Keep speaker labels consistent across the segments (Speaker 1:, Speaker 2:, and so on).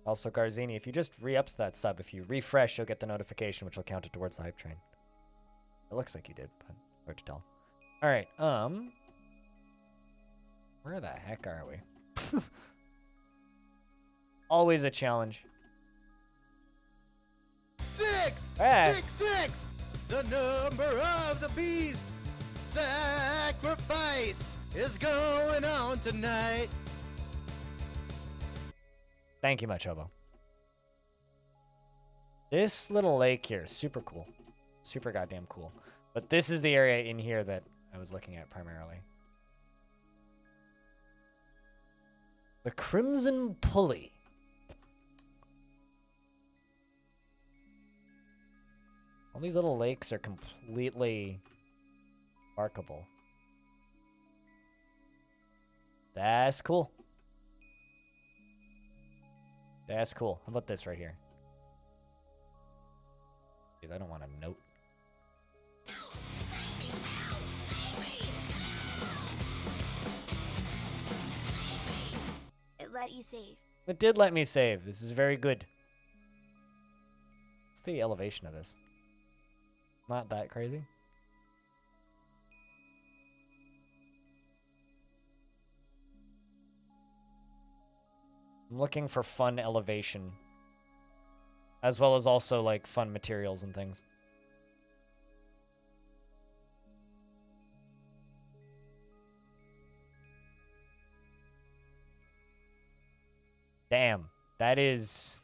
Speaker 1: Also, Garzini, if you just re-upped that sub, if you refresh, you'll get the notification, which will count it towards the hype train. It looks like you did, but hard to tell. All right, where the heck are we? Always a challenge.
Speaker 2: 6!
Speaker 1: Hey.
Speaker 2: 6, 6! The number of the beast! Sacrifice is going on tonight.
Speaker 1: Thank you much, Hobo. This little lake here is super cool. Super goddamn cool. But this is the area in here that I was looking at primarily. The Crimson Pulley. All these little lakes are completely markable. That's cool. That's cool. How about this right here? Because I don't want a note.
Speaker 3: It let you save.
Speaker 1: It did let me save. This is very good. What's the elevation of this? Not that crazy. I'm looking for fun elevation. As well as also, like, fun materials and things. Damn. That is...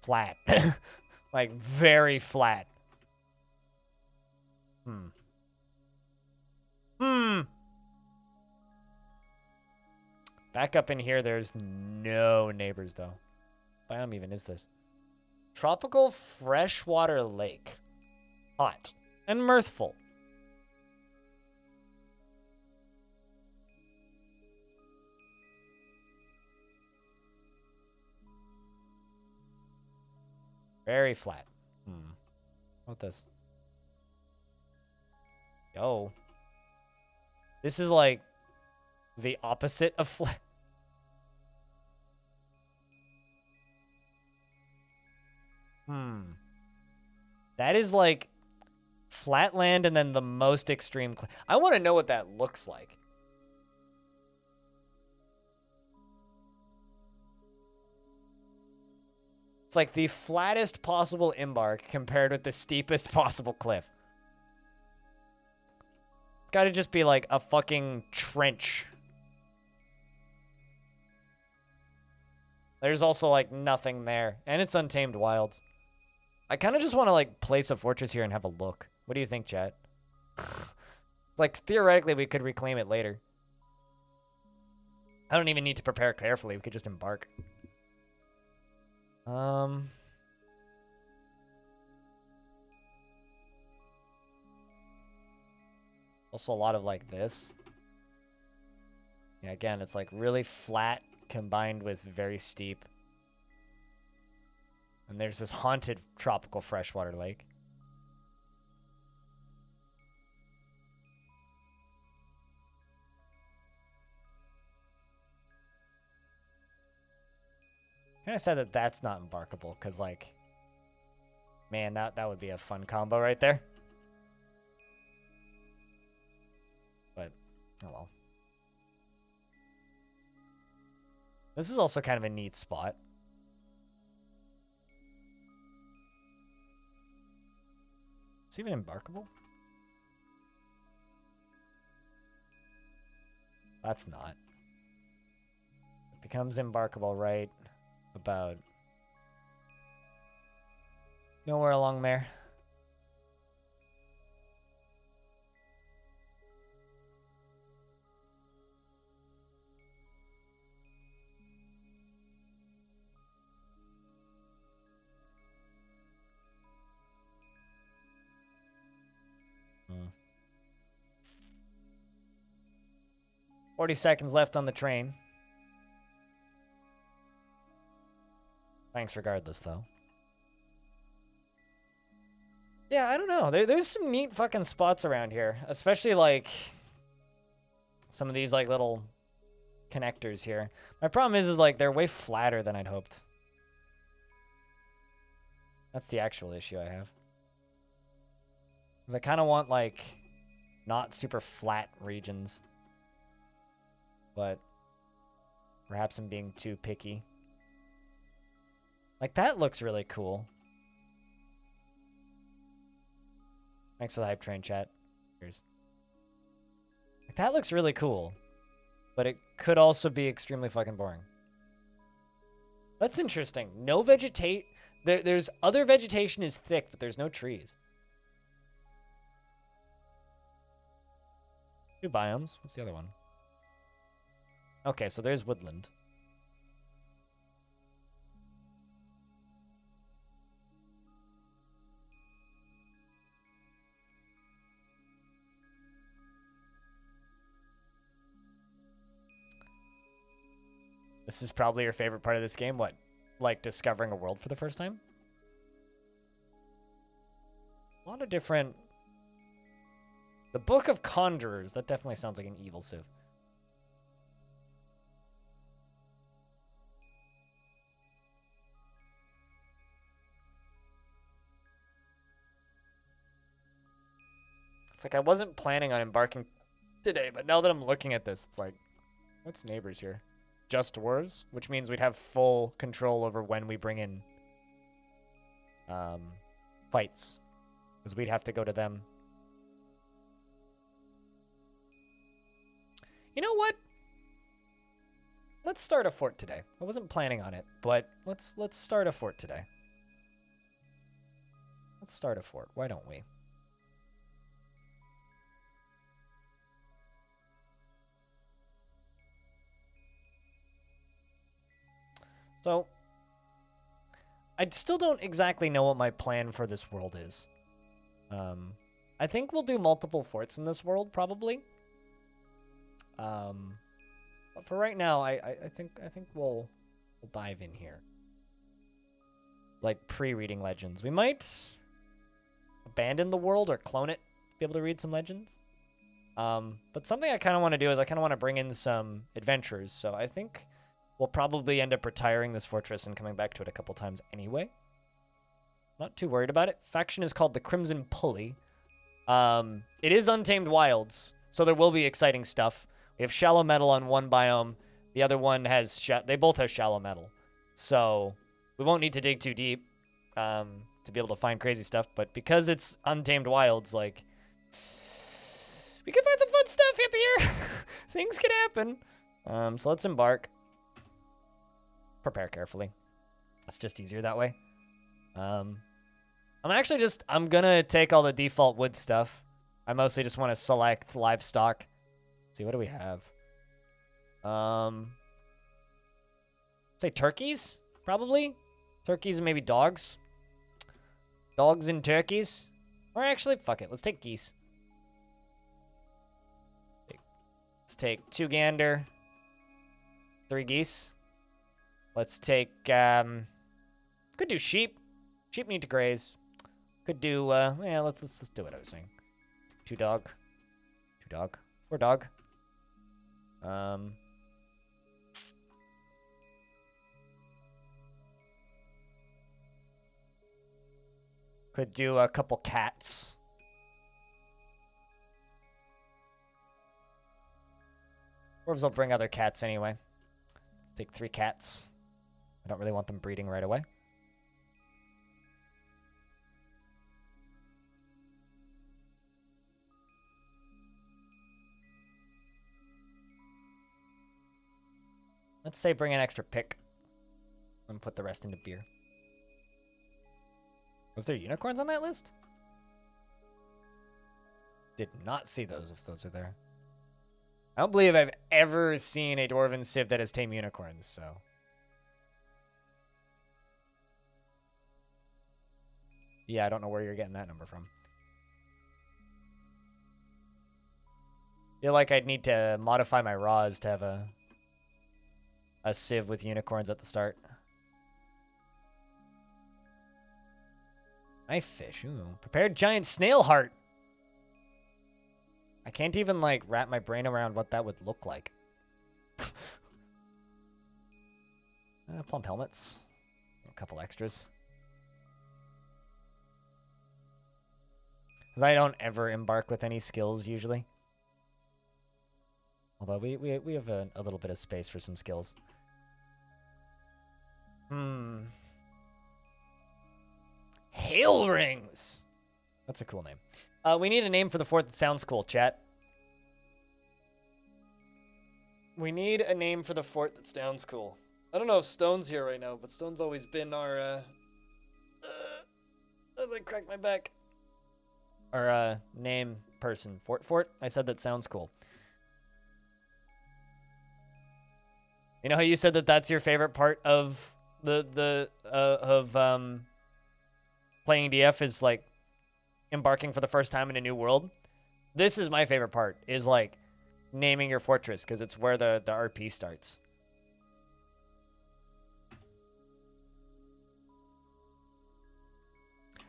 Speaker 1: flat. Like, very flat. Back up in here, there's no neighbors, though. What biome even is this? Tropical freshwater lake. Hot. And mirthful. Very flat. What this? Yo. This is like the opposite of flat. That is like flatland and then the most extreme. I want to know what that looks like. It's like the flattest possible Embark compared with the steepest possible cliff. It's got to just be like a fucking trench. There's also like nothing there. And it's Untamed Wilds. I kind of just want to like place a fortress here and have a look. What do you think, chat? Like theoretically we could reclaim it later. I don't even need to prepare carefully. We could just embark. Also a lot of like this. Yeah, again, it's like really flat combined with very steep. And there's this haunted tropical freshwater lake. Kind of sad that that's not embarkable, because, like, man, that would be a fun combo right there. But, oh well. This is also kind of a neat spot. Is it even embarkable? That's not. It becomes embarkable right about nowhere along there. Hmm. 40 seconds left on the train. Thanks regardless, though. Yeah, I don't know. There's some neat fucking spots around here. Especially, like, some of these, like, little connectors here. My problem is like they're way flatter than I'd hoped. That's the actual issue I have. Because I kind of want like not super flat regions. But perhaps I'm being too picky. Like that looks really cool. Thanks for the hype train, chat. Cheers. Like, that looks really cool. But it could also be extremely fucking boring. That's interesting. No vegetate. There's other vegetation is thick, but there's no trees. 2 biomes. What's the other one? Okay, so there's woodland. This is probably your favorite part of this game. What? Like discovering a world for the first time? A lot of different... The Book of Conjurers. That definitely sounds like an evil civ. It's like I wasn't planning on embarking today, but now that I'm looking at this, it's like, what's neighbors here? Just dwarves, which means we'd have full control over when we bring in fights, because we'd have to go to them. You know what? Let's start a fort today. I wasn't planning on it, but let's start a fort today. Let's start a fort. Why don't we? So, I still don't exactly know what my plan for this world is. I think we'll do multiple forts in this world, probably. But for right now, I think we'll dive in here. Like pre-reading legends. We might abandon the world or clone it to be able to read some legends. But something I kind of want to do is I kind of want to bring in some adventurers. So I think we'll probably end up retiring this fortress and coming back to it a couple times anyway. Not too worried about it. Faction is called the Crimson Pulley. It is Untamed Wilds, so there will be exciting stuff. We have shallow metal on one biome. The other one has... They both have shallow metal. So we won't need to dig too deep to be able to find crazy stuff. But because it's Untamed Wilds, like... We can find some fun stuff up here. Things can happen. So let's embark. Prepare carefully. It's just easier that way. I'm gonna take all the default wood stuff. I mostly just want to select livestock. Let's see, what do we have? Say turkeys, probably. Turkeys and maybe dogs. Dogs and turkeys. Or actually, fuck it. Let's take geese. Let's take 2 gander, 3 geese. Let's take, could do sheep. Sheep need to graze. Could do, yeah, let's do what I was saying. 2 dog. 2 dog. 4 dog. Could do a couple cats. Dwarves will bring other cats anyway. Let's take 3 cats. I don't really want them breeding right away. Let's say bring an extra pick. And put the rest into beer. Was there unicorns on that list? Did not see those if those are there. I don't believe I've ever seen a Dwarven Civ that has tame unicorns, so... Yeah, I don't know where you're getting that number from. Feel like I'd need to modify my raws to have a civ with unicorns at the start. Knife fish, ooh. Prepared giant snail heart. I can't even, like, wrap my brain around what that would look like. Plump helmets. A couple extras. Because I don't ever embark with any skills, usually. Although we have a little bit of space for some skills. Hail Rings! That's a cool name. We need a name for the fort that sounds cool, chat. We need a name for the fort that sounds cool. I don't know if Stone's here right now, but Stone's always been our, as I crack my back. Our, name person. Fort? I said that sounds cool. You know how you said that that's your favorite part of playing DF is, like, embarking for the first time in a new world? This is my favorite part, is, like, naming your fortress, because it's where the RP starts.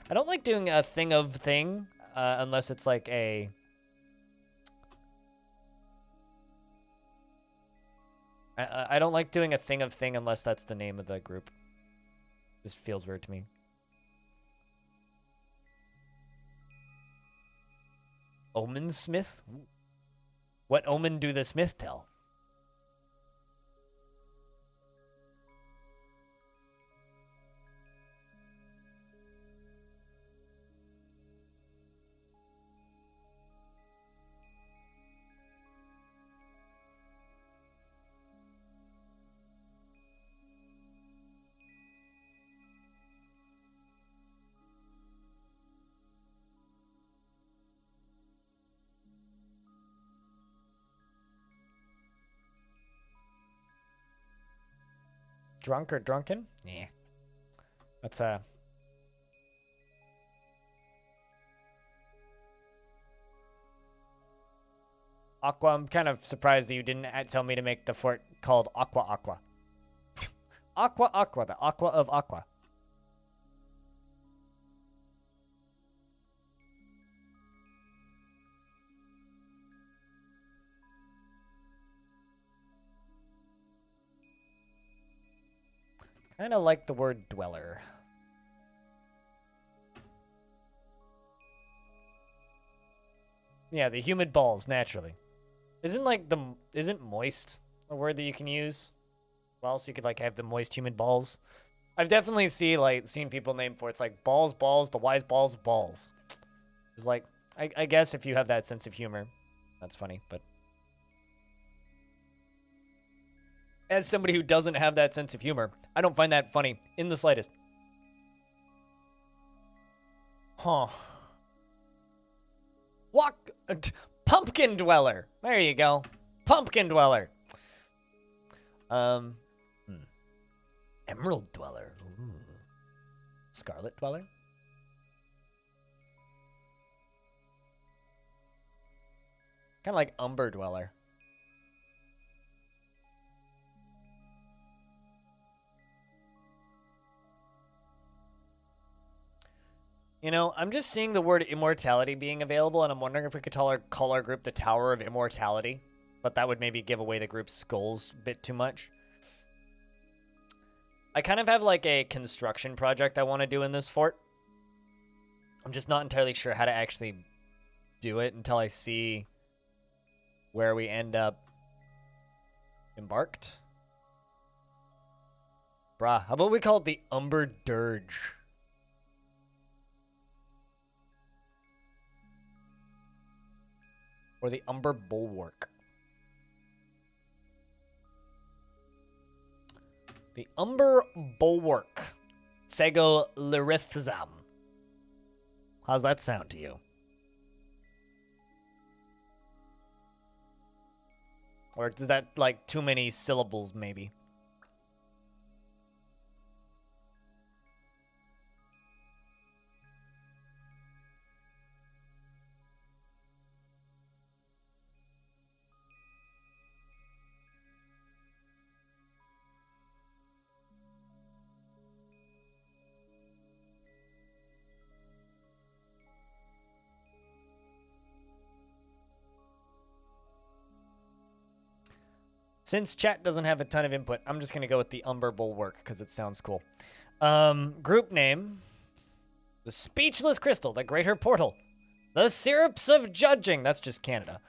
Speaker 1: I don't like doing a thing of thing, unless it's like a... I don't like doing a thing of thing unless that's the name of the group. This feels weird to me. Omen Smith? Ooh. What omen do the Smith tell? Drunk or drunken? Yeah. That's Aqua, I'm kind of surprised that you didn't tell me to make the fort called Aqua Aqua. Aqua Aqua, the Aqua of Aqua. Kind of like the word dweller. Yeah, the humid balls, naturally. Isn't moist a word that you can use? Well, so you could, like, have the moist humid balls. I've definitely seen people name forts like balls, the wise balls of balls. It's like, I guess if you have that sense of humor, that's funny, but... As somebody who doesn't have that sense of humor, I don't find that funny in the slightest. Huh. Pumpkin Dweller. There you go. Pumpkin Dweller. Emerald Dweller. Ooh. Scarlet Dweller. Kind of like Umber Dweller. You know, I'm just seeing the word immortality being available, and I'm wondering if we could call our group the Tower of Immortality. But that would maybe give away the group's goals a bit too much. I kind of have like a construction project I want to do in this fort. I'm just not entirely sure how to actually do it until I see where we end up embarked. Bruh, how about we call it the Umber Dirge? Or the Umber Bulwark. The Umber Bulwark. Sego Lyrithzam. How's that sound to you? Or is that like too many syllables, maybe? Since chat doesn't have a ton of input, I'm just going to go with the Umber Bulwark because it sounds cool. Group name. The Speechless Crystal, the Greater Portal. The Syrups of Judging, that's just Canada.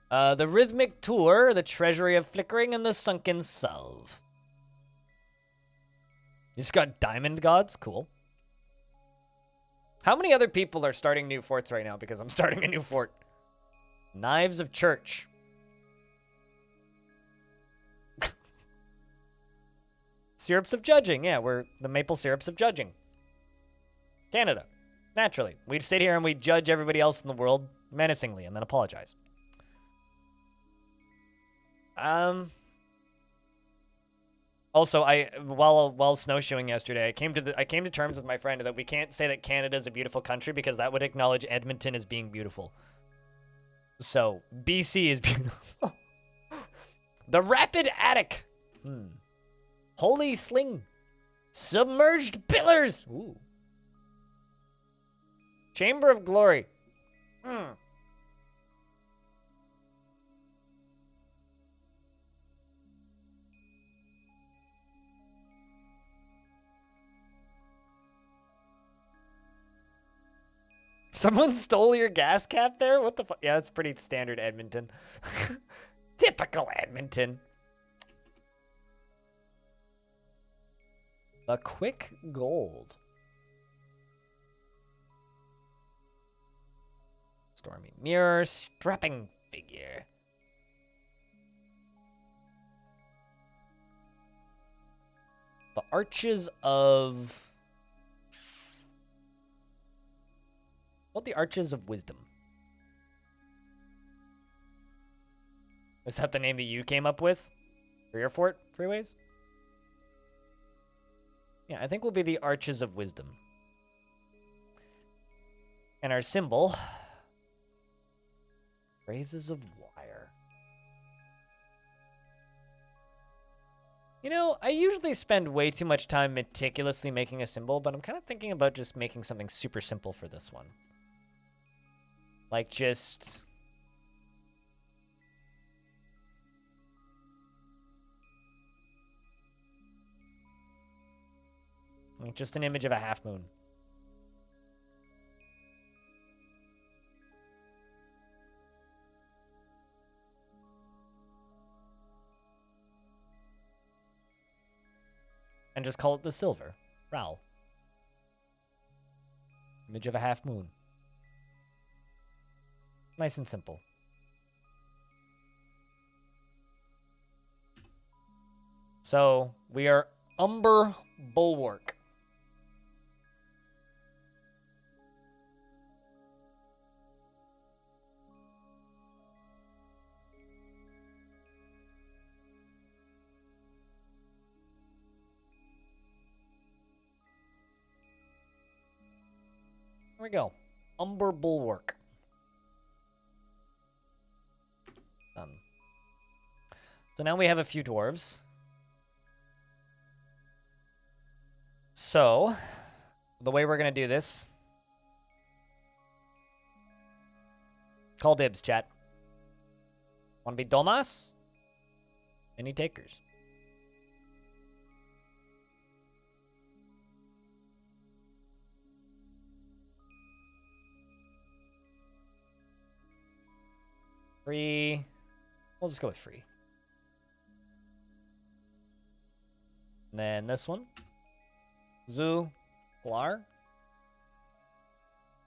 Speaker 1: The Rhythmic Tour, the Treasury of Flickering, and the Sunken Salve. You just got Diamond Gods? Cool. How many other people are starting new forts right now? Because I'm starting a new fort. Knives of Church. Syrups of Judging. Yeah, we're the Maple Syrups of Judging. Canada. Naturally. We'd sit here and we'd judge everybody else in the world menacingly and then apologize. Also, while snowshoeing yesterday, I came to terms with my friend that we can't say that Canada is a beautiful country because that would acknowledge Edmonton as being beautiful. So, BC is beautiful. The Rapid Attic. Holy Sling. Submerged Pillars. Ooh. Chamber of Glory. Someone stole your gas cap there? What the fuck? Yeah, that's pretty standard Edmonton. Typical Edmonton. The Quick Gold. Stormy Mirror, Strapping Figure. The Arches of... What the Arches of Wisdom? Is that the name that you came up with for your fort, Freeways? Yeah, I think we'll be the Arches of Wisdom. And our symbol... Phrases of Wire. You know, I usually spend way too much time meticulously making a symbol, but I'm kind of thinking about just making something super simple for this one. Like just... like just an image of a half moon. And just call it the silver. Prowl. Image of a half moon. Nice and simple. So, we are Umber Bulwark. There we go. Umber Bulwark. So now we have a few dwarves. So, the way we're going to do this... Call dibs, chat. Want to be Domas? Any takers? Free. We'll just go with free. And then this one. Zoo. Glar.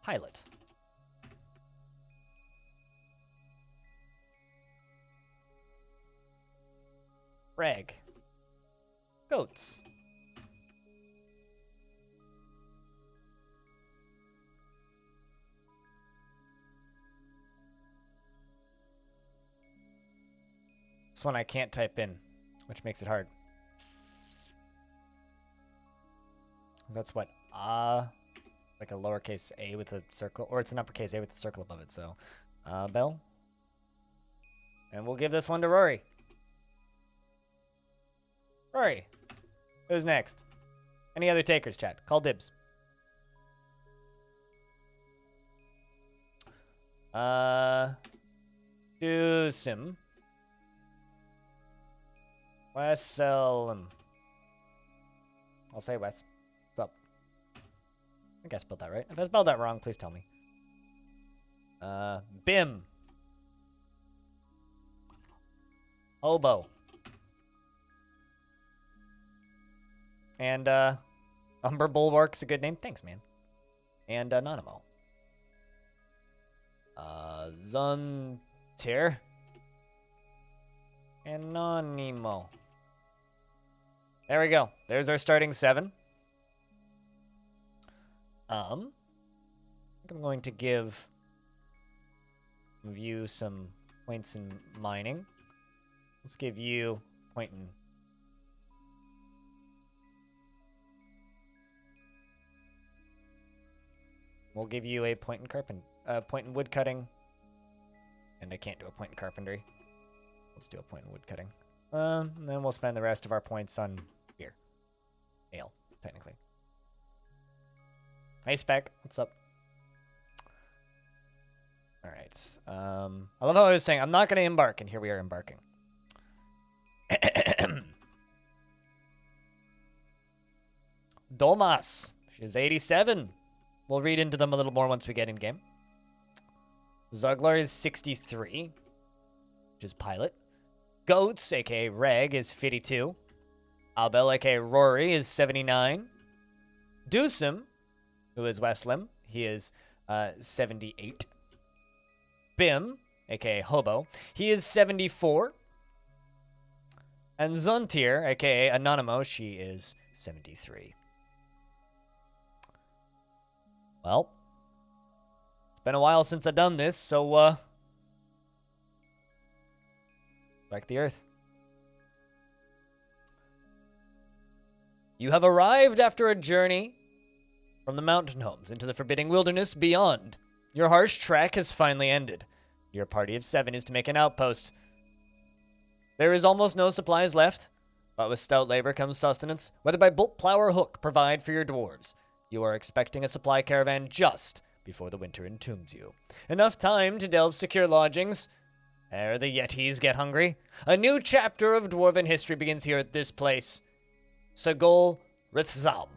Speaker 1: Pilot. Rag. Goats. This one I can't type in, which makes it hard. That's what, like a lowercase a with a circle, or it's an uppercase a with a circle above it, so, Bell. And we'll give this one to Rory. Rory, who's next? Any other takers, chat? Call dibs. Do Sim. Wessel. I'll say Wes. What's up? I think I spelled that right. If I spelled that wrong, please tell me. Bim. Oboe. And, Umber Bulwark's a good name. Thanks, man. And, Anonimo. Zuntir. Anonimo. There we go. There's our starting 7. I think I'm going to give you some points in mining. Let's give you a point in... We'll give you a point in point in wood cutting. And I can't do a point in carpentry. Let's do a point in wood cutting. And then we'll spend the rest of our points on beer. Ale, technically. Hey, Spec. What's up? All right. I love how I was saying, I'm not going to embark, and here we are embarking. Domas. She's 87. We'll read into them a little more once we get in game. Zuglar is 63, which is pilot. Goats, aka Reg, is 52. Albel, aka Rory, is 79. Dusum, who is Westlim, he is 78. Bim, aka Hobo, he is 74. And Zuntir, aka Anonymous, she is 73. Well, it's been a while since I've done this, so, back the earth. You have arrived after a journey from the mountain homes into the forbidding wilderness beyond. Your harsh trek has finally ended. Your party of 7 is to make an outpost. There is almost no supplies left, but with stout labor comes sustenance. Whether by bolt, plow, or hook, provide for your dwarves. You are expecting a supply caravan just before the winter entombs you. Enough time to delve secure lodgings ere the Yetis get hungry. A new chapter of dwarven history begins here at this place. Sagol Rithzam,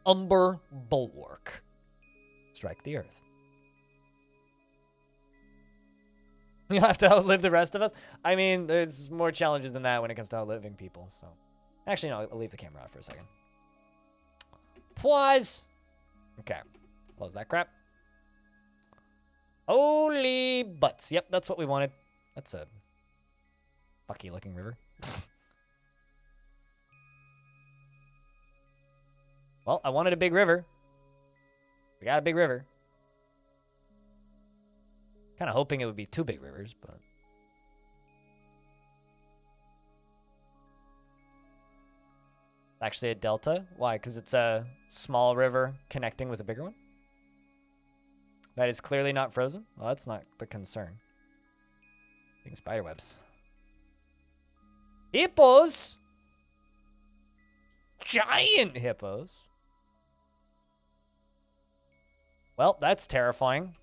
Speaker 1: Umber Bulwark. Strike the earth. You'll have to outlive the rest of us? I mean, there's more challenges than that when it comes to outliving people, so... Actually, no, I'll leave the camera off for a second. Pause! Okay. Close that crap. Holy butts. Yep, that's what we wanted. That's a fucky-looking river. Well, I wanted a big river. We got a big river. Kind of hoping it would be 2 big rivers, but... Actually a delta? Why? Because it's a small river connecting with a bigger one? That is clearly not frozen? Well, that's not the concern. Being spiderwebs. Hippos! Giant hippos! Well, that's terrifying.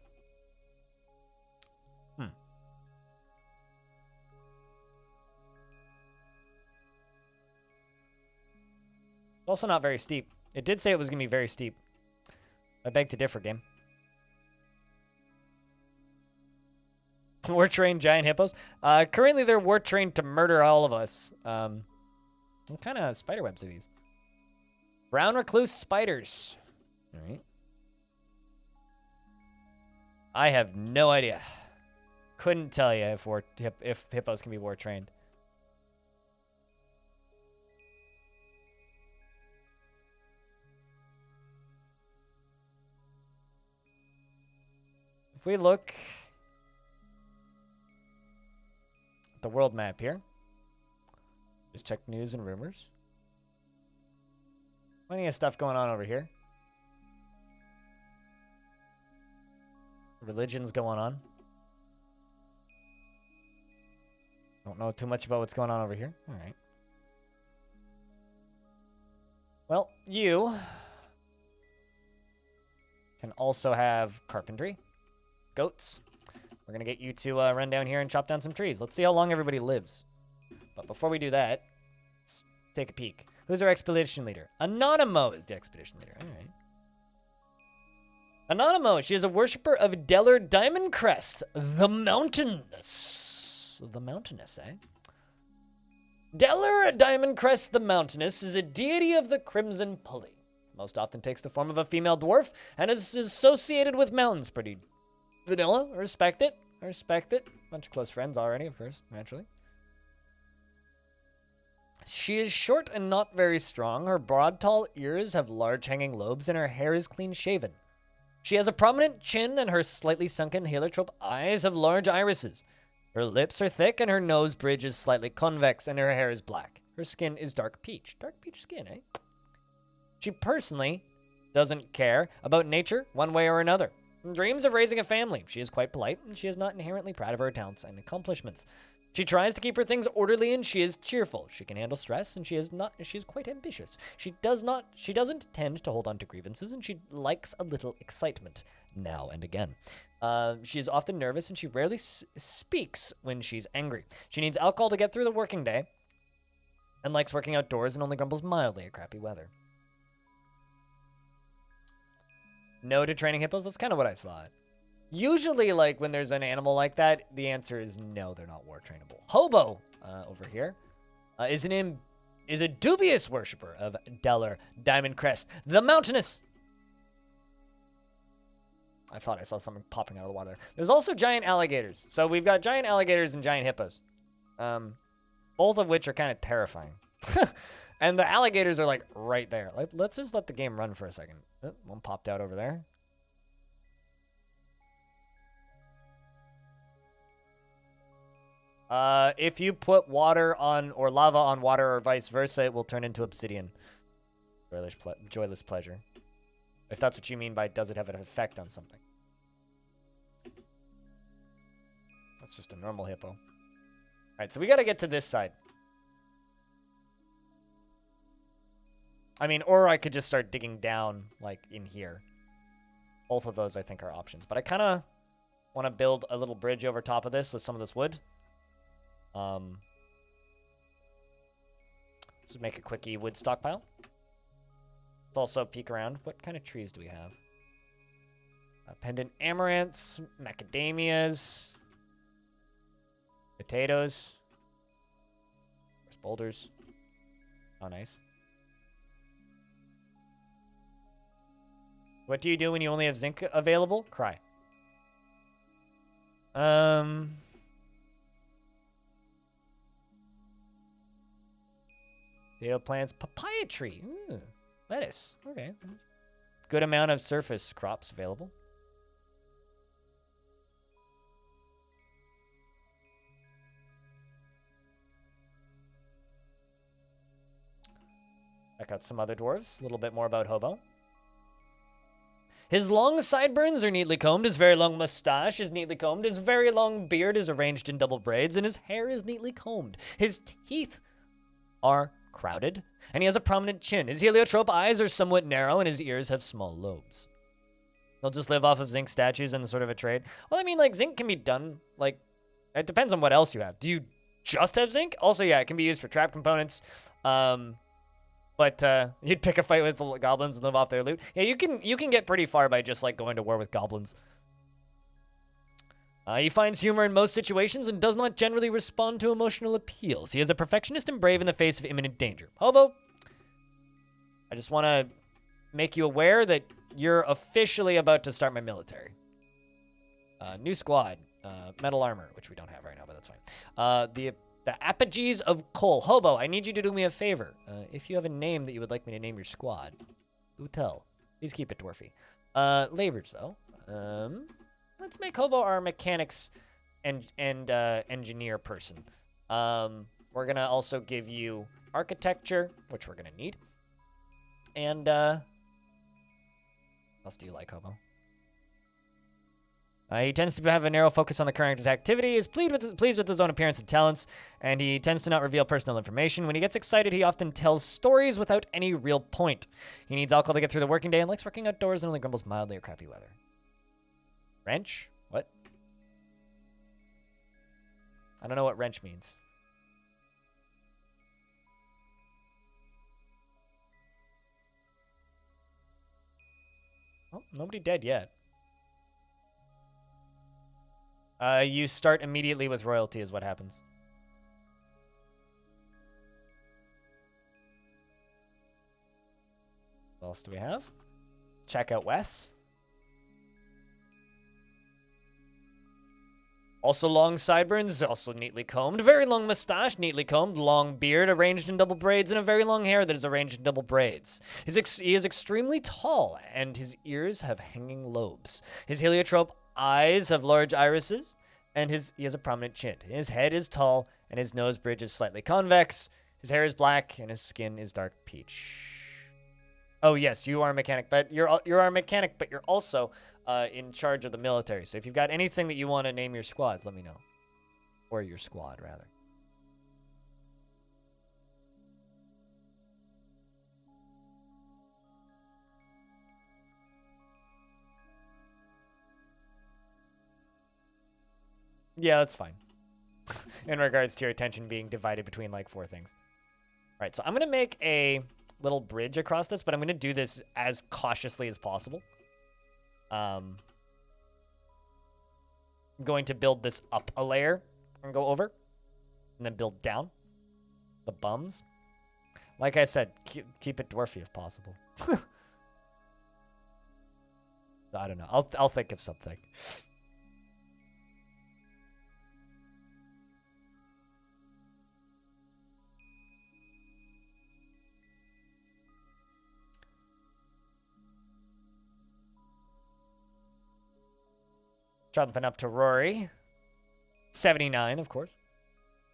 Speaker 1: It's also not very steep. It did say it was going to be very steep. I beg to differ, game. War-trained giant hippos. Currently, they're war-trained to murder all of us. What kind of spiderwebs are these? Brown recluse spiders. All right. I have no idea. Couldn't tell you if hippos can be war-trained. If we look at the world map here, just check news and rumors. Plenty of stuff going on over here. Religion's going on. Don't know too much about what's going on over here. All right. Well, you can also have carpentry. Goats. We're going to get you to run down here and chop down some trees. Let's see how long everybody lives. But before we do that, take a peek. Who's our expedition leader? Anonymo is the expedition leader. All right. Anonymo, she is a worshiper of Deller Diamond Crest, the Mountainous. The Mountainous, eh? Deller Diamond Crest the Mountainous is a deity of the Crimson Pulley. Most often takes the form of a female dwarf and is associated with mountains. Pretty vanilla. I respect it. I respect it. Bunch of close friends already, of course, naturally. She is short and not very strong. Her broad, tall ears have large hanging lobes, and her hair is clean shaven. She has a prominent chin, and her slightly sunken heliotrope eyes have large irises. Her lips are thick, and her nose bridge is slightly convex, and her hair is black. Her skin is dark peach. Dark peach skin, eh? She personally doesn't care about nature one way or another. Dreams of raising a family. She is quite polite, and she is not inherently proud of her talents and accomplishments. She tries to keep her things orderly, and she is cheerful. She can handle stress, and she is quite ambitious. She doesn't tend to hold on to grievances, and she likes a little excitement now and again. She is often nervous, and she rarely speaks when she's angry. She needs alcohol to get through the working day, and likes working outdoors, and only grumbles mildly at crappy weather. No to training hippos? That's kind of what I thought. Usually, like, when there's an animal like that, the answer is no, they're not war trainable. Hobo, over here, is a dubious worshiper of Deller Diamond Crest, the Mountainous. I thought I saw something popping out of the water. There's also giant alligators. So we've got giant alligators and giant hippos, both of which are kind of terrifying. And the alligators are, like, right there. Let's just let the game run for a second. Oh, one popped out over there. If you put water on, or lava on water, or vice versa, it will turn into obsidian. Joyless pleasure. If that's what you mean by does it have an effect on something. That's just a normal hippo. Alright, so we gotta get to this side. I mean, or I could just start digging down, like, in here. Both of those, I think, are options. But I kind of want to build a little bridge over top of this with some of this wood. Let's make a quickie wood stockpile. Let's also peek around. What kind of trees do we have? Pendant amaranths, macadamias, potatoes. There's boulders. Oh, nice. What do you do when you only have zinc available? Cry. Potato plants, papaya tree, lettuce. Okay, good amount of surface crops available. Check out some other dwarves. A little bit more about Hobo. His long sideburns are neatly combed, his very long mustache is neatly combed, his very long beard is arranged in double braids, and his hair is neatly combed. His teeth are crowded, and he has a prominent chin. His heliotrope eyes are somewhat narrow, and his ears have small lobes. He'll just live off of zinc statues and sort of a trade. Well, I mean, like, zinc can be done, like, it depends on what else you have. Do you just have zinc? Also, yeah, it can be used for trap components. But you'd pick a fight with the goblins and live off their loot. Yeah, you can get pretty far by just, like, going to war with goblins. He finds humor in most situations and does not generally respond to emotional appeals. He is a perfectionist and brave in the face of imminent danger. Hobo, I just want to make you aware that you're officially about to start my military. New squad, metal armor, which we don't have right now, but that's fine. The Apogees of Coal. Hobo, I need you to do me a favor. If you have a name that you would like me to name your squad, do tell. Please keep it dwarfy. Labors, though. Let's make Hobo our mechanics and engineer person. We're going to also give you architecture, which we're going to need. And, what else do you like, Hobo? He tends to have a narrow focus on the current activity, is pleased with his own appearance and talents, and he tends to not reveal personal information. When he gets excited, he often tells stories without any real point. He needs alcohol to get through the working day and likes working outdoors and only grumbles mildly at crappy weather. Wrench? What? I don't know what wrench means. Oh, nobody dead yet. You start immediately with royalty is what happens. What else do we have? Check out Wes. Also long sideburns, also neatly combed. Very long mustache, neatly combed. Long beard, arranged in double braids, and a very long hair that is arranged in double braids. He is extremely tall, and his ears have hanging lobes. His heliotrope eyes have large irises, and he has a prominent chin. His head is tall, and his nose bridge is slightly convex. His hair is black, and his skin is dark peach. Oh yes, you are a mechanic, but you're a mechanic, but you're also in charge of the military. So if you've got anything that you want to name your squads, let me know. Or your squad, rather. Yeah, that's fine. In regards to your attention being divided between like 4 things. All right, so I'm going to make a little bridge across this, but I'm going to do this as cautiously as possible. I'm going to build this up a layer and go over, and then build down the bums. Like I said, keep it dwarfy if possible. I don't know. I'll think of something. Jumping up to Rory. 79, of course.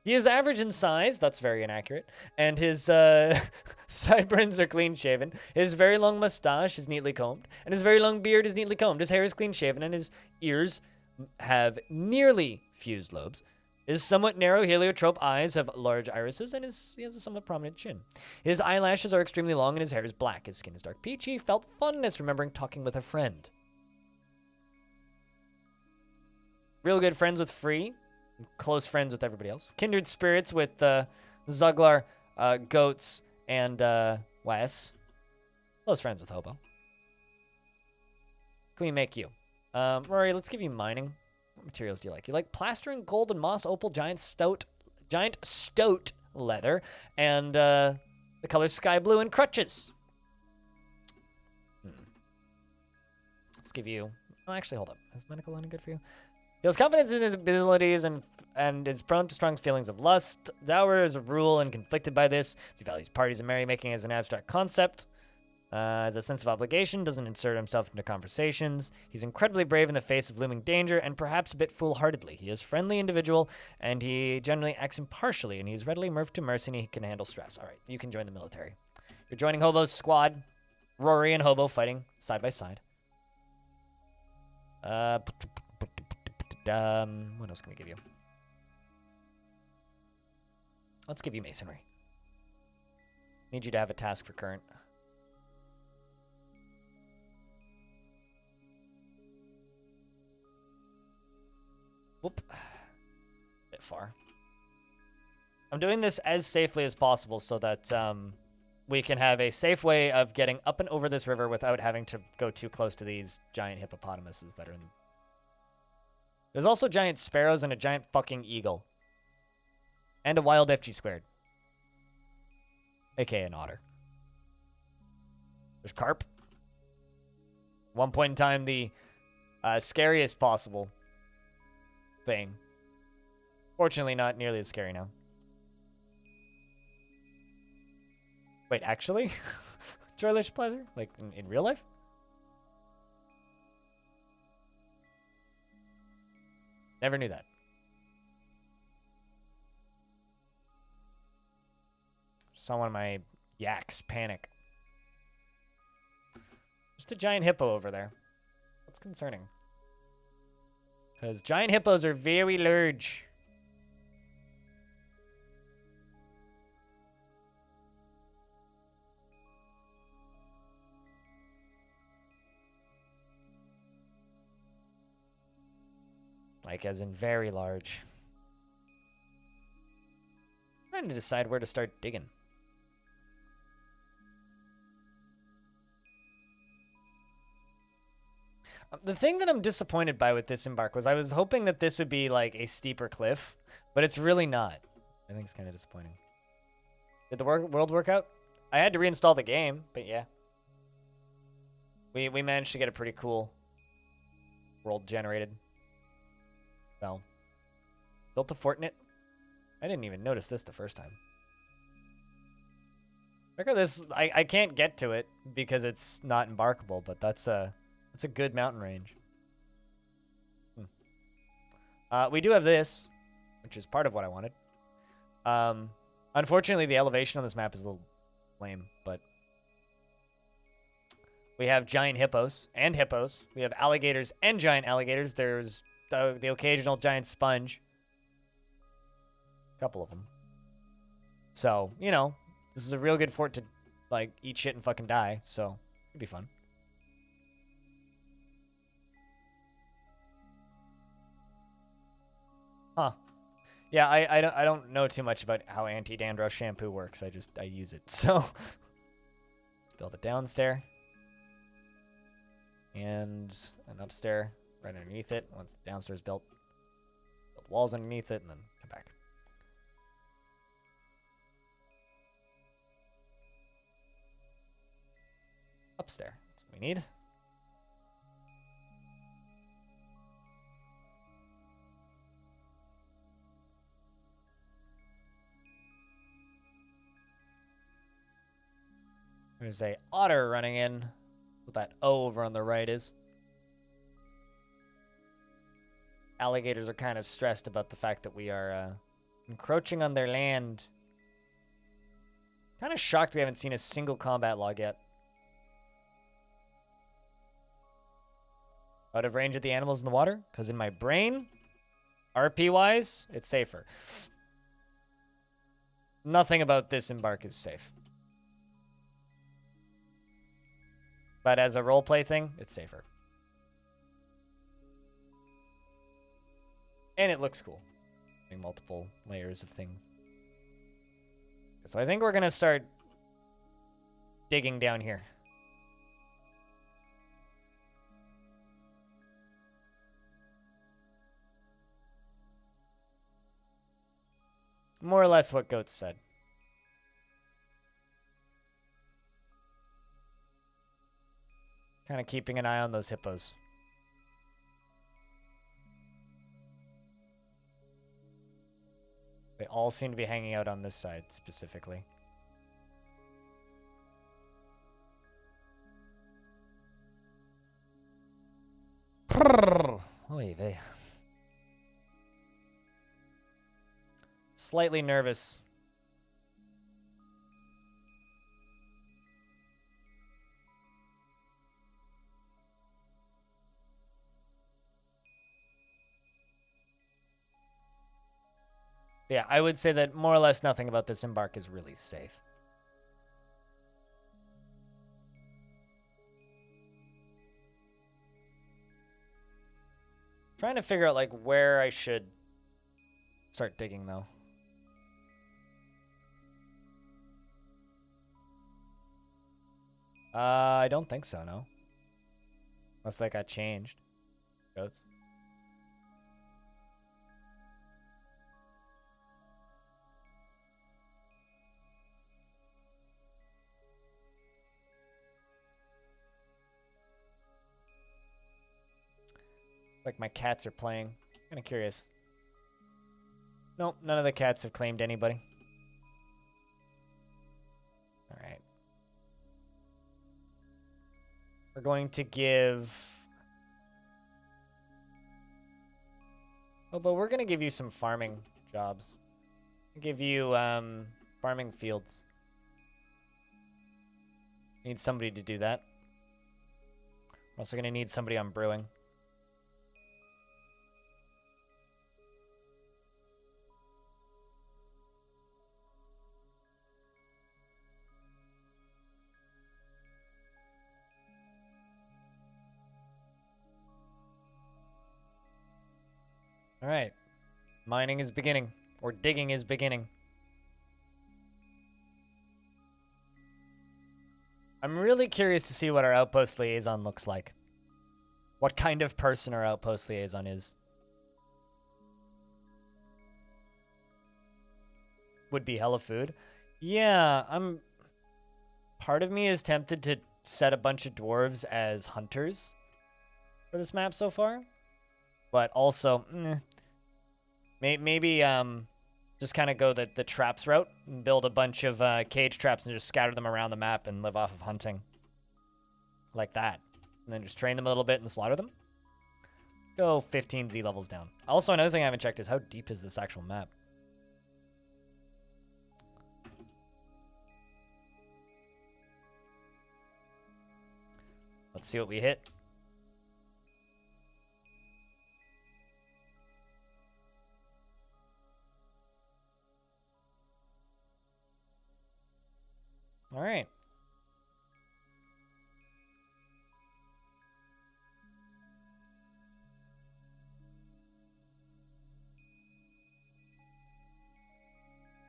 Speaker 1: He is average in size. That's very inaccurate. And his sideburns are clean-shaven. His very long mustache is neatly combed. And his very long beard is neatly combed. His hair is clean-shaven. And his ears have nearly fused lobes. His somewhat narrow heliotrope eyes have large irises. And he has a somewhat prominent chin. His eyelashes are extremely long. And his hair is black. His skin is dark peach. He felt fondness remembering talking with a friend. Real good friends with Free. Close friends with everybody else. Kindred spirits with Zuglar, Goats, and Wes. Close friends with Hobo. Can we make you? Rory, let's give you mining. What materials do you like? You like plastering, gold, and moss, opal, giant stoat leather, and the colors sky blue and crutches. Let's give you... Oh, actually, hold up. Is medical any good for you? He has confidence in his abilities and is prone to strong feelings of lust. Dower is a rule and conflicted by this. He values parties and merrymaking as an abstract concept. Has a sense of obligation, doesn't insert himself into conversations. He's incredibly brave in the face of looming danger and perhaps a bit foolhardily. He is a friendly individual and he generally acts impartially and he's readily moved to mercy and he can handle stress. All right, you can join the military. You're joining Hobo's squad. Rory and Hobo fighting side by side. What else can we give you? Let's give you masonry. Need you to have a task for current. Whoop. Bit far. I'm doing this as safely as possible so that we can have a safe way of getting up and over this river without having to go too close to these giant hippopotamuses that are in... There's also giant sparrows and a giant fucking eagle. And a wild FG squared. AKA an otter. There's carp. One point in time, the scariest possible thing. Fortunately, not nearly as scary now. Wait, actually? Joyless pleasure? Like, in real life? Never knew that. Saw one of my yaks panic. Just a giant hippo over there. That's concerning. Because giant hippos are very large. Like, as in very large. I'm trying to decide where to start digging. The thing that I'm disappointed by with this Embark was I was hoping that this would be like a steeper cliff, but it's really not. I think it's kind of disappointing. Did the world work out? I had to reinstall the game, but yeah. We managed to get a pretty cool world generated. So, built a fort in it. I didn't even notice this the first time. Look at this. I can't get to it because it's not embarkable, but that's a good mountain range. We do have this, which is part of what I wanted. Unfortunately, the elevation on this map is a little lame, but we have giant hippos and hippos. We have alligators and giant alligators. There's the occasional giant sponge. A couple of them. So, you know, this is a real good fort to, like, eat shit and fucking die, so it'd be fun. Huh. Yeah, I don't know too much about how anti-dandruff shampoo works. I use it. So let's build a downstair and an upstair right underneath it. Once the downstairs built, build walls underneath it, and then come back. Upstair. That's what we need. There's a otter running in. What that O over on the right is. Alligators are kind of stressed about the fact that we are encroaching on their land. Kind of shocked we haven't seen a single combat log yet. Out of range of the animals in the water? Because in my brain, RP-wise, it's safer. Nothing about this Embark is safe. But as a roleplay thing, it's safer. And it looks cool. Having multiple layers of things. So I think we're going to start digging down here. More or less what Goats said. Kind of keeping an eye on those hippos. They all seem to be hanging out on this side specifically. Oy vey. Slightly nervous. Yeah, I would say that more or less nothing about this Embark is really safe. Trying to figure out, like, where I should start digging, though. I don't think so, no. Unless that got changed. Goats. Like my cats are playing. Kind of curious. Nope, none of the cats have claimed anybody. All right. We're going to give... Oh, but we're going to give you some farming jobs. Give you farming fields. Need somebody to do that. We're also going to need somebody on brewing. All right. Mining is beginning, or digging is beginning. I'm really curious to see what our outpost liaison looks like. what kind of person our outpost liaison is. Would be hella food. Yeah, part of me is tempted to set a bunch of dwarves as hunters for this map so far. But also, maybe just kind of go the traps route and build a bunch of cage traps and just scatter them around the map and live off of hunting. Like that. And then just train them a little bit and slaughter them. Go 15 Z levels down. Also, another thing I haven't checked is how deep is this actual map? Let's see what we hit. All right.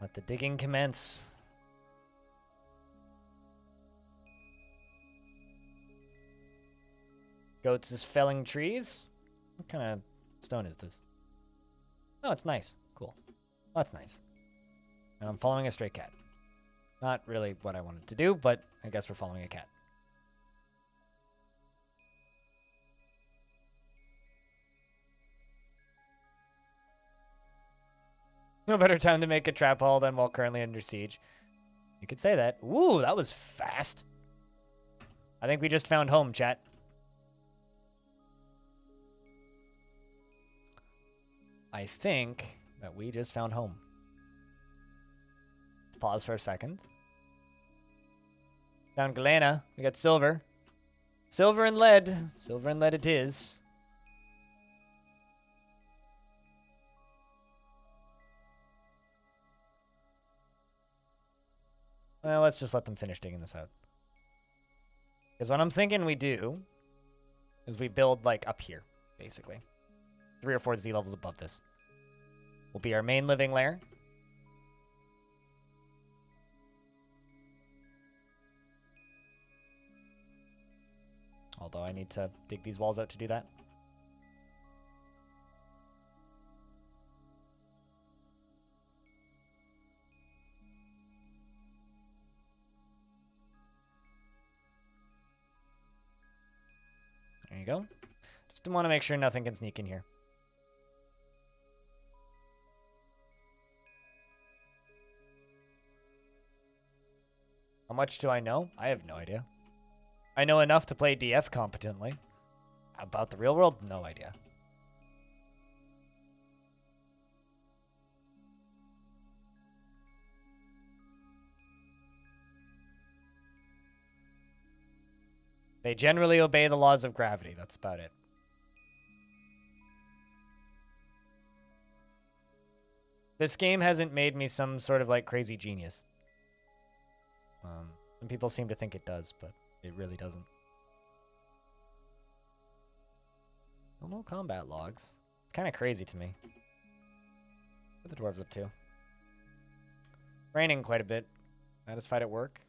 Speaker 1: Let the digging commence. Goats is felling trees. What kind of stone is this? Oh, it's nice. Cool. That's nice. And I'm following a stray cat. Not really what I wanted to do, but I guess we're following a cat. No better time to make a trap hole than while currently under siege. You could say that. Ooh, that was fast. I think we just found home, chat. I think that we just found home. Let's pause for a second. Found Galena. We got silver. Silver and lead. Silver and lead it is. Well, let's just let them finish digging this out. Because what I'm thinking we do is we build, like, up here, basically. 3 or 4 Z levels above this. Will be our main living lair. Although I need to dig these walls out to do that. There you go. Just want to make sure nothing can sneak in here. How much do I know? I have no idea. I know enough to play DF competently. About the real world? No idea. They generally obey the laws of gravity. That's about it. This game hasn't made me some sort of like crazy genius. And people seem to think it does, but it really doesn't. No combat logs. It's kind of crazy to me. What are the dwarves up to? Raining quite a bit. Satisfied at work.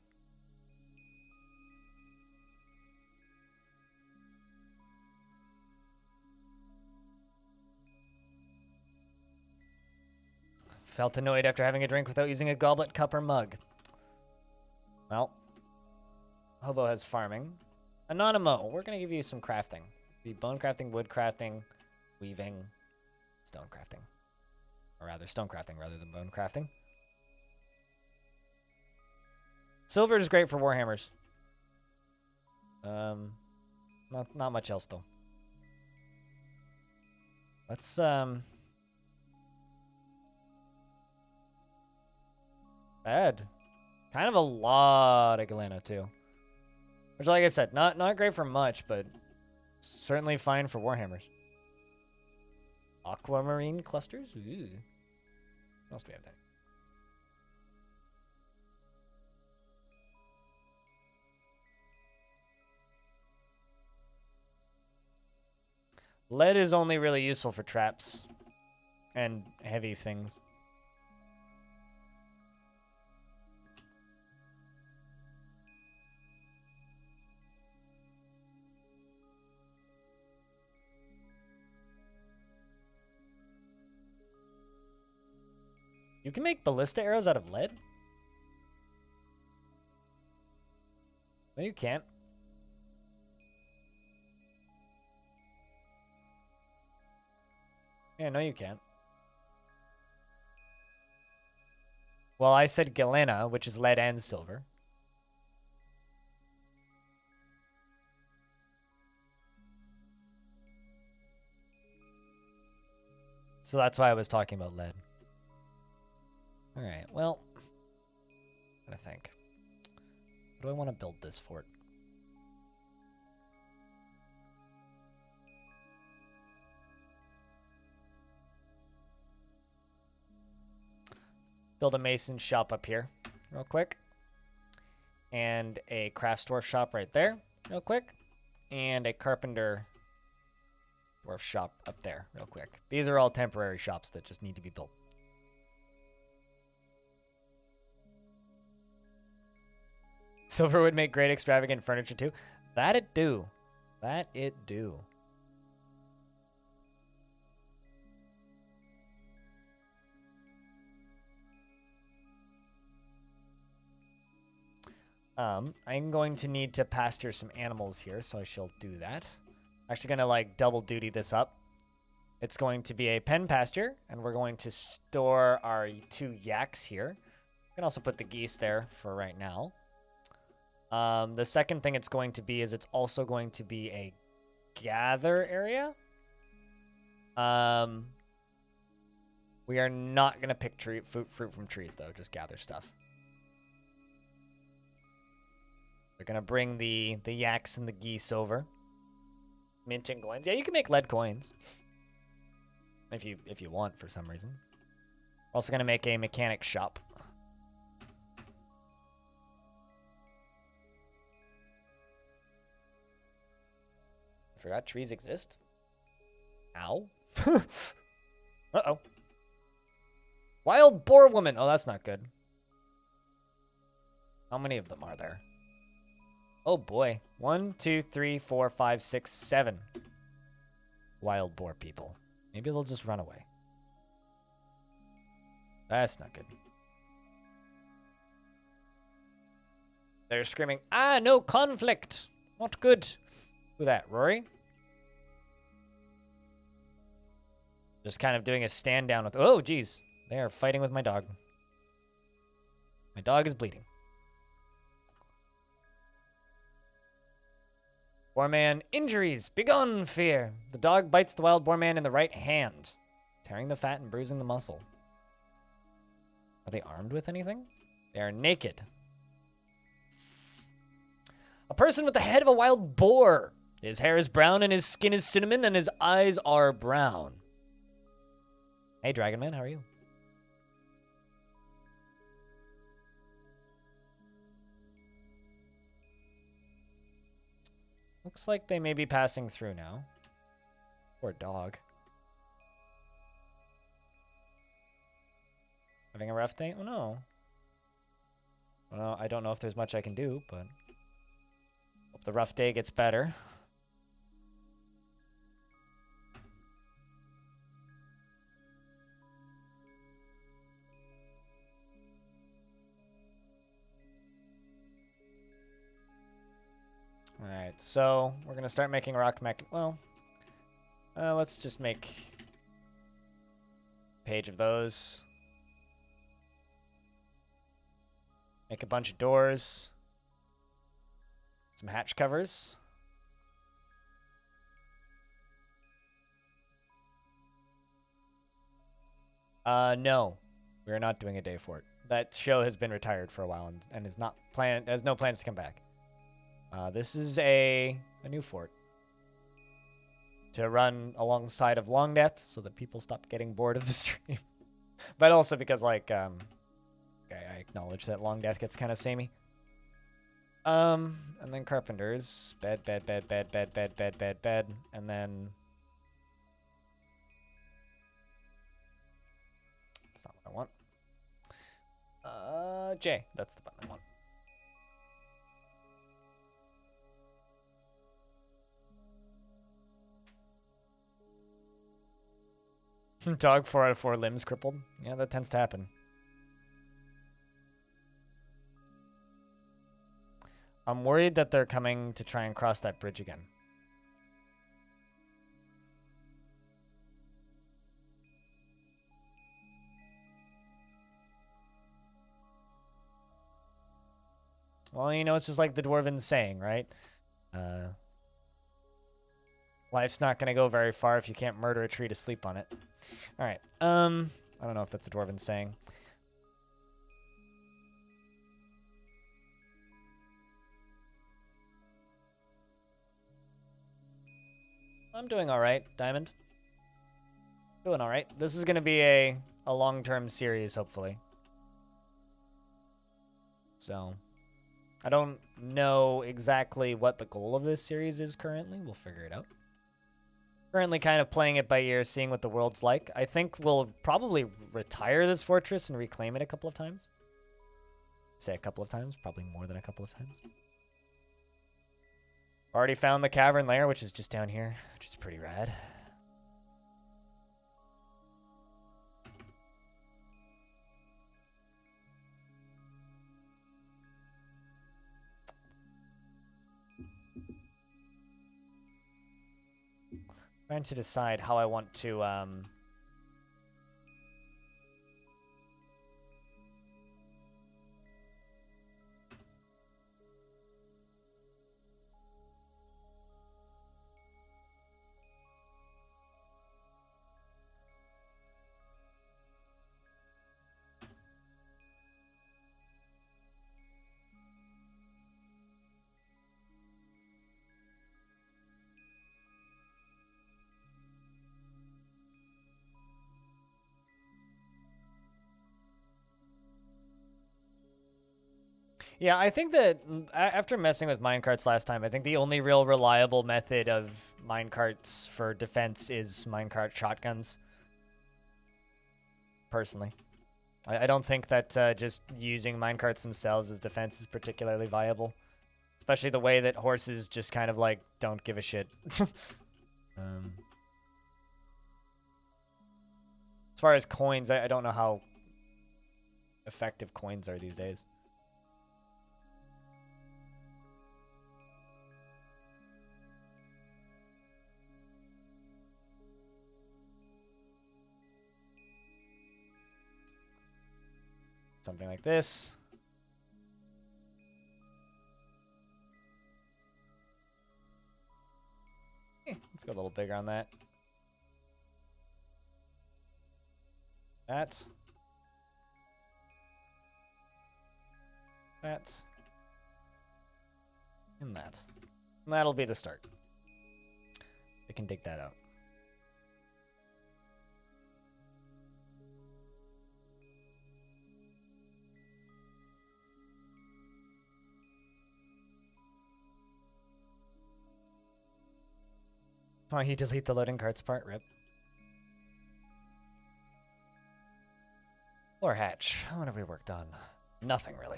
Speaker 1: Felt annoyed after having a drink without using a goblet, cup, or mug. Well, Hobo has farming. Anonymo, we're going to give you some crafting. Be bone crafting, wood crafting, weaving, stone crafting. Or rather, stone crafting rather than bone crafting. Silver is great for warhammers. Not much else though. Let's add kind of a lot of Galena too. Which, like I said, not great for much, but certainly fine for warhammers. Aquamarine clusters? Ooh. What else do we have there? Lead is only really useful for traps and heavy things. You can make ballista arrows out of lead? No, you can't. Yeah, no, you can't. Well, I said galena, which is lead and silver. So that's why I was talking about lead. All right, well, I think. What do I want to build this fort? Build a mason shop up here real quick. And a craft dwarf shop right there real quick. And a carpenter dwarf shop up there real quick. These are all temporary shops that just need to be built. Silver would make great extravagant furniture too. That it do. That it do. I'm going to need to pasture some animals here, so I shall do that. I'm actually gonna like double duty this up. It's going to be a pen pasture, and we're going to store our 2 yaks here. We can also put the geese there for right now. The second thing it's going to be is it's also going to be a gather area. We are not gonna pick fruit from trees though, just gather stuff. We're gonna bring the yaks and the geese over. Minting coins. Yeah, you can make lead coins. If you want for some reason. Also gonna make a mechanic shop. I forgot trees exist. Ow. Uh-oh. Wild boar woman. Oh, that's not good. How many of them are there? Oh boy. 1, 2, 3, 4, 5, 6, 7. Wild boar people. Maybe they'll just run away. That's not good. They're screaming, "Ah, no conflict! Not good." Who that, Rory? Just kind of doing a stand down with... Oh, geez. They are fighting with my dog. My dog is bleeding. Boar man, injuries, begone fear. The dog bites the wild boar man in the right hand, tearing the fat and bruising the muscle. Are they armed with anything? They are naked. A person with the head of a wild boar. His hair is brown and his skin is cinnamon and his eyes are brown. Hey, Dragon Man, how are you? Looks like they may be passing through now. Poor dog. Having a rough day? Oh no. Well, I don't know if there's much I can do, but hope the rough day gets better. Alright, so we're going to start making rock mech... Well, let's just make a page of those. Make a bunch of doors. Some hatch covers. No. We're not doing a day fort. That show has been retired for a while and is not has no plans to come back. This is a new fort to run alongside of Long Death so that people stop getting bored of the stream. But also because, like, okay, I acknowledge that Long Death gets kind of samey. And then carpenters, bed, and then that's not what I want. J, that's the button I want. Dog 4 out of 4 limbs crippled. Yeah, that tends to happen. I'm worried that they're coming to try and cross that bridge again. Well, you know, it's just like the Dwarven saying, right? Life's not going to go very far if you can't murder a tree to sleep on it. All right. I don't know if that's a Dwarven saying. I'm doing all right, Diamond. Doing all right. This is going to be a long-term series, hopefully. So, I don't know exactly what the goal of this series is currently. We'll figure it out. Currently kind of playing it by ear, seeing what the world's like. I think we'll probably retire this fortress and reclaim it a couple of times. Say a couple of times, probably more than a couple of times. Already found the cavern lair, which is just down here, which is pretty rad. Trying to decide how I want to Yeah, I think that after messing with minecarts last time, I think the only real reliable method of minecarts for defense is minecart shotguns. Personally. I don't think that just using minecarts themselves as defense is particularly viable. Especially the way that horses just kind of, like, don't give a shit. As far as coins, I don't know how effective coins are these days. Something like this. Let's go a little bigger on that. That. That. And that. And that'll be the start. I can dig that out. Oh, he delete the loading carts part, rip. Floor hatch. What have we worked on? Nothing really.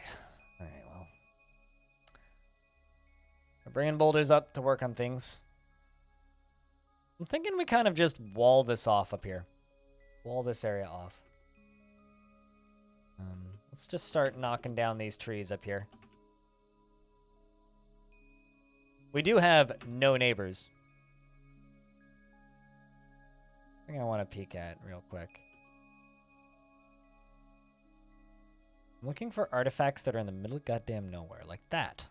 Speaker 1: Alright, well. We're bringing boulders up to work on things. I'm thinking we kind of just wall this off up here. Wall this area off. Let's just start knocking down these trees up here. We do have no neighbors. I think I want to peek at real quick. I'm looking for artifacts that are in the middle of goddamn nowhere, like that.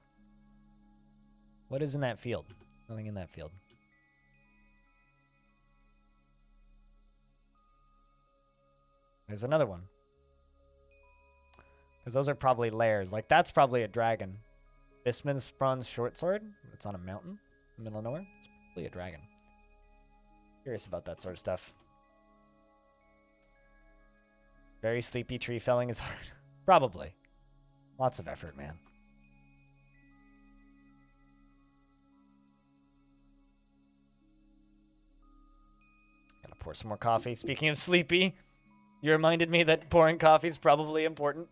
Speaker 1: What is in that field? Nothing in that field. There's another one. Because those are probably lairs. Like, that's probably a dragon. Bisman's bronze short sword. It's on a mountain in the middle of nowhere. It's probably a dragon. Curious about that sort of stuff. Very sleepy tree felling is hard. Probably. Lots of effort, man. Gotta pour some more coffee. Speaking of sleepy, you reminded me that pouring coffee is probably important.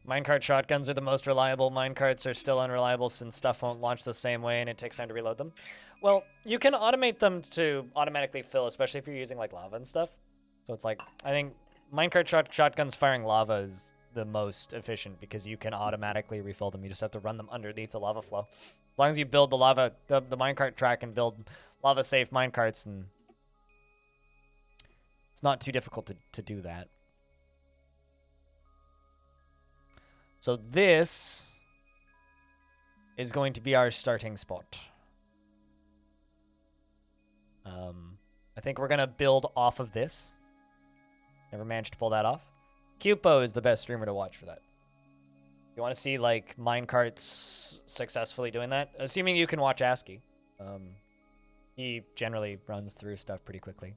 Speaker 1: Minecart shotguns are the most reliable. Minecarts are still unreliable since stuff won't launch the same way and it takes time to reload them. Well, you can automate them to automatically fill, especially if you're using like lava and stuff. So it's like, I think minecart shotguns firing lava is the most efficient because you can automatically refill them. You just have to run them underneath the lava flow. As long as you build the minecart track and build lava safe minecarts, and it's not too difficult to do that. So this is going to be our starting spot. I think we're going to build off of this. Never managed to pull that off. Cupo is the best streamer to watch for that. You want to see, like, minecarts successfully doing that? Assuming you can watch ASCII. He generally runs through stuff pretty quickly.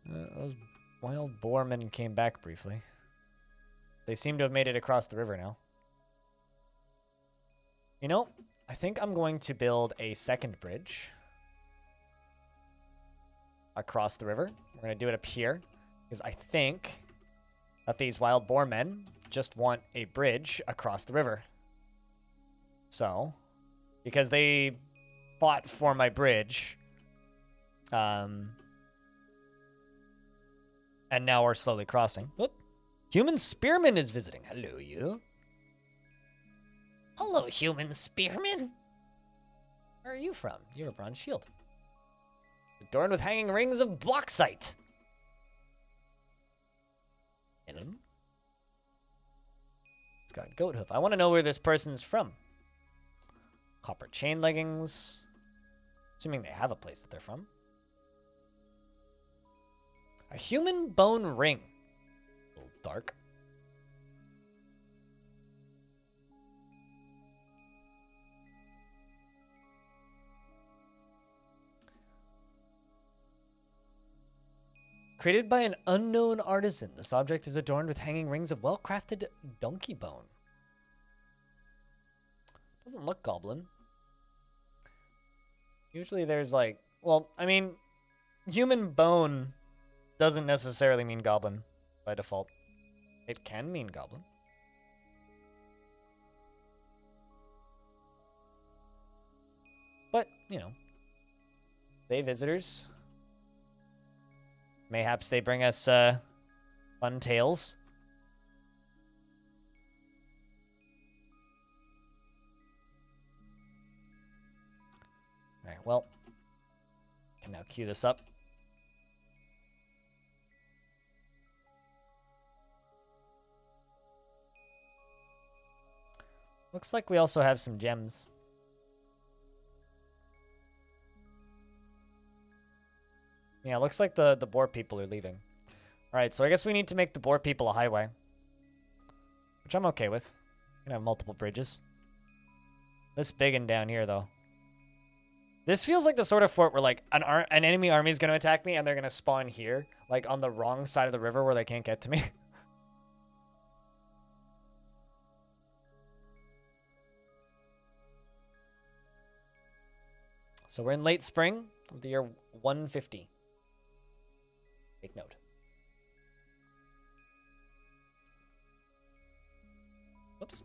Speaker 1: Those wild boarmen came back briefly. They seem to have made it across the river now. You know, I think I'm going to build a second bridge across the river. We're going to do it up here because I think that these wild boar men just want a bridge across the river. So, because they fought for my bridge, and now we're slowly crossing. Whoop. Human Spearman is visiting. Hello, you. Hello, Human Spearman. Where are you from? You have a bronze shield. Adorned with hanging rings of bauxite. Hello. It's got goat hoof. I want to know where this person's from. Copper chain leggings. Assuming they have a place that they're from. A human bone ring. A little dark. Created by an unknown artisan, this object is adorned with hanging rings of well-crafted donkey bone. Doesn't look goblin. Usually there's like, well, I mean, human bone doesn't necessarily mean goblin by default. It can mean goblin. But, you know, they visitors. Mayhaps they bring us fun tales. All right, well, can now queue this up. Looks like we also have some gems. Yeah, it looks like the boar people are leaving. Alright, so I guess we need to make the boar people a highway. Which I'm okay with. We can have multiple bridges. This big one down here, though. This feels like the sort of fort where, like, an enemy army is going to attack me, and they're going to spawn here. Like, on the wrong side of the river where they can't get to me. So we're in late spring of the year 150. Take note. Whoops.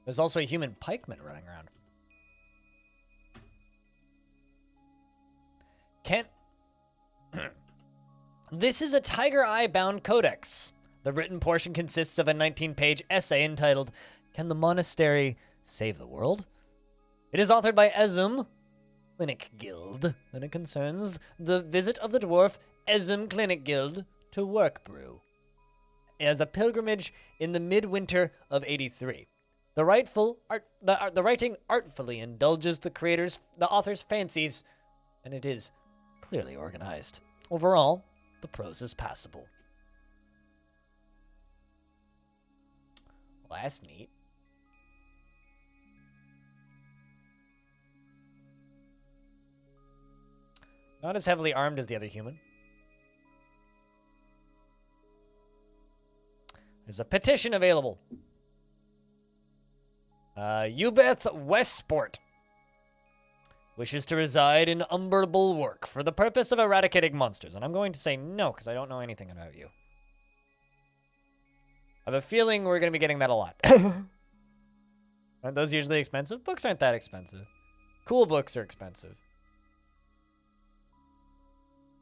Speaker 1: There's also a human pikeman running around. Can't... This is a Tiger Eye bound codex. The written portion consists of a 19-page essay entitled, Can the Monastery Save the World? It is authored by Ezum Clinic Guild, and it concerns the visit of the dwarf Ezum Clinic Guild to Workbrew as a pilgrimage in the midwinter of 83. The writing artfully indulges the author's fancies, and it is clearly organized. Overall, the prose is passable. Well, that's neat. Not as heavily armed as the other human. There's a petition available. Ubeth Westport wishes to reside in Umberable Work for the purpose of eradicating monsters. And I'm going to say no, because I don't know anything about you. I have a feeling we're going to be getting that a lot. Aren't those usually expensive? Books aren't that expensive. Cool books are expensive.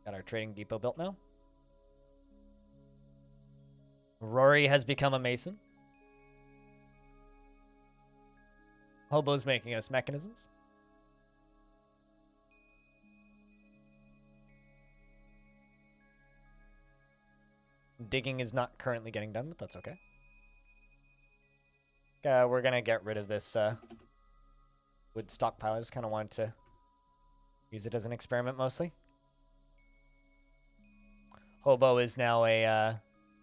Speaker 1: Got our trading depot built now. Rory has become a mason. Hobo's making us mechanisms. Digging is not currently getting done, but that's okay. We're going to get rid of this wood stockpile. I just kind of wanted to use it as an experiment mostly. Hobo is now a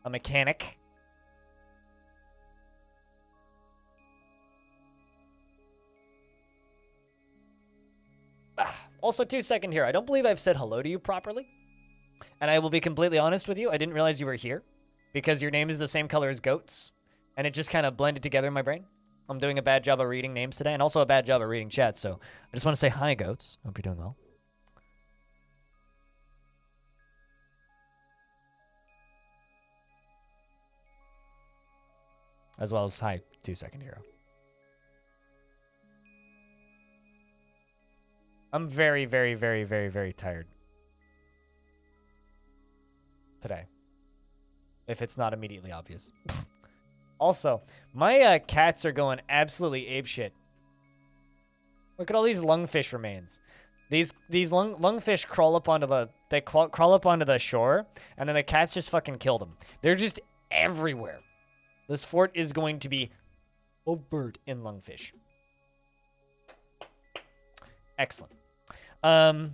Speaker 1: mechanic. Also, 2 seconds here. I don't believe I've said hello to you properly. And I will be completely honest with you. I didn't realize you were here because your name is the same color as Goat's. And it just kind of blended together in my brain. I'm doing a bad job of reading names today and also a bad job of reading chat. So I just want to say hi, Goats. Hope you're doing well. As well as hi, 2 second hero. I'm very, very, very, very, very tired today. If it's not immediately obvious. Also, my cats are going absolutely apeshit. Look at all these lungfish remains. These lungfish crawl up onto the shore, and then the cats just fucking kill them. They're just everywhere. This fort is going to be covered in lungfish. Excellent. I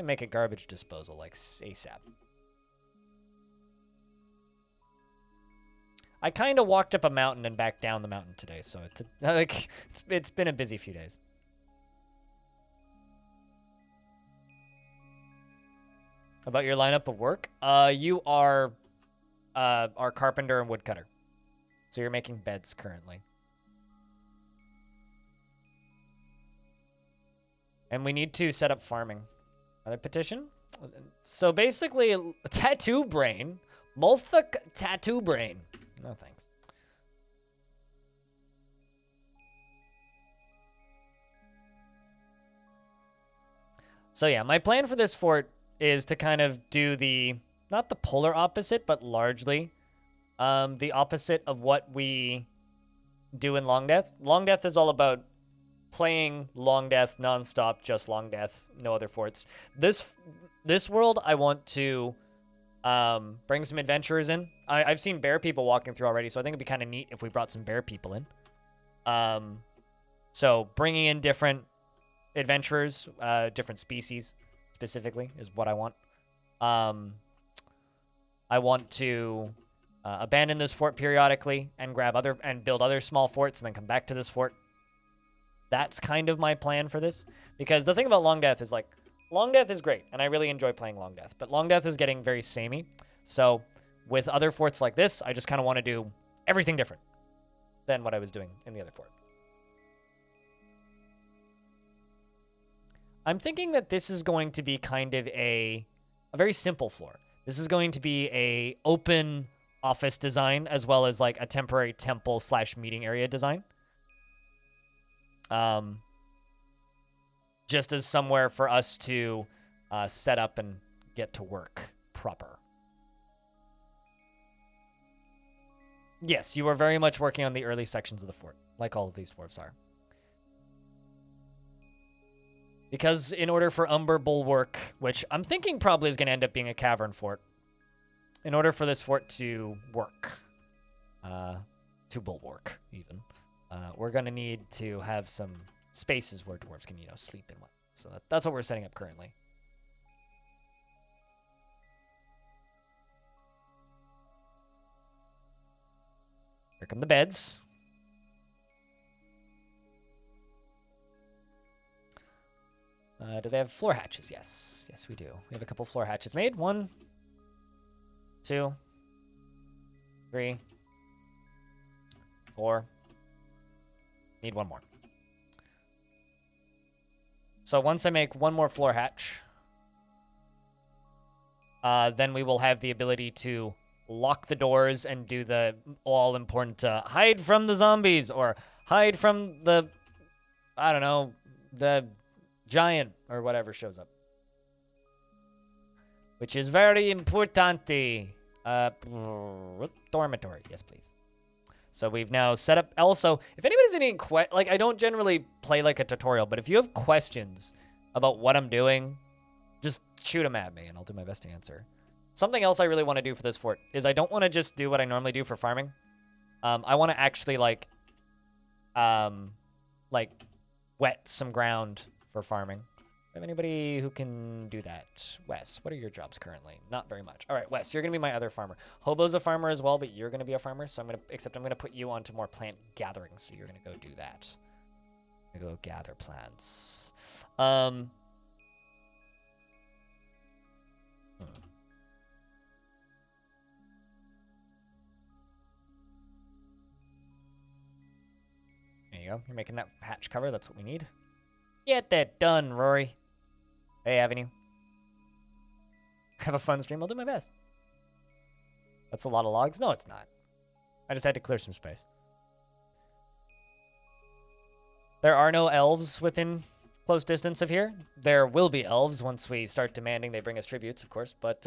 Speaker 1: make a garbage disposal like ASAP. I kind of walked up a mountain and back down the mountain today, so it's been a busy few days. About your lineup of work? You are our carpenter and woodcutter. So you're making beds currently. And we need to set up farming. Another petition? So basically, tattoo brain. Multhuk tattoo brain. No thanks. So yeah, my plan for this fort is to kind of do the, not the polar opposite, but largely the opposite of what we do in Long Death. Long Death is all about playing Long Death nonstop, just Long Death, no other forts. This world, I want to bring some adventurers in. I've seen bear people walking through already, so I think it'd be kind of neat if we brought some bear people in. So bringing in different adventurers, different species specifically is what I want. I want to abandon this fort periodically and build other small forts and then come back to this fort. That's kind of my plan for this, because the thing about Long Death is like, Long Death is great, and I really enjoy playing Long Death, but Long Death is getting very samey. So with other forts like this, I just kind of want to do everything different than what I was doing in the other fort. I'm thinking that this is going to be kind of a very simple floor. This is going to be a open office design as well as like a temporary temple / meeting area design. Just as somewhere for us to set up and get to work proper. Yes, you are very much working on the early sections of the fort, like all of these dwarves are. Because in order for Umber Bulwark, which I'm thinking probably is going to end up being a cavern fort, in order for this fort to work, to bulwark even, we're going to need to have some spaces where dwarves can, sleep in. So that's what we're setting up currently. Here come the beds. Do they have floor hatches? Yes. Yes, we do. We have a couple floor hatches made. 1, 2, 3, 4. Need 1 more. So once I make 1 more floor hatch, then we will have the ability to lock the doors and do the all-important hide from the zombies or hide from the, I don't know, the giant or whatever shows up. Which is very importante. Dormitory, yes, please. So we've now set up. Also, if anybody's any like, I don't generally play like a tutorial, but if you have questions about what I'm doing, just shoot them at me, and I'll do my best to answer. Something else I really want to do for this fort is I don't want to just do what I normally do for farming. I want to actually like wet some ground for farming. Do I have anybody who can do that? Wes, what are your jobs currently? Not very much. All right, Wes, you're going to be my other farmer. Hobo's a farmer as well, but you're going to be a farmer, so I'm going to put you onto more plant gathering, so you're going to go do that. I'm going to go gather plants. There you go. You're making that hatch cover. That's what we need. Get that done, Rory. Hey, Avenue. Have a fun stream. I'll do my best. That's a lot of logs. No, it's not. I just had to clear some space. There are no elves within close distance of here. There will be elves once we start demanding they bring us tributes, of course. But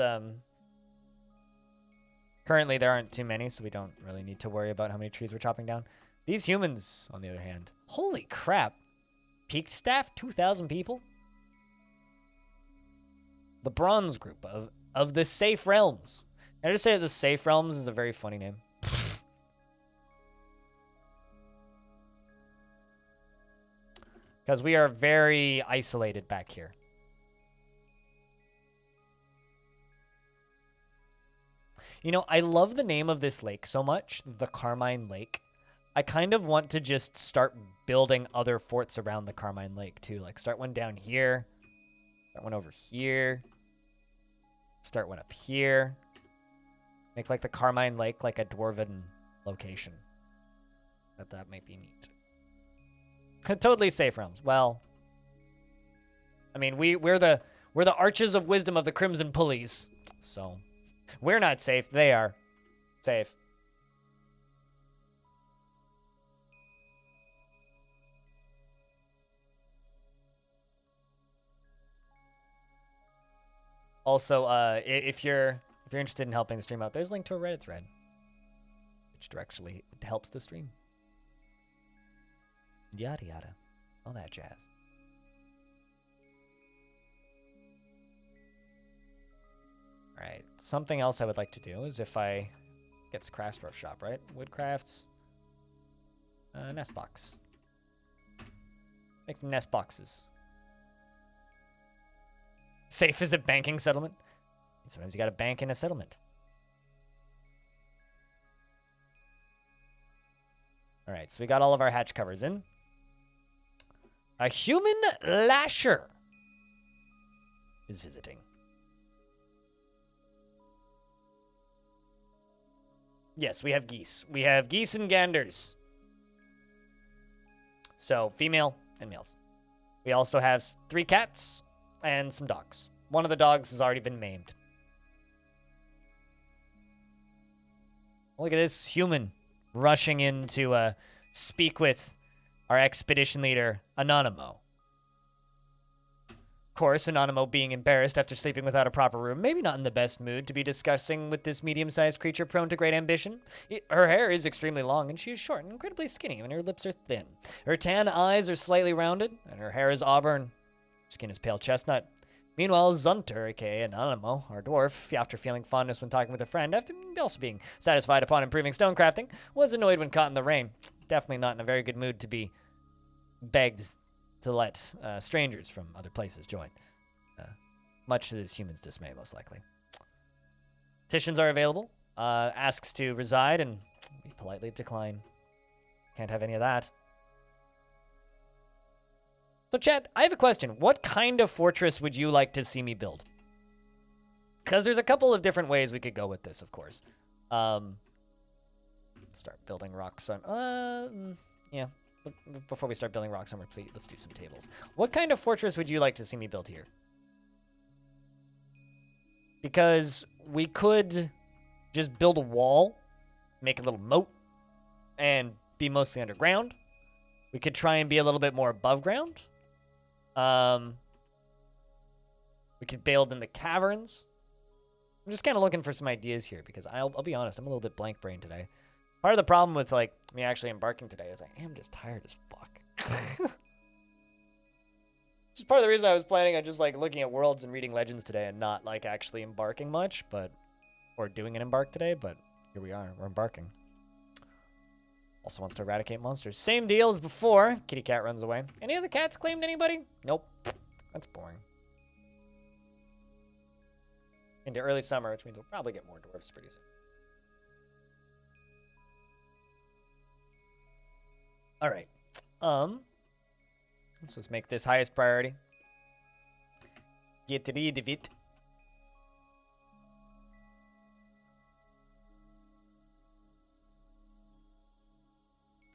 Speaker 1: currently there aren't too many, so we don't really need to worry about how many trees we're chopping down. These humans, on the other hand. Holy crap. Peaked staff, 2,000 people? The Bronze Group of the Safe Realms. I just say that the Safe Realms is a very funny name. Because we are very isolated back here. You know, I love the name of this lake so much, the Carmine Lake. I kind of want to just start building other forts around the Carmine Lake, too. Like, start one down here. Start one over here. Start one up here. Make, like, the Carmine Lake, like, a dwarven location. That might be neat. Totally safe realms. Well, I mean, we're the arches of wisdom of the Crimson Pulleys. So, we're not safe. They are safe. Also, if you're interested in helping the stream out, there's a link to a Reddit thread, which directly helps the stream. Yada yada, all that jazz. All right, something else I would like to do is if I get to Craftsdorf shop, right? Woodcrafts, nest box. Make some nest boxes. Safe as a banking settlement. Sometimes you got to bank in a settlement. All right, so we got all of our hatch covers in. A human lasher is visiting. Yes, we have geese. We have geese and ganders. So, female and males. We also have 3 cats and some dogs. One of the dogs has already been maimed. Look at this human rushing in to speak with our expedition leader, Anonimo. Of course, Anonimo being embarrassed after sleeping without a proper room, maybe not in the best mood to be discussing with this medium-sized creature prone to great ambition. Her hair is extremely long, and she is short and incredibly skinny, and her lips are thin. Her tan eyes are slightly rounded, and her hair is auburn. Her skin is pale chestnut. Meanwhile, Zunter, aka Anonimo, our dwarf, after feeling fondness when talking with a friend, after also being satisfied upon improving stonecrafting, was annoyed when caught in the rain. Definitely not in a very good mood to be begged to let strangers from other places join. Much to this human's dismay, most likely. Petitions are available. Asks to reside, and we politely decline. Can't have any of that. So, chat, I have a question. What kind of fortress would you like to see me build? Because there's a couple of different ways we could go with this, of course. Start building rocks on... yeah. Before we start building rocks on replete, let's do some tables. What kind of fortress would you like to see me build here? Because we could just build a wall, make a little moat, and be mostly underground. We could try and be a little bit more above ground. We could build in the caverns. I'm just kind of looking for some ideas here because I'll be honest, I'm a little bit blank brain today. Part of the problem with like me actually embarking today is I am just tired as fuck. Just part of the reason I was planning on just like looking at worlds and reading legends today and not like actually embarking much, or doing an embark today, but here we are, we're embarking. Also wants to eradicate monsters. Same deal as before. Kitty cat runs away. Any other cats claimed anybody? Nope. That's boring. Into early summer, which means we'll probably get more dwarfs pretty soon. All right. Let's just make this highest priority. Get rid of it.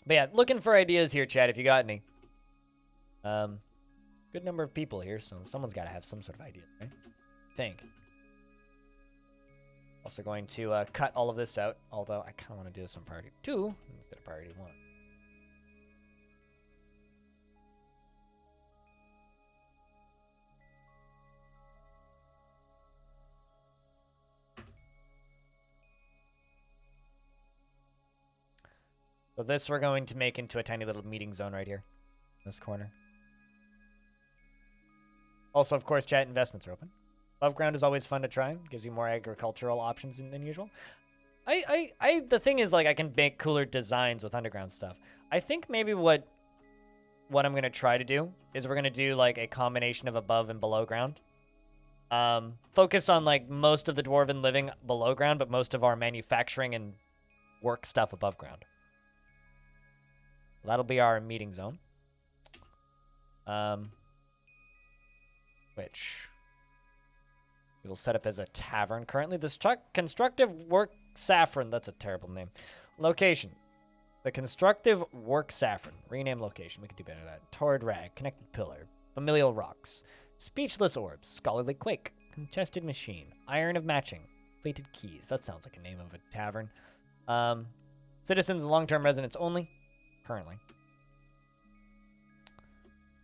Speaker 1: But yeah, looking for ideas here, Chad, if you got any. Good number of people here, so someone's got to have some sort of idea, right? I think. Also going to cut all of this out, although I kind of want to do this on priority 2 instead of priority 1. So this we're going to make into a tiny little meeting zone right here. In this corner. Also, of course, chat investments are open. Above ground is always fun to try. Gives you more agricultural options than usual. The thing is, like, I can make cooler designs with underground stuff. I think maybe what I'm going to try to do is we're going to do, like, a combination of above and below ground. Focus on, like, most of the dwarven living below ground, but most of our manufacturing and work stuff above ground. That'll be our meeting zone. Which we will set up as a tavern currently. The Constructive Work Saffron. That's a terrible name. Location. The Constructive Work Saffron. Rename location. We can do better than that. Torrid Rag. Connected Pillar. Familial Rocks. Speechless Orbs. Scholarly Quake. Congested Machine. Iron of Matching. Plated Keys. That sounds like a name of a tavern. Citizens long-term residents only. Currently.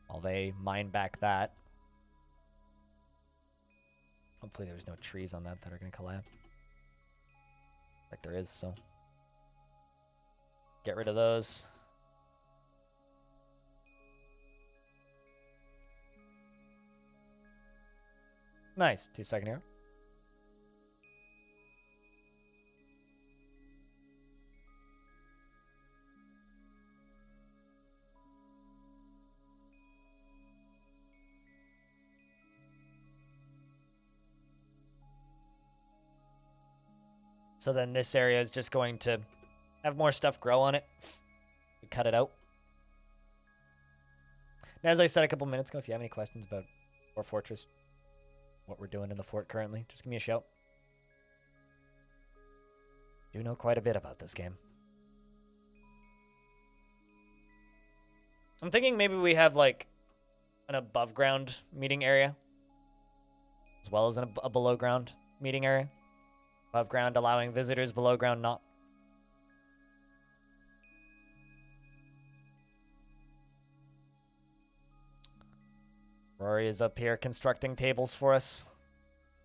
Speaker 1: While they mine back that. Hopefully there's no trees on that are going to collapse. Like there is, so. Get rid of those. Nice. 2-second arrow. So then this area is just going to have more stuff grow on it. We cut it out. And as I said a couple minutes ago, if you have any questions about our fortress, what we're doing in the fort currently, just give me a shout. I do know quite a bit about this game. I'm thinking maybe we have like an above ground meeting area as well as a below ground meeting area. Above ground allowing visitors, below ground not. Rory is up here constructing tables for us.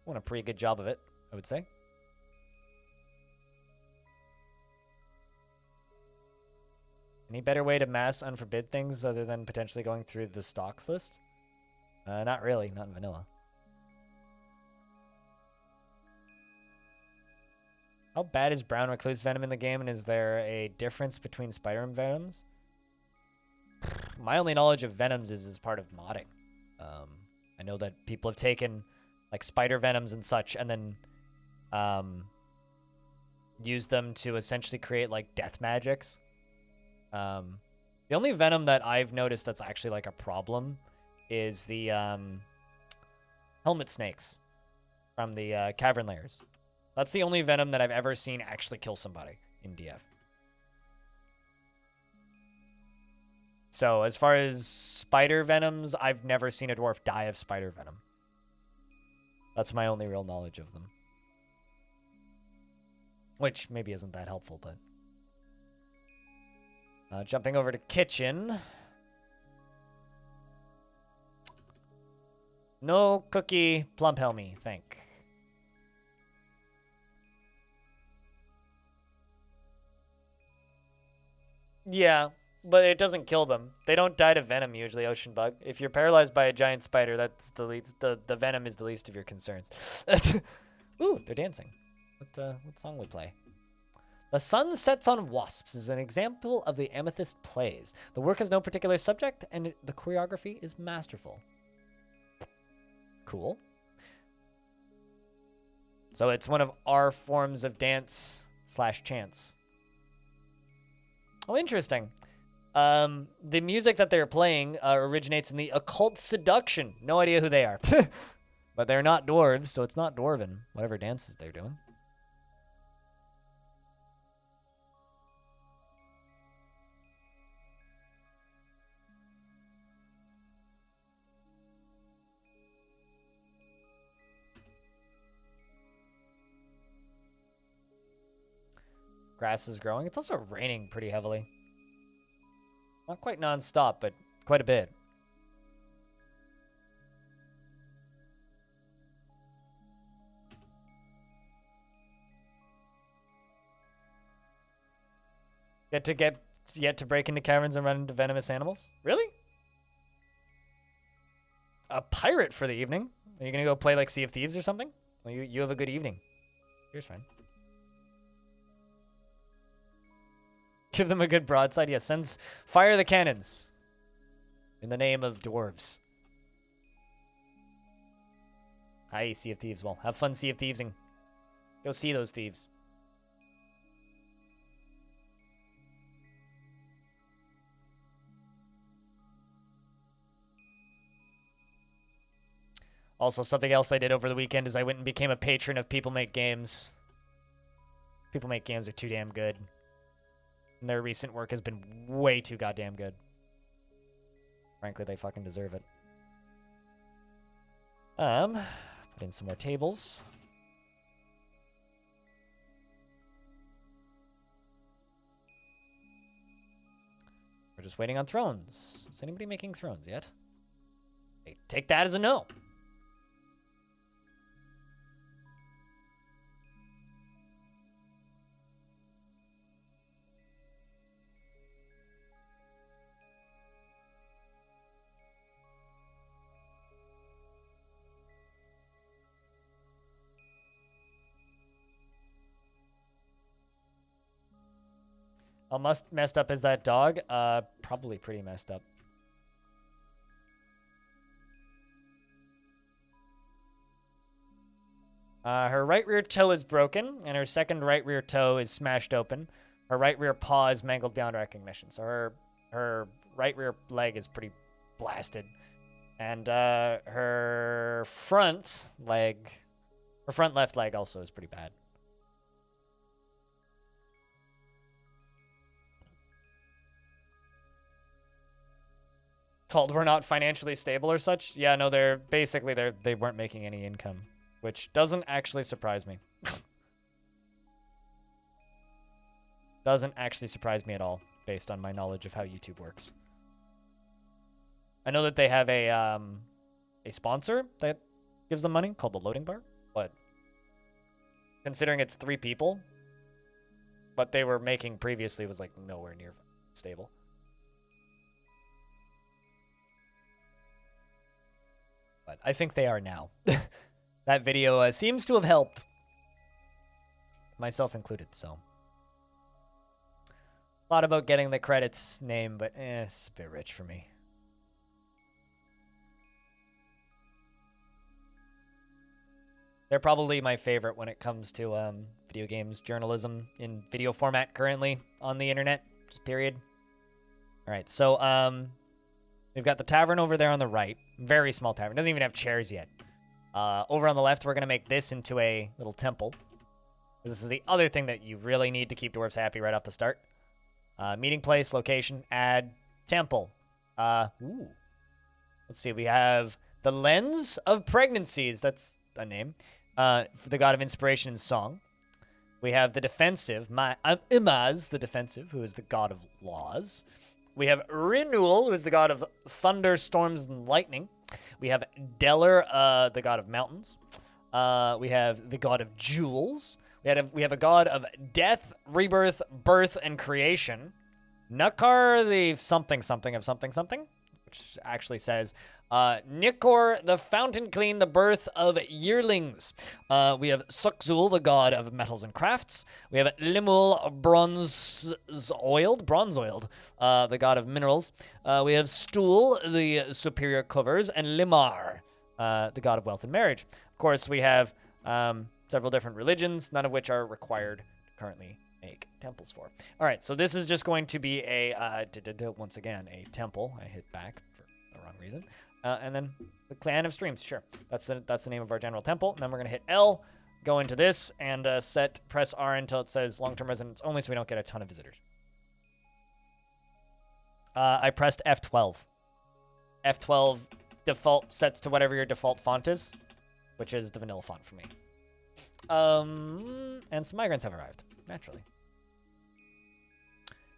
Speaker 1: Doing a pretty good job of it, I would say. Any better way to mass unforbid things other than potentially going through the stocks list? Not really, not in vanilla. How bad is brown recluse venom in the game, and is there a difference between spider venoms? My only knowledge of venoms is as part of modding. I know that people have taken like spider venoms and such and then used them to essentially create like death magics. The only venom that I've noticed that's actually like a problem is the helmet snakes from the cavern layers. That's the only venom that I've ever seen actually kill somebody in DF. So as far as spider venoms, I've never seen a dwarf die of spider venom. That's my only real knowledge of them. which maybe isn't that helpful, but... jumping over to kitchen. No cookie plump helmy, thank. Yeah, but it doesn't kill them. They don't die to venom usually, Ocean Bug. If you're paralyzed by a giant spider, that's the venom is the least of your concerns. Ooh, they're dancing. What song we play? The Sun Sets on Wasps is an example of the Amethyst plays. The work has no particular subject, and the choreography is masterful. Cool. So it's one of our forms of dance / chants. Oh, interesting. The music that they're playing originates in the Occult Seduction. No idea who they are. But they're not dwarves, so it's not dwarven, whatever dances they're doing. Grass is growing. It's also raining pretty heavily. Not quite non-stop, but quite a bit. Yet to break into caverns and run into venomous animals? Really? A pirate for the evening? Are you gonna go play like Sea of Thieves or something? Well, you have a good evening. Here's fine. Give them a good broadside. Yes, fire the cannons. In the name of dwarves. Hi, Sea of Thieves. Well, have fun Sea of Thievesing. Go see those thieves. Also, something else I did over the weekend is I went and became a patron of People Make Games. People Make Games are too damn good. And their recent work has been way too goddamn good. Frankly, they fucking deserve it. Put in some more tables. We're just waiting on thrones. Is anybody making thrones yet? Hey, take that as a no. How messed up is that dog? Probably pretty messed up. Her right rear toe is broken, and her second right rear toe is smashed open. Her right rear paw is mangled beyond recognition, so her right rear leg is pretty blasted. And her front left leg also is pretty bad. Called we're not financially stable or such? Yeah, no, they weren't making any income, which doesn't actually surprise me. Doesn't actually surprise me at all, based on my knowledge of how YouTube works. I know that they have a sponsor that gives them money called the Loading Bar, but considering it's 3 people, what they were making previously was like nowhere near stable. But I think they are now. That video seems to have helped. Myself included, so. Thought about getting the credits name, but it's a bit rich for me. They're probably my favorite when it comes to video games journalism in video format currently on the internet, just period. All right, so we've got the tavern over there on the right. Very small tavern. Doesn't even have chairs yet. Over on the left, we're going to make this into a little temple. This is the other thing that you really need to keep dwarves happy right off the start. Meeting place, location, add, temple. Ooh. Let's see. We have the Lens of Pregnancies. That's a name. For the god of inspiration and song. We have the defensive, Imaz, the defensive, who is the god of laws. We have Renewal, who is the god of thunder, storms, and lightning. We have Deller, the god of mountains. We have the god of jewels. We have a god of death, rebirth, birth, and creation. Nukkar, the something of something, which actually says Nikor, the fountain clean, the birth of yearlings. We have Sukzul, the god of metals and crafts. We have Limul, bronze oiled, the god of minerals. We have Stool, the superior covers, and Limar, the god of wealth and marriage. Of course, we have several different religions, none of which are required to currently make temples for. All right, so this is just going to be a, once again, a temple. I hit back for the wrong reason. And then the Clan of Streams, sure. That's the name of our general temple. And then we're going to hit L, go into this, and press R until it says long-term residents only so we don't get a ton of visitors. I pressed F12. F12 default sets to whatever your default font is, which is the vanilla font for me. And some migrants have arrived, naturally.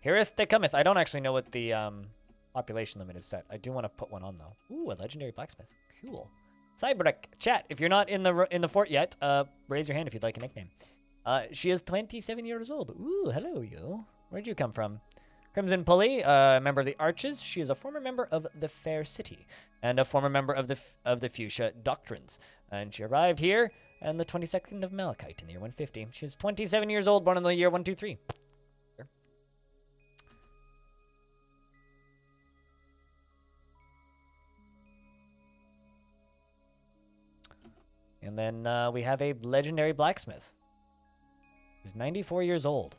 Speaker 1: Heareth they cometh. I don't actually know what the population limit is set. I do want to put one on though. Ooh, a legendary blacksmith. Cool. Cyberdeck, chat. If you're not in the fort yet, raise your hand if you'd like a nickname. She is 27 years old. Ooh, hello you. Where'd you come from? Crimson Pulley, a member of the Arches. She is a former member of the Fair City and a former member of the Fuchsia Doctrines. And she arrived here on the 22nd of Malachite in the year 150. She's 27 years old, born in the year 123. And then we have a legendary blacksmith who's 94 years old.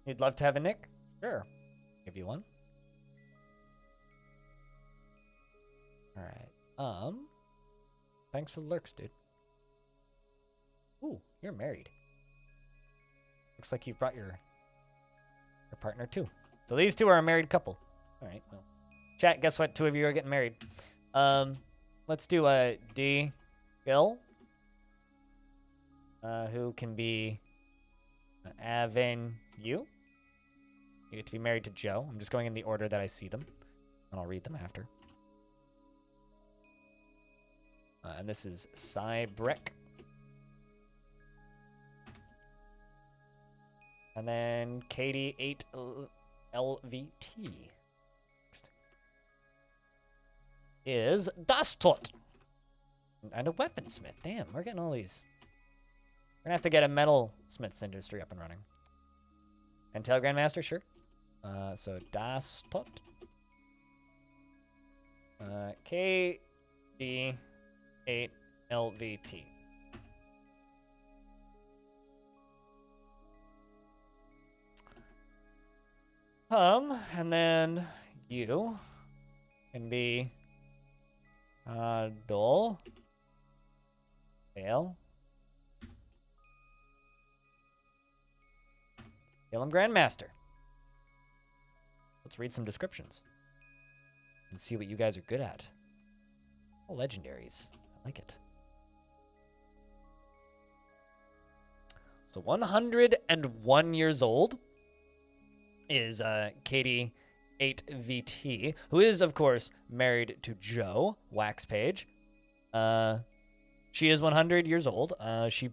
Speaker 1: You'd love to have a nick? Sure. Give you one. All right. Thanks for the lurks, dude. Ooh, you're married. Looks like you've brought your partner too. So these two are a married couple. All right. Well, chat. Guess what? Two of you are getting married. Let's do a D. Bill. Who can be Aven you. You get to be married to Joe. I'm just going in the order that I see them, and I'll read them after. And this is Cybrek. And then Katie 8 LVT. Next is Dastot. And a weaponsmith. Damn, we're getting all these. We're gonna have to get a metalsmith's industry up and running. And Tail Grandmaster, sure. So Dastot. KD8 LVT. And then you can be Dole. Fail. Salem Grandmaster. Let's read some descriptions and see what you guys are good at. Oh, legendaries. I like it. So 101 years old is Katie 8VT, who is, of course, married to Joe, Wax Page. She is 100 years old. She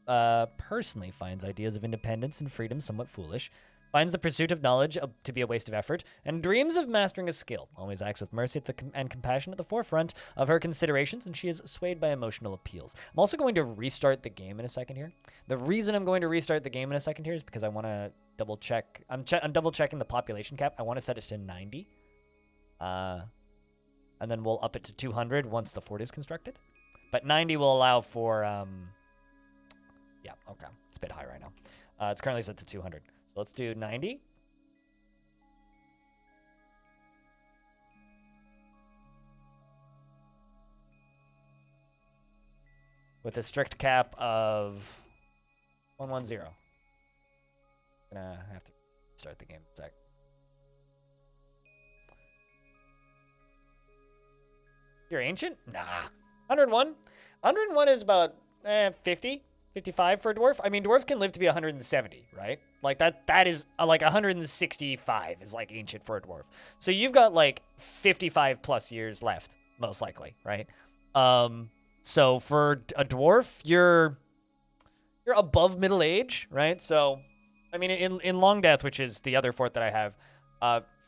Speaker 1: personally finds ideas of independence and freedom somewhat foolish, finds the pursuit of knowledge to be a waste of effort, and dreams of mastering a skill. Always acts with mercy and compassion at the forefront of her considerations, and she is swayed by emotional appeals. I'm also going to restart the game in a second here. The reason I'm going to restart the game in a second here is because I want to double check. I'm double checking the population cap. I want to set it to 90. And then we'll up it to 200 once the fort is constructed. But 90 will allow for, yeah, okay. It's a bit high right now. It's currently set to 200. So let's do 90. With a strict cap of 110. Gonna have to start the game in a sec. You're ancient? Nah. 101? 101 is about 50, 55 for a dwarf. I mean, dwarves can live to be 170, right? Like that is like 165 is like ancient for a dwarf. So you've got like 55 plus years left, most likely, right? So for a dwarf, you're above middle age, right? So, I mean, in Long Death, which is the other fort that I have,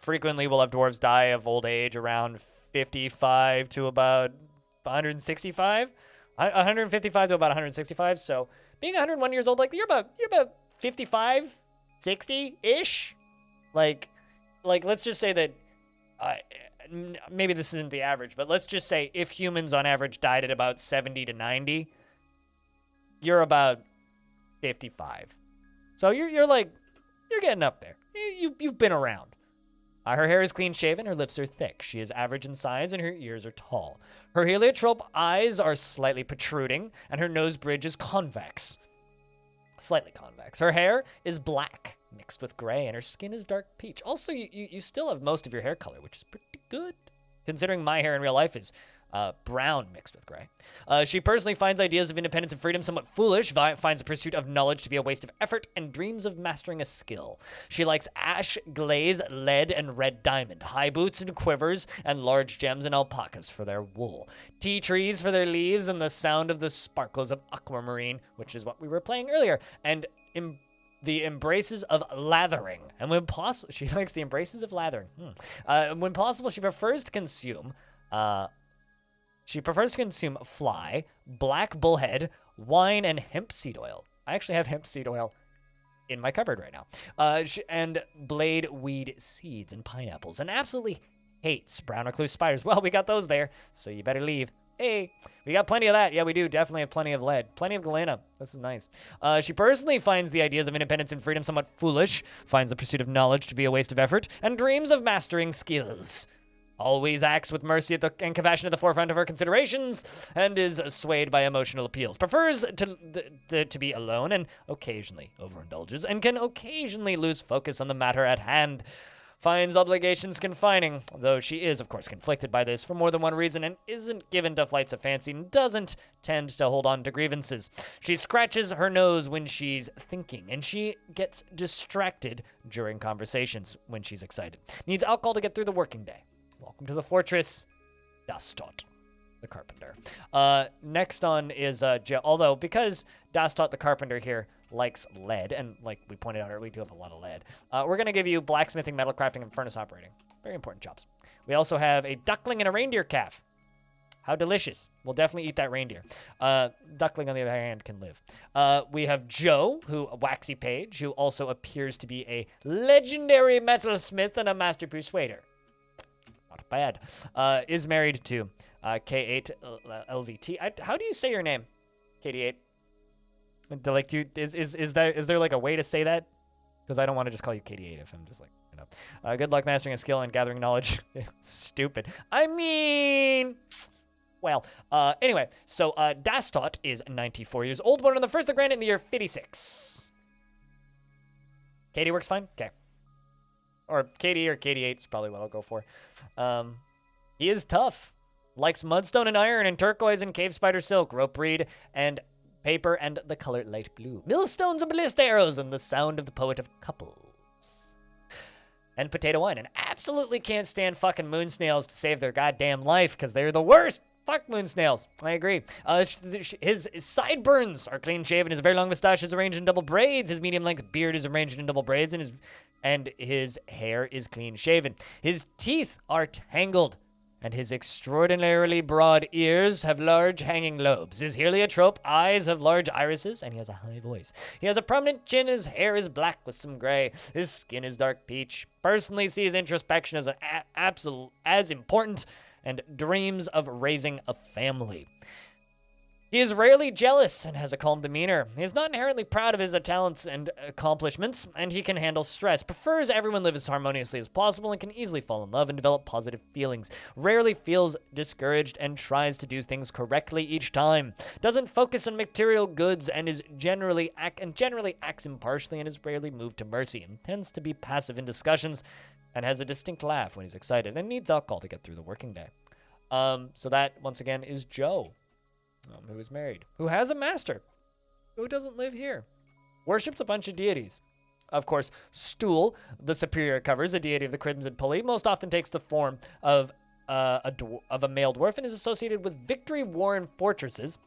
Speaker 1: frequently we'll have dwarves die of old age around 55 to about 165, 155 to about 165. So being 101 years old, like you're about 55, 60-ish. Like let's just say that maybe this isn't the average, but let's just say if humans on average died at about 70 to 90, you're about 55. So you're getting up there. You've been around. Her hair is clean shaven, her lips are thick. She is average in size, and her ears are tall. Her heliotrope eyes are slightly protruding, and her nose bridge is convex. Slightly convex. Her hair is black, mixed with gray, and her skin is dark peach. Also, you still have most of your hair color, which is pretty good, considering my hair in real life is brown mixed with gray. She personally finds ideas of independence and freedom somewhat foolish, finds the pursuit of knowledge to be a waste of effort, and dreams of mastering a skill. She likes ash, glaze, lead, and red diamond, high boots and quivers, and large gems and alpacas for their wool, tea trees for their leaves, and the sound of the sparkles of aquamarine, which is what we were playing earlier, and the embraces of lathering. And when possible, she likes the embraces of lathering. When possible, she prefers to consume fly, black bullhead, wine, and hemp seed oil. I actually have hemp seed oil in my cupboard right now. And blade weed seeds and pineapples. And absolutely hates brown recluse spiders. Well, we got those there, so you better leave. Hey, we got plenty of that. Yeah, we do. Definitely have plenty of lead. Plenty of galena. This is nice. She personally finds the ideas of independence and freedom somewhat foolish, finds the pursuit of knowledge to be a waste of effort, and dreams of mastering skills. Always acts with mercy and compassion at the forefront of her considerations, and is swayed by emotional appeals. Prefers to be alone and occasionally overindulges, and can occasionally lose focus on the matter at hand. Finds obligations confining, though she is, of course, conflicted by this for more than one reason, and isn't given to flights of fancy, and doesn't tend to hold on to grievances. She scratches her nose when she's thinking, and she gets distracted during conversations when she's excited. Needs alcohol to get through the working day. Welcome to the fortress, Dastot, the carpenter. Next on is Joe. Although, because Dastot the carpenter here likes lead, and like we pointed out earlier, we do have a lot of lead, we're going to give you blacksmithing, metal crafting, and furnace operating. Very important jobs. We also have a duckling and a reindeer calf. How delicious. We'll definitely eat that reindeer. Duckling, on the other hand, can live. We have Joe, a waxy page, who also appears to be a legendary metalsmith and a master persuader. Not bad. Is married to K8 LVT. How do you say your name, KD8? Is there like a way to say that? Because I don't want to just call you KD8 if I'm just like, you know. Good luck mastering a skill and gathering knowledge. Stupid. I mean, well, anyway, so Dastot is 94 years old, born on the 1st of Granite in the year 56. Katie works fine? Okay. Or KD or KD8 is probably what I'll go for. He is tough. Likes mudstone and iron and turquoise and cave spider silk, rope reed and paper and the color light blue. Millstones and ballista arrows and the sound of the poet of couples. And potato wine. And absolutely can't stand fucking moon snails to save their goddamn life because they're the worst. Fuck moon snails. I agree. His sideburns are clean shaven. His very long mustache is arranged in double braids. His medium length beard is arranged in double braids, and his hair is clean shaven. His teeth are tangled, and his extraordinarily broad ears have large hanging lobes. His heliotrope eyes have large irises, and he has a high voice. He has a prominent chin, his hair is black with some gray. His skin is dark peach. Personally sees introspection as as important, and dreams of raising a family. He is rarely jealous and has a calm demeanor. He is not inherently proud of his talents and accomplishments, and he can handle stress. Prefers everyone live as harmoniously as possible and can easily fall in love and develop positive feelings. Rarely feels discouraged and tries to do things correctly each time. Doesn't focus on material goods and is generally acts impartially and is rarely moved to mercy and tends to be passive in discussions and has a distinct laugh when he's excited and needs alcohol to get through the working day. So that, once again, is Joe, who is married, who has a master, who doesn't live here, worships a bunch of deities. Of course, Stool, the superior covers, a deity of the Crimson Pulley, most often takes the form of a male dwarf and is associated with victory-worn fortresses.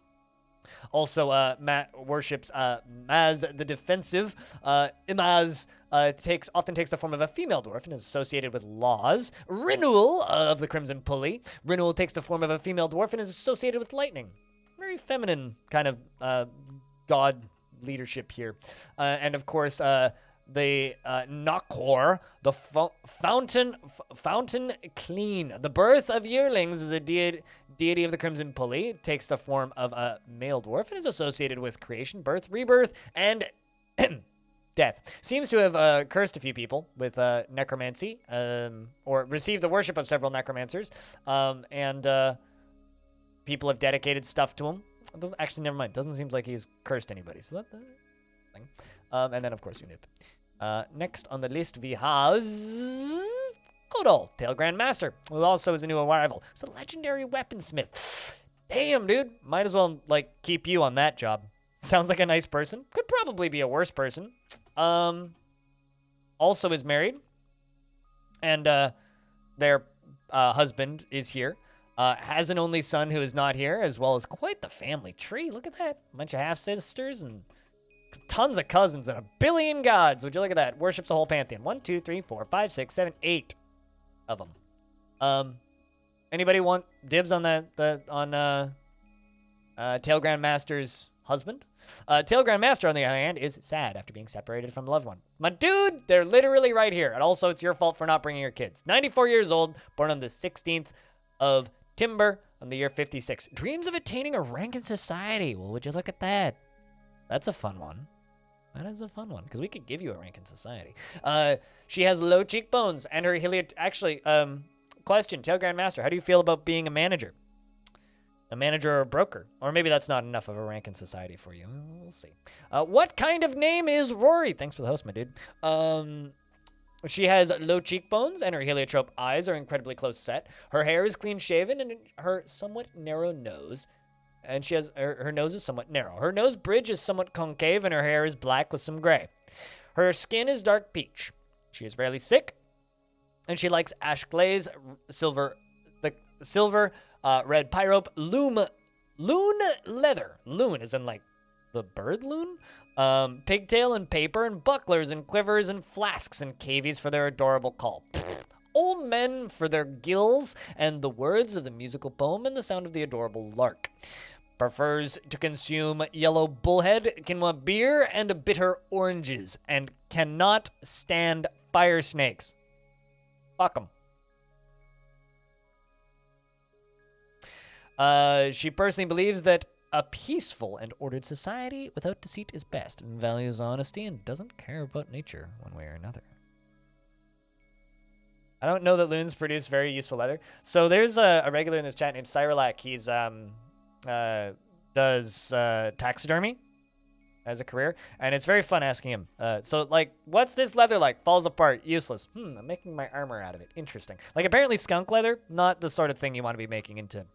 Speaker 1: Also, Matt worships Maz the Defensive. Imaz often takes the form of a female dwarf and is associated with laws. Renewal of the Crimson Pulley. Renewal takes the form of a female dwarf and is associated with lightning. Very feminine kind of god leadership here. And of course, the Nakor, the fountain clean. The birth of yearlings is a deity of the Crimson Pulley. It takes the form of a male dwarf and is associated with creation, birth, rebirth, and death. Seems to have cursed a few people with necromancy, or received the worship of several necromancers, and people have dedicated stuff to him. Actually, never mind. Doesn't seem like he's cursed anybody. So that thing. And then, of course, Unip. Next on the list, we have good old Tail Grandmaster, who also is a new arrival. He's a legendary weaponsmith. Damn, dude. Might as well, like, keep you on that job. Sounds like a nice person. Could probably be a worse person. Also is married. And their husband is here. Has an only son who is not here, as well as quite the family tree. Look at that. A bunch of half-sisters and tons of cousins and a billion gods. Would you look at that? Worships a whole pantheon. 1, 2, 3, 4, 5, 6, 7, 8 of them. Anybody want dibs on Tail Grandmaster's husband? Tail Grandmaster, on the other hand, is sad after being separated from a loved one. My dude, they're literally right here. And also, it's your fault for not bringing your kids. 94 years old, born on the 16th of Timber on the year 56. Dreams of attaining a rank in society. Well, would you look at that? That's a fun one. That is a fun one, because we could give you a rank in society. She has low cheekbones, and her Actually, question, Tail Grandmaster, how do you feel about being a manager? A manager or a broker? Or maybe that's not enough of a rank in society for you. We'll see. What kind of name is Rory? Thanks for the host, my dude. She has low cheekbones, and her heliotrope eyes are incredibly close set. Her hair is clean-shaven, and her somewhat narrow nose. And she has her nose is somewhat narrow. Her nose bridge is somewhat concave, and her hair is black with some gray. Her skin is dark peach. She is rarely sick, and she likes ash glaze, silver, red pyrope, loon leather. Loon is in like the bird loon. Pigtail and paper and bucklers and quivers and flasks and cavies for their adorable call. Old men for their gills and the words of the musical poem and the sound of the adorable lark. Prefers to consume yellow bullhead, quinoa beer, and bitter oranges, and cannot stand fire snakes. Fuck 'em. She personally believes that a peaceful and ordered society without deceit is best, and values honesty and doesn't care about nature one way or another. I don't know that loons produce very useful leather. So there's a regular in this chat named Cyrolac. He's does taxidermy as a career, and it's very fun asking him. So like, what's this leather like? Falls apart, useless. I'm making my armor out of it. Interesting. Like apparently skunk leather, not the sort of thing you want to be making into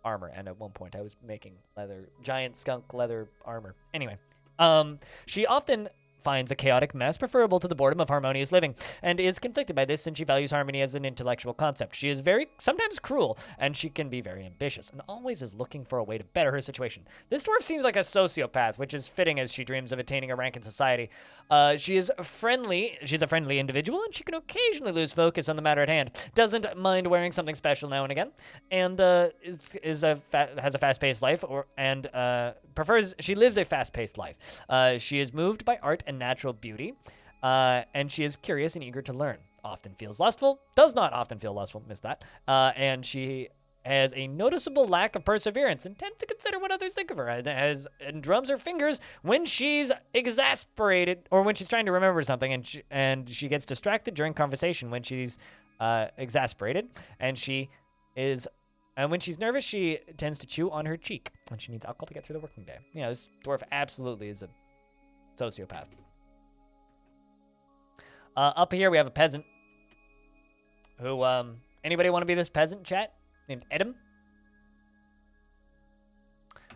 Speaker 1: armor. And at one point I was making giant skunk leather armor. Anyway, she often finds a chaotic mess preferable to the boredom of harmonious living, and is conflicted by this since she values harmony as an intellectual concept. She is sometimes cruel, and she can be very ambitious, and always is looking for a way to better her situation. This dwarf seems like a sociopath, which is fitting as she dreams of attaining a rank in society. She's a friendly individual, and she can occasionally lose focus on the matter at hand. Doesn't mind wearing something special now and again, and has a fast-paced life, she lives a fast-paced life. She is moved by art and natural beauty, and she is curious and eager to learn. Does not often feel lustful, missed that, and she has a noticeable lack of perseverance and tends to consider what others think of her, and drums her fingers when she's exasperated, or when she's trying to remember something, and she gets distracted during conversation when she's exasperated, and when she's nervous, she tends to chew on her cheek when she needs alcohol to get through the working day. Yeah, this dwarf absolutely is a sociopath. Up here, we have a peasant who, anybody want to be this peasant, chat? Named Edom?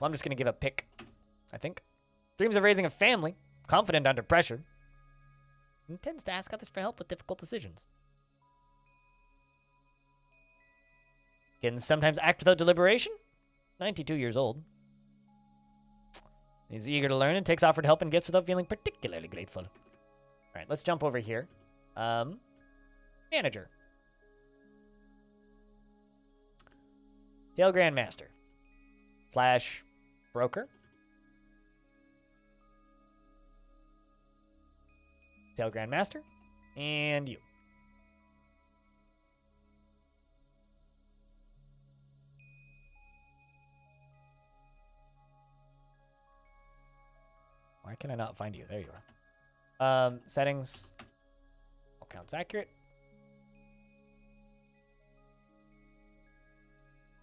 Speaker 1: Well, I'm just going to give a pick, I think. Dreams of raising a family, confident under pressure, and tends to ask others for help with difficult decisions. Can sometimes act without deliberation. 92 years old. He's eager to learn and takes offered help and gifts without feeling particularly grateful. All right, let's jump over here. Manager. Tail Grandmaster. / broker. Tail Grandmaster. And you. Why can I not find you? There you are. Settings. All counts accurate.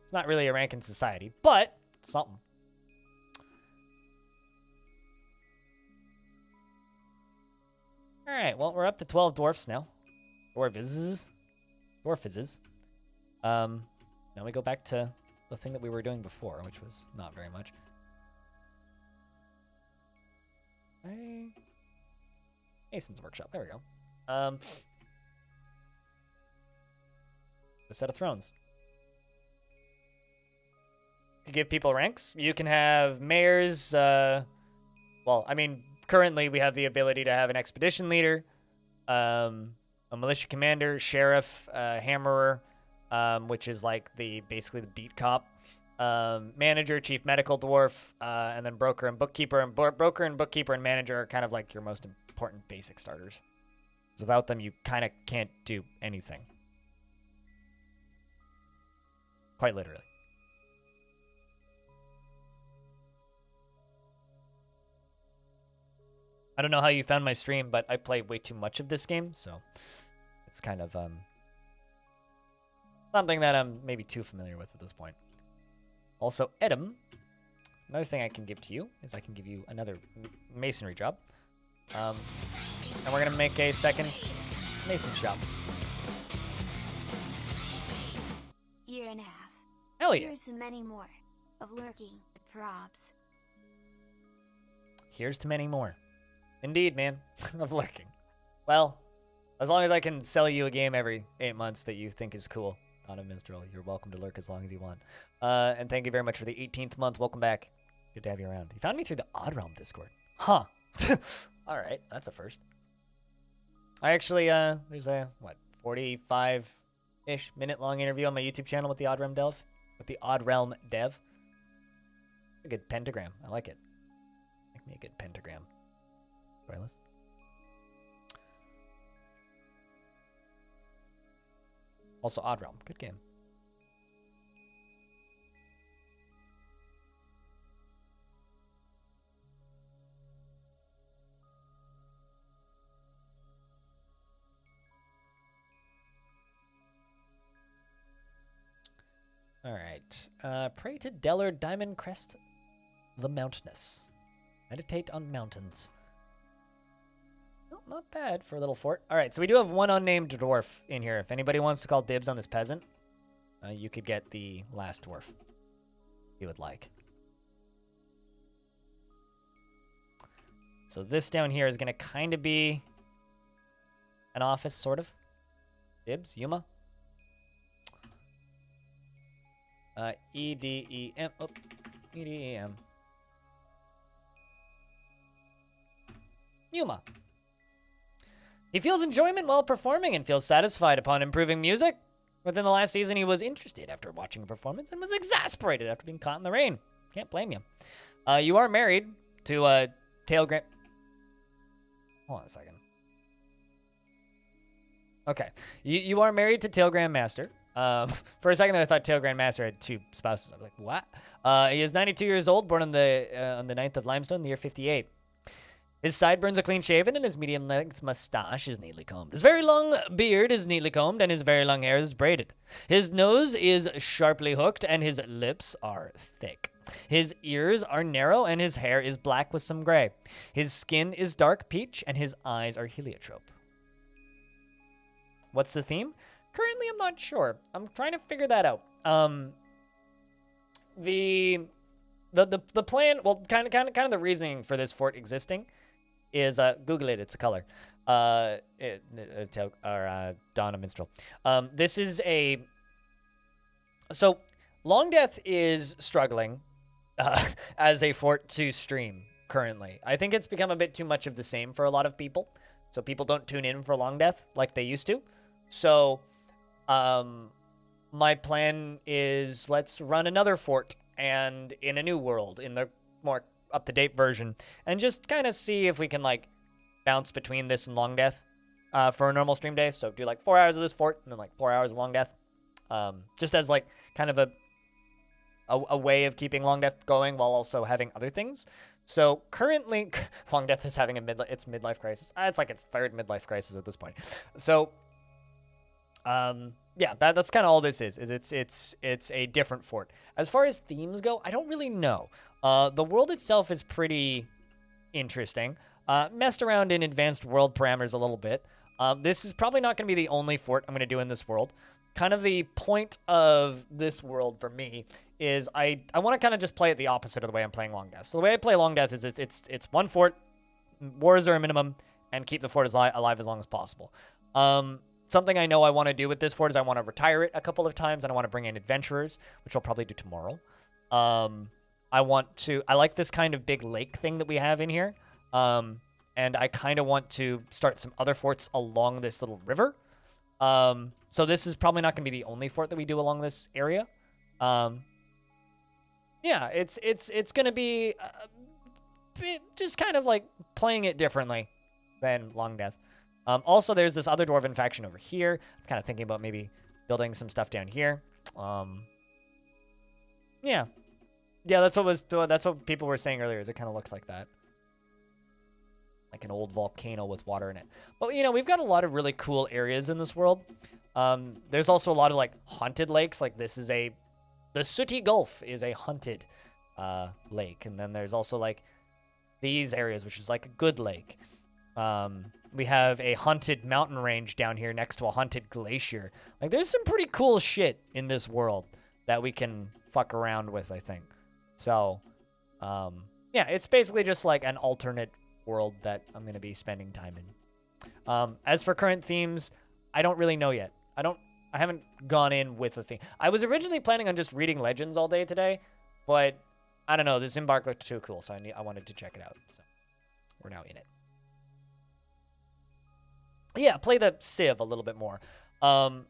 Speaker 1: It's not really a rank in society, but it's something. All right, well, we're up to 12 dwarfs now. Dwarfises. Now we go back to the thing that we were doing before, which was not very much. Mason's workshop. There we go. A set of thrones. You give people ranks. You can have mayors. Well, I mean, currently we have the ability to have an expedition leader, a militia commander, sheriff, hammerer, which is like basically the beat cop. Manager, chief medical dwarf, and then broker and bookkeeper. And broker and bookkeeper and manager are kind of like your most important basic starters. Without them, you kind of can't do anything. Quite literally. I don't know how you found my stream, but I play way too much of this game, so it's kind of something that I'm maybe too familiar with at this point. Also, Edom, another thing I can give to you is I can give you another masonry job. And we're going to make a second mason shop.
Speaker 3: Year and a half.
Speaker 1: Hell yeah.
Speaker 3: Here's to many more of lurking props.
Speaker 1: Here's to many more. Indeed, man, of lurking. Well, as long as I can sell you a game every 8 months that you think is cool. On a minstrel, you're welcome to lurk as long as you want. And thank you very much for the 18th month. Welcome back. Good to have you around. You found me through the Odd Realm Discord. Huh. All right, that's a first. I actually, there's a, 45-ish minute long interview on my YouTube channel with the Odd Realm Dev. A good pentagram. I like it. Make me a good pentagram. Wireless. Also, Odd Realm. Good game. All right. Pray to Deller Diamond Crest the Mountainous. Meditate on mountains. Oh, not bad for a little fort. All right, so we do have one unnamed dwarf in here. If anybody wants to call dibs on this peasant, you could get the last dwarf you would like. So this down here is going to kind of be an office, sort of. Dibs, Yuma. E-D-E-M. Oh, E-D-E-M. Yuma. He feels enjoyment while performing and feels satisfied upon improving music. Within the last season, he was interested after watching a performance and was exasperated after being caught in the rain. Can't blame you. You are married to Tail Grant. Hold on a second. Okay. You are married to Tail Grandmaster. For a second there, I thought Tail Grandmaster had 2 spouses. I was like, what? He is 92 years old, born on the 9th of Limestone, the year 58. His sideburns are clean-shaven, and his medium-length mustache is neatly combed. His very long beard is neatly combed, and his very long hair is braided. His nose is sharply hooked, and his lips are thick. His ears are narrow, and his hair is black with some gray. His skin is dark peach, and his eyes are heliotrope. What's the theme? Currently, I'm not sure. I'm trying to figure that out. the plan, well, kind of the reasoning for this fort existing is Google it. It's a color. Dawn a Minstrel. This is a so Long Death is struggling as a fort to stream currently. I think it's become a bit too much of the same for a lot of people, so people don't tune in for Long Death like they used to. So, my plan is let's run another fort and in a new world, in the more up-to-date version, and just kind of see if we can, like, bounce between this and Long Death for a normal stream day. So do, like, 4 hours of this fort and then, like, 4 hours of Long Death. Just as, like, kind of a way of keeping Long Death going while also having other things. So currently, Long Death is having its midlife crisis. It's like its third midlife crisis at this point. So, yeah, that's kind of all this is it's a different fort. As far as themes go, I don't really know. The world itself is pretty interesting. Messed around in advanced world parameters a little bit. This is probably not going to be the only fort I'm going to do in this world. Kind of the point of this world for me is I want to kind of just play it the opposite of the way I'm playing Long Death. So the way I play Long Death is it's one fort, wars are a minimum, and keep the fort alive as long as possible. Something I know I want to do with this fort is I want to retire it a couple of times, and I want to bring in adventurers, which I'll probably do tomorrow. I like this kind of big lake thing that we have in here, and I kind of want to start some other forts along this little river. So this is probably not going to be the only fort that we do along this area. Yeah, it's going to be just kind of like playing it differently than Long Death. Also, there's this other Dwarven faction over here. I'm kind of thinking about maybe building some stuff down here. Yeah, that's what people were saying earlier. Is it kind of looks like that, like an old volcano with water in it. But you know, we've got a lot of really cool areas in this world. There's also a lot of like haunted lakes. Like this is the Sooty Gulf is a haunted lake, and then there's also like these areas, which is like a good lake. We have a haunted mountain range down here next to a haunted glacier. Like, there's some pretty cool shit in this world that we can fuck around with, I think. So, yeah, it's basically just like an alternate world that I'm going to be spending time in. As for current themes, I don't really know yet. I haven't gone in with a theme. I was originally planning on just reading Legends all day today, but I don't know. This Embark looked too cool, so I wanted to check it out. So, we're now in it. Yeah, play the Civ a little bit more.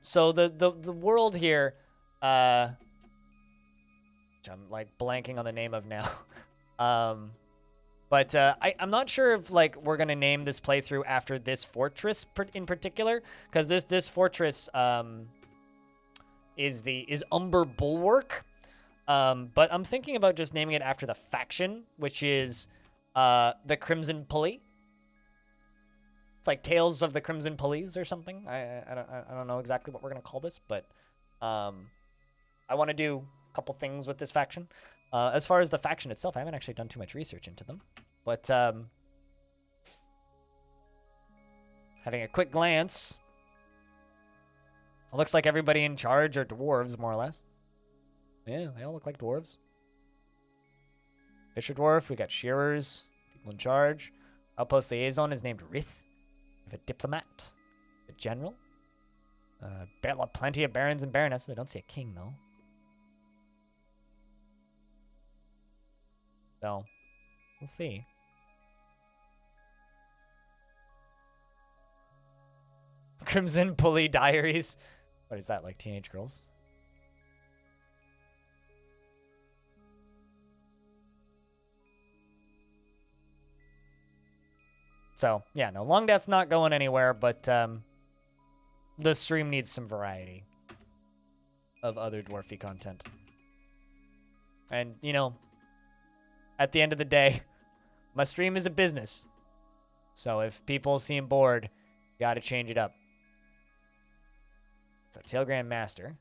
Speaker 1: So the world here, which I'm like blanking on the name of now. But I'm not sure if like we're gonna name this playthrough after this fortress in particular, because this fortress is Umber Bulwark. But I'm thinking about just naming it after the faction, which is the Crimson Pulley. It's like Tales of the Crimson Pulleys or something. I don't know exactly what we're gonna call this, but I want to do a couple things with this faction. As far as the faction itself, I haven't actually done too much research into them, but having a quick glance, it looks like everybody in charge are dwarves, more or less. Yeah, they all look like dwarves. Fisher Dwarf, we got shearers, people in charge. Outpost liaison is named Rith. A diplomat, a general, plenty of barons and baronesses. I don't see a king though. So, we'll see. Crimson Pulley Diaries. What is that, like teenage girls? So, yeah, no, Long Death's not going anywhere, but the stream needs some variety of other dwarfy content. And, you know, at the end of the day, my stream is a business. So if people seem bored, you gotta change it up. So, Tailgram Master.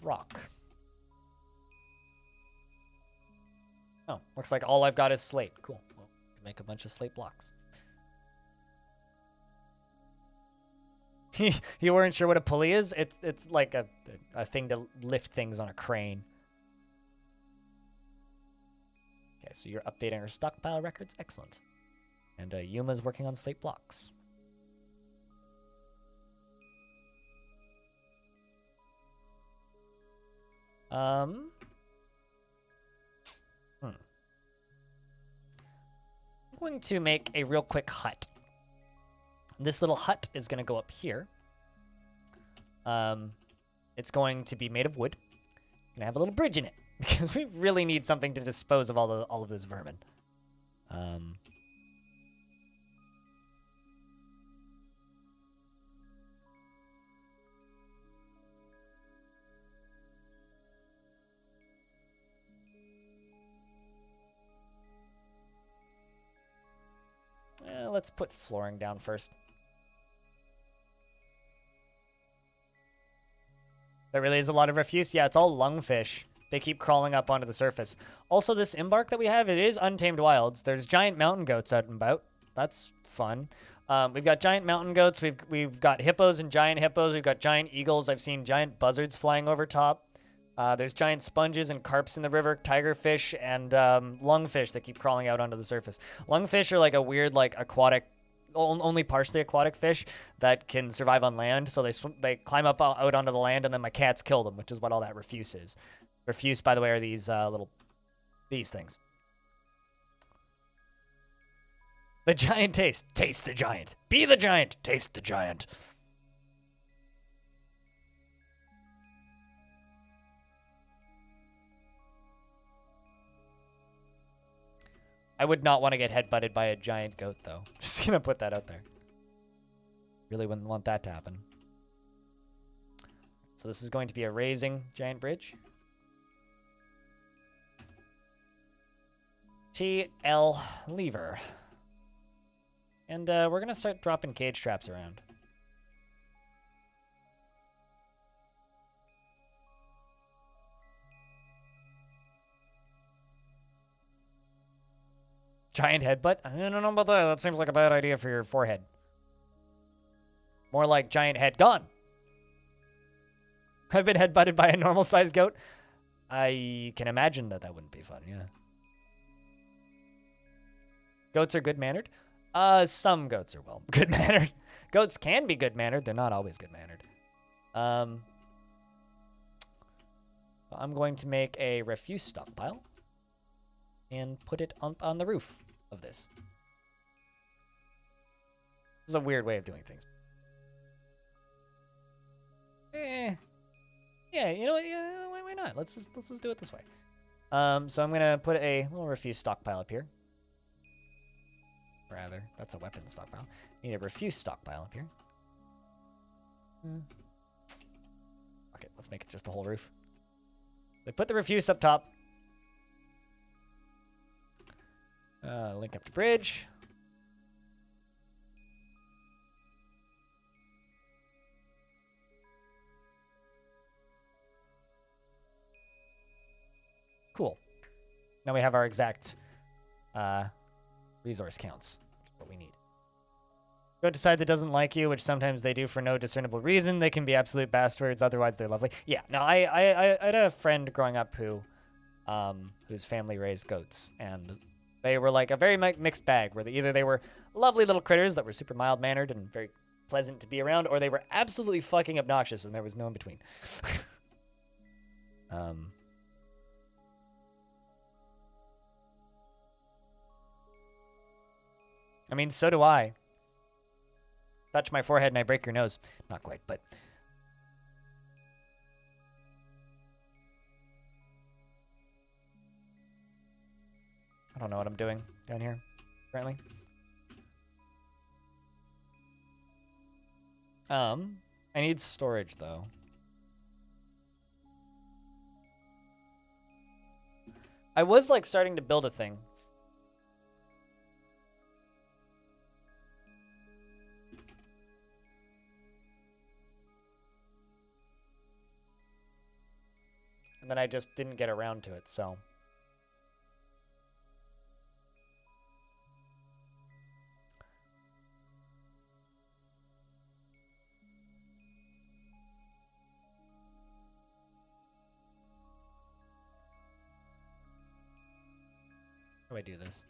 Speaker 1: Rock. Oh, looks like all I've got is slate. Cool. Well, make a bunch of slate blocks. You weren't sure what a pulley is? It's like a thing to lift things on a crane. Okay, so you're updating our stockpile records. Excellent. And Yuma's working on slate blocks. I'm going to make a real quick hut. This little hut is going to go up here. It's going to be made of wood. Going to have a little bridge in it because we really need something to dispose of all of this vermin. Let's put flooring down first. There really is a lot of refuse. Yeah, it's all lungfish. They keep crawling up onto the surface. Also, this Embark that we have, it is untamed wilds. There's giant mountain goats out and about. That's fun. We've got giant mountain goats. We've got hippos and giant hippos. We've got giant eagles. I've seen giant buzzards flying over top. There's giant sponges and carps in the river, tigerfish, and lungfish that keep crawling out onto the surface. Lungfish are like a weird, like, aquatic, only partially aquatic fish that can survive on land. So they climb up out onto the land, and then my cats kill them, which is what all that refuse is. Refuse, by the way, are these these things. The giant taste. Taste the giant. Be the giant. Taste the giant. I would not want to get headbutted by a giant goat, though. Just gonna put that out there. Really wouldn't want that to happen. So this is going to be a raising giant bridge. TL lever. And we're gonna start dropping cage traps around. Giant headbutt? I don't know about that. That seems like a bad idea for your forehead. More like giant head gone. I've been headbutted by a normal-sized goat. I can imagine that wouldn't be fun, yeah. Goats are good-mannered? Some goats are, well, good-mannered. Goats can be good-mannered. They're not always good-mannered. I'm going to make a refuse stockpile and put it on the roof of this. This is a weird way of doing things. Yeah, you know what? Yeah, why not? Let's just do it this way. So I'm gonna put a little refuse stockpile up here. Rather, that's a weapon stockpile. Need a refuse stockpile up here. Okay, let's make it just a whole roof. They put the refuse up top. Link up to bridge. Cool. Now we have our exact resource counts, which is what we need. Goat decides it doesn't like you, which sometimes they do for no discernible reason. They can be absolute bastards, otherwise they're lovely. Yeah, no, I had a friend growing up whose family raised goats, and they were like a very mixed bag, where either they were lovely little critters that were super mild-mannered and very pleasant to be around, or they were absolutely fucking obnoxious, and there was no in between. I mean, so do I. Touch my forehead and I break your nose. Not quite, but... I don't know what I'm doing down here, currently. I need storage, though. I was, like, starting to build a thing. And then I just didn't get around to it, so... do I do this?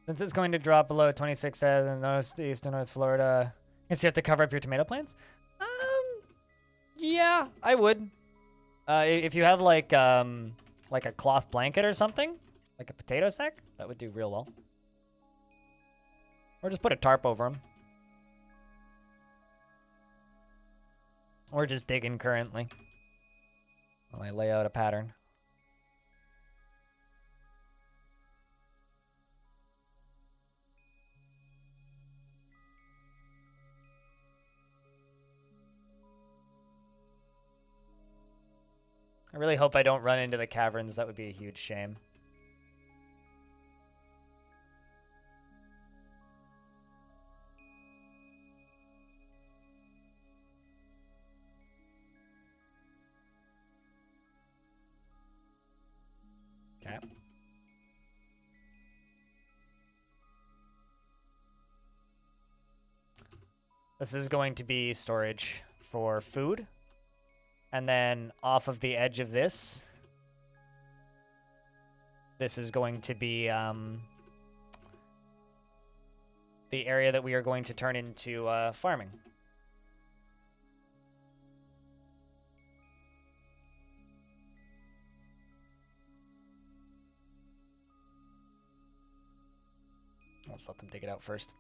Speaker 1: Since it's going to drop below 26 in the northeast and North Florida, guess you have to cover up your tomato plants? Yeah, I would. If you have like a cloth blanket or something, like a potato sack, that would do real well. Or just put a tarp over them. Or just dig in currently while I lay out a pattern. I really hope I don't run into the caverns. That would be a huge shame. Okay. This is going to be storage for food. And then off of the edge of this, this is going to be the area that we are going to turn into farming. Let's let them dig it out first.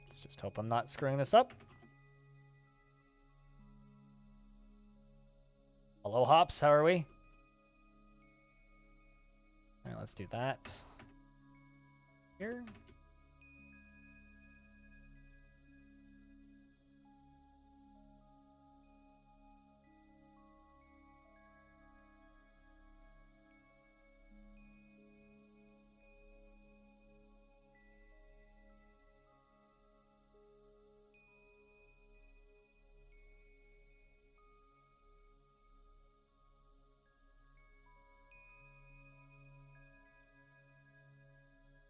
Speaker 1: Let's just hope I'm not screwing this up. Hello, hops. How are we? All right, let's do that. Here.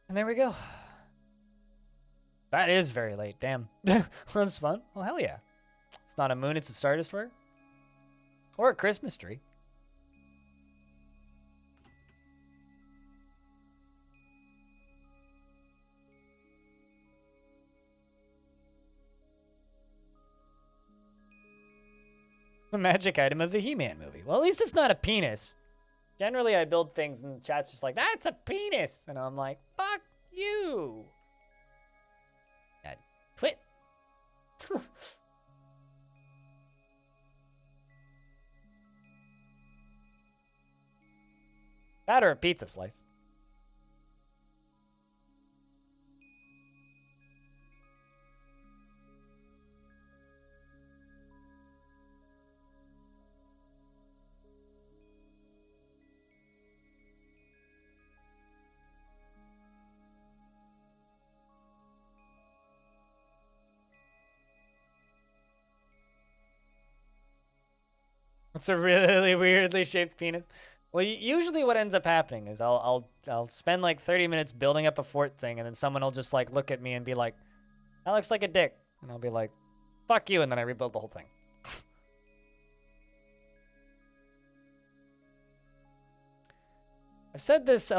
Speaker 1: And there we go. That is very late. Damn. That's fun. Well, hell yeah. It's not a moon, it's a Star Destroyer. Or a Christmas tree. The magic item of the He-Man movie. Well, at least it's not a penis. Generally, I build things and chat's just like, that's a penis. And I'm like, fuck you. Yeah, quit. That or a pizza slice. It's a really weirdly shaped penis. Well, usually what ends up happening is I'll spend like 30 minutes building up a fort thing, and then someone will just like look at me and be like, "That looks like a dick," and I'll be like, "Fuck you," and then I rebuild the whole thing. I've said this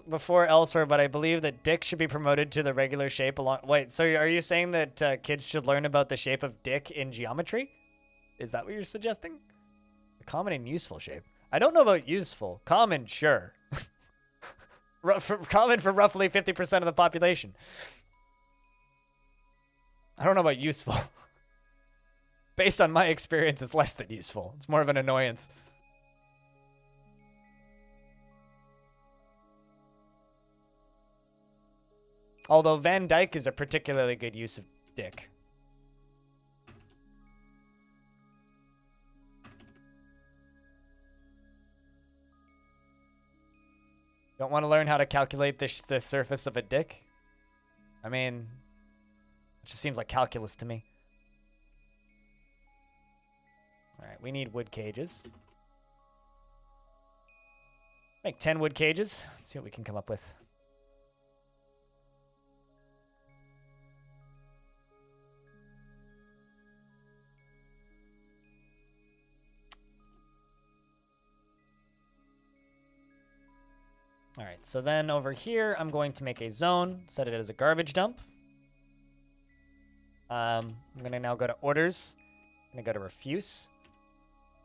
Speaker 1: before elsewhere, but I believe that dick should be promoted to the regular shape along. Wait, so are you saying that kids should learn about the shape of dick in geometry? Is that what you're suggesting? The common and useful shape. I don't know about useful. Common, sure. Common for roughly 50% of the population. I don't know about useful. Based on my experience, it's less than useful. It's more of an annoyance. Although Van Dyke is a particularly good use of dick. Don't want to learn how to calculate the surface of a dick? I mean, it just seems like calculus to me. All right, we need wood cages. Make 10 wood cages. Let's see what we can come up with. All right, so then over here, I'm going to make a zone, set it as a garbage dump. I'm going to now go to orders. I'm going to go to refuse.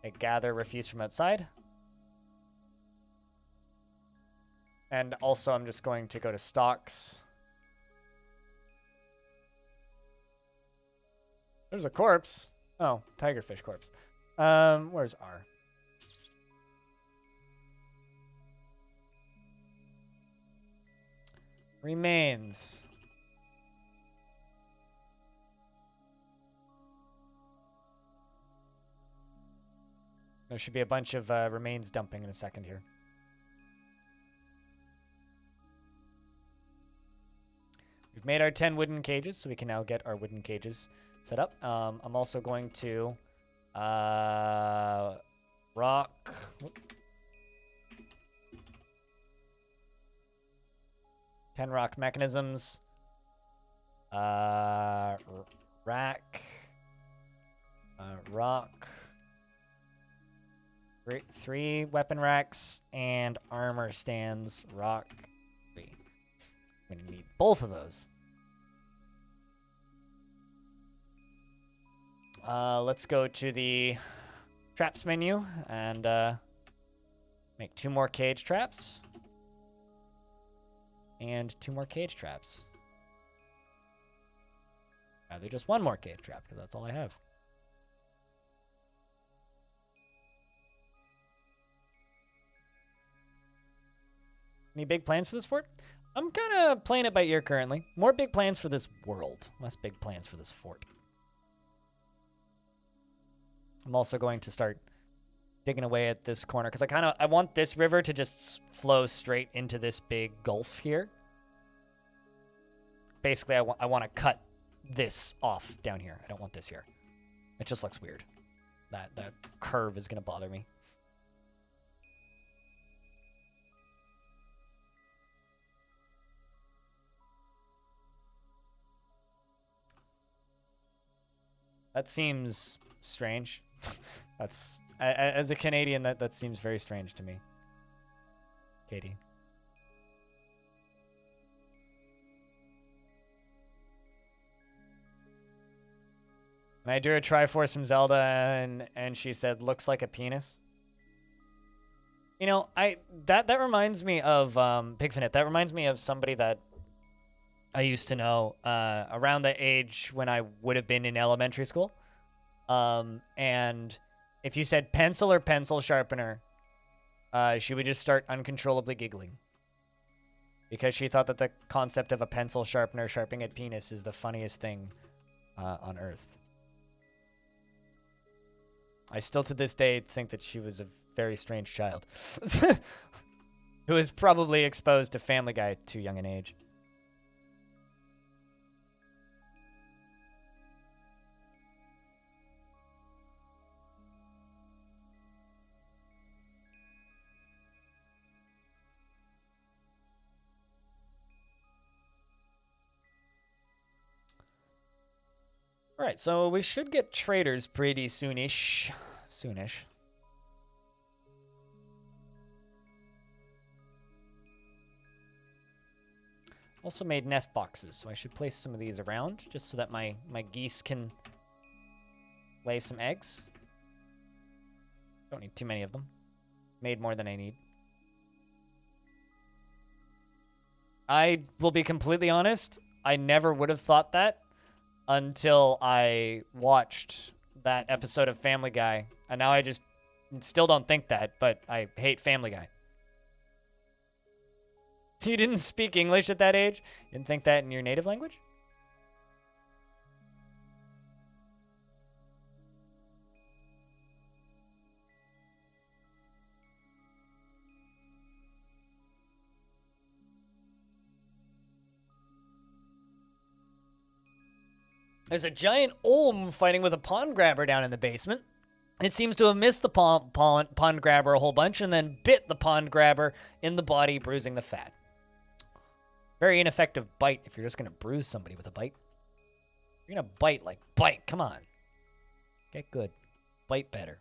Speaker 1: I gather refuse from outside. And also, I'm just going to go to stocks. There's a corpse. Oh, tigerfish corpse. Where's R? Remains. There should be a bunch of remains dumping in a second here. We've made our 10 wooden cages, so we can now get our wooden cages set up. I'm also going to rock. Whoop. 10 rock mechanisms. Rack. Rock. 3 weapon racks and armor stands. Rock. 3. I'm going to need both of those. Let's go to the traps menu and make 2 more cage traps. And 2 more cage traps. Rather just 1 more cage trap, because that's all I have. Any big plans for this fort? I'm kind of playing it by ear currently. More big plans for this world. Less big plans for this fort. I'm also going to start digging away at this corner because I want this river to just flow straight into this big gulf here. Basically, I want to cut this off down here. I don't want this here. It just looks weird. That curve is going to bother me. That seems strange. That's as a Canadian, that seems very strange to me. Katie. And I drew a Triforce from Zelda, and she said, "Looks like a penis." You know, that reminds me of Pigfinite. That reminds me of somebody that I used to know around the age when I would have been in elementary school. And if you said pencil or pencil sharpener, she would just start uncontrollably giggling. Because she thought that the concept of a pencil sharpener sharpening a penis is the funniest thing on Earth. I still to this day think that she was a very strange child. Who was probably exposed to Family Guy at too young an age. All right, so we should get traders pretty soonish. Soonish. Also made nest boxes, so I should place some of these around just so that my geese can lay some eggs. Don't need too many of them. Made more than I need. I will be completely honest, I never would have thought that until I watched that episode of Family Guy. And now I just still don't think that, but I hate Family Guy. You didn't speak English at that age? You didn't think that in your native language? There's a giant Olm fighting with a pond grabber down in the basement. It seems to have missed the pond grabber a whole bunch and then bit the pond grabber in the body, bruising the fat. Very ineffective bite if you're just going to bruise somebody with a bite. You're going to bite. Come on. Get good. Bite better.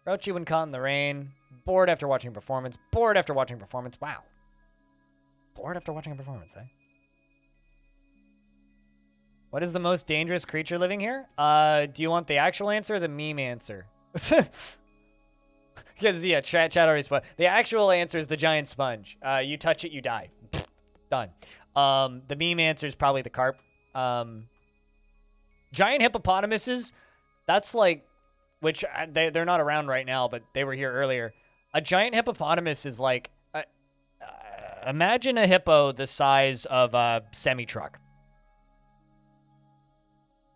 Speaker 1: Grouchy when caught in the rain. Bored after watching performance. Bored after watching performance. Wow. Bored after watching a performance, eh? What is the most dangerous creature living here? Do you want the actual answer or the meme answer? Because, yeah, chat already spoiled. The actual answer is the giant sponge. You touch it, you die. Done. The meme answer is probably the carp. Giant hippopotamuses, that's like, which they're not around right now, but they were here earlier. A giant hippopotamus is like, imagine a hippo the size of a semi-truck.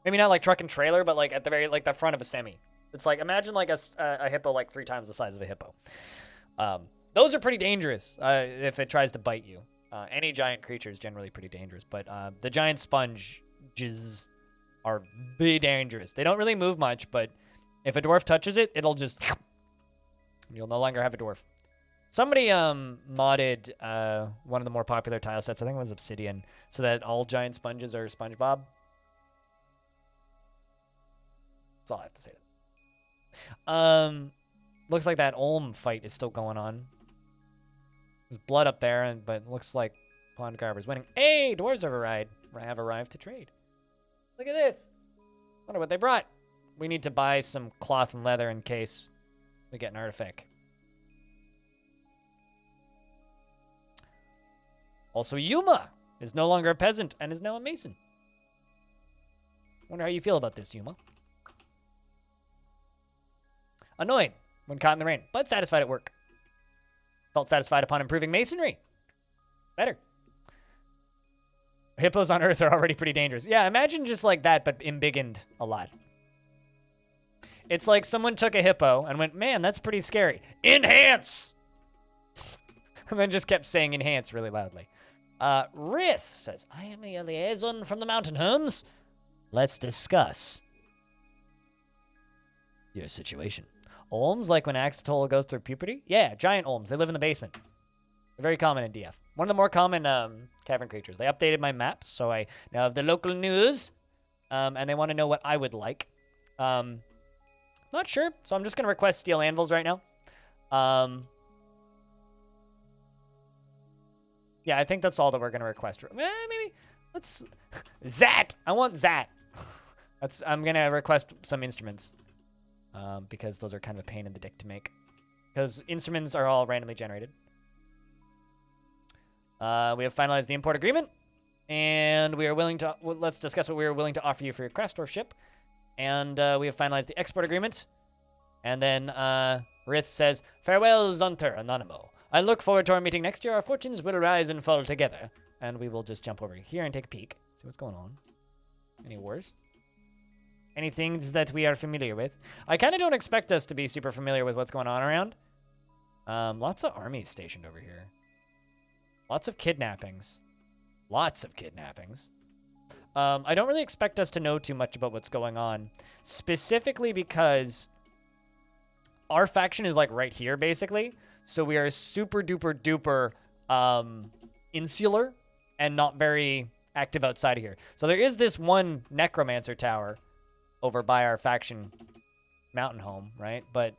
Speaker 1: Maybe not like truck and trailer, but like at the very, like the front of a semi. It's like, imagine like a hippo like 3 times the size of a hippo. Those are pretty dangerous if it tries to bite you. Any giant creature is generally pretty dangerous, but the giant sponges are very dangerous. They don't really move much, but if a dwarf touches it, it'll just... You'll no longer have a dwarf. Somebody modded one of the more popular tile sets, I think it was Obsidian, so that all giant sponges are SpongeBob. That's all I have to say to that. Looks like that Olm fight is still going on. There's blood up there, but it looks like Pond Grabber's winning. Hey, dwarves have arrived to trade. Look at this. Wonder what they brought. We need to buy some cloth and leather in case we get an artifact. Also, Yuma is no longer a peasant and is now a mason. Wonder how you feel about this, Yuma. Annoyed when caught in the rain, but satisfied at work. Felt satisfied upon improving masonry. Better. Hippos on Earth are already pretty dangerous. Yeah, imagine just like that, but embiggened a lot. It's like someone took a hippo and went, man, that's pretty scary. Enhance! And then just kept saying enhance really loudly. Rith says, I am a liaison from the mountain homes. Let's discuss your situation. Olms, like when Axolotl goes through puberty? Yeah, giant Olms. They live in the basement. They're very common in DF. One of the more common cavern creatures. They updated my maps, so I now have the local news, and they want to know what I would like. Not sure, so I'm just going to request steel anvils right now. Yeah, I think that's all that we're going to request. Maybe let's... Zat! I want Zat. I'm going to request some instruments. Because those are kind of a pain in the dick to make. Because instruments are all randomly generated. We have finalized the import agreement. And we are willing to... Well, let's discuss what we are willing to offer you for your Craftsdorf ship. And we have finalized the export agreement. And then Rith says, farewell, Zunter Anonimo. I look forward to our meeting next year. Our fortunes will rise and fall together. And we will just jump over here and take a peek. See what's going on. Any wars? Any things that we are familiar with? I kind of don't expect us to be super familiar with what's going on around. Lots of armies stationed over here. Lots of kidnappings. Lots of kidnappings. I don't really expect us to know too much about what's going on. Specifically because our faction is like right here, basically. So we are super duper duper insular and not very active outside of here. So there is this one necromancer tower over by our faction mountain home, right? But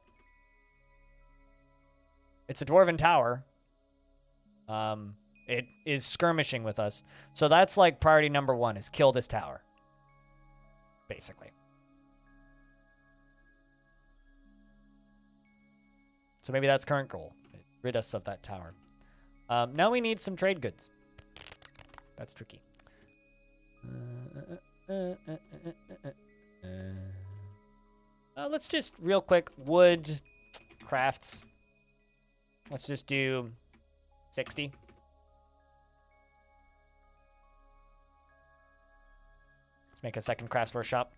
Speaker 1: it's a dwarven tower. It is skirmishing with us. So that's like priority number 1 is kill this tower. Basically. So maybe that's current goal. Rid us of that tower. Now we need some trade goods. That's tricky. Let's just real quick wood crafts. Let's just do 60. Let's make a second crafts workshop.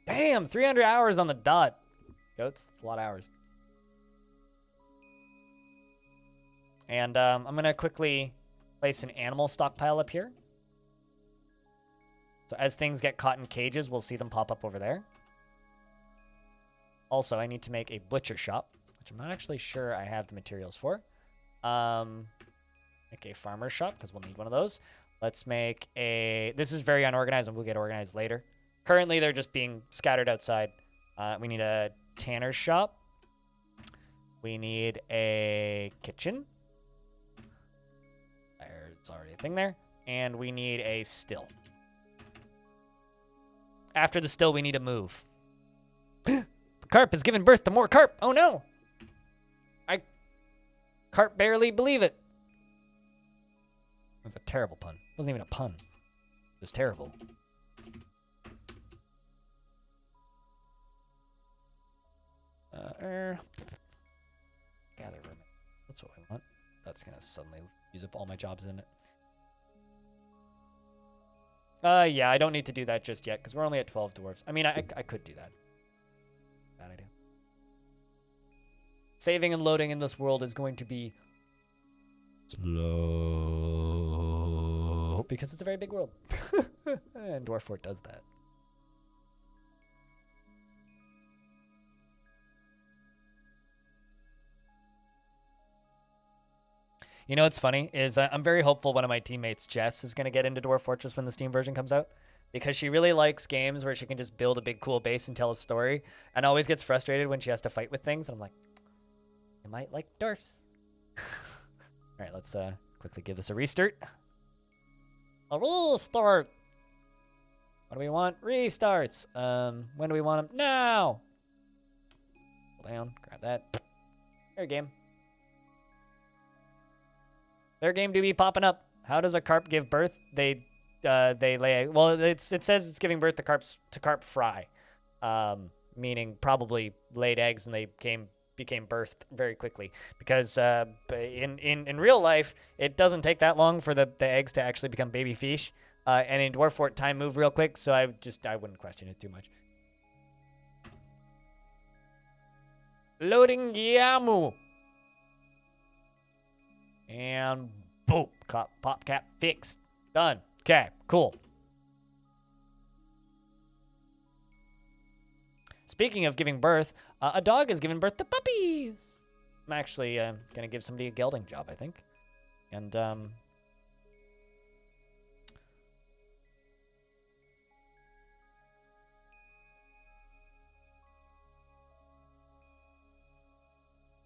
Speaker 1: Damn, 300 hours on the dot. Goats, that's a lot of hours. And I'm going to quickly place an animal stockpile up here. So as things get caught in cages, we'll see them pop up over there. Also, I need to make a butcher shop, which I'm not actually sure I have the materials for. Make a farmer shop, because we'll need one of those. Let's make a... This is very unorganized, and we'll get organized later. Currently, they're just being scattered outside. We need a tanner shop. We need a kitchen. There's already a thing there. And we need a still. After the still, we need a move. The carp has given birth to more carp. Oh, no. I carp barely believe it. It was a terrible pun. It wasn't even a pun. It was terrible. Gather room. That's what we want. That's going to suddenly use up all my jobs in it. Yeah, I don't need to do that just yet, because we're only at 12 dwarves. I mean, I could do that. Bad idea. Saving and loading in this world is going to be slow, because it's a very big world. And Dwarf Fort does that. You know what's funny is I'm very hopeful one of my teammates, Jess, is going to get into Dwarf Fortress when the Steam version comes out, because she really likes games where she can just build a big cool base and tell a story, and always gets frustrated when she has to fight with things. And I'm like, you might like dwarfs. All right, let's quickly give this a restart. A restart. What do we want? Restarts. When do we want them? Now. Hold down. Grab that. Fair game. Their game do be popping up. How does a carp give birth? They lay. Well, it says it's giving birth to carp fry, meaning probably laid eggs and they became birthed very quickly. Because in real life, it doesn't take that long for the eggs to actually become baby fish. And in Dwarf Fort, time moved real quick, so I wouldn't question it too much. Loading Yamu. And boom, pop cap fixed. Done. Okay, cool. Speaking of giving birth, a dog has given birth to puppies. I'm actually going to give somebody a gelding job, I think. And, I'm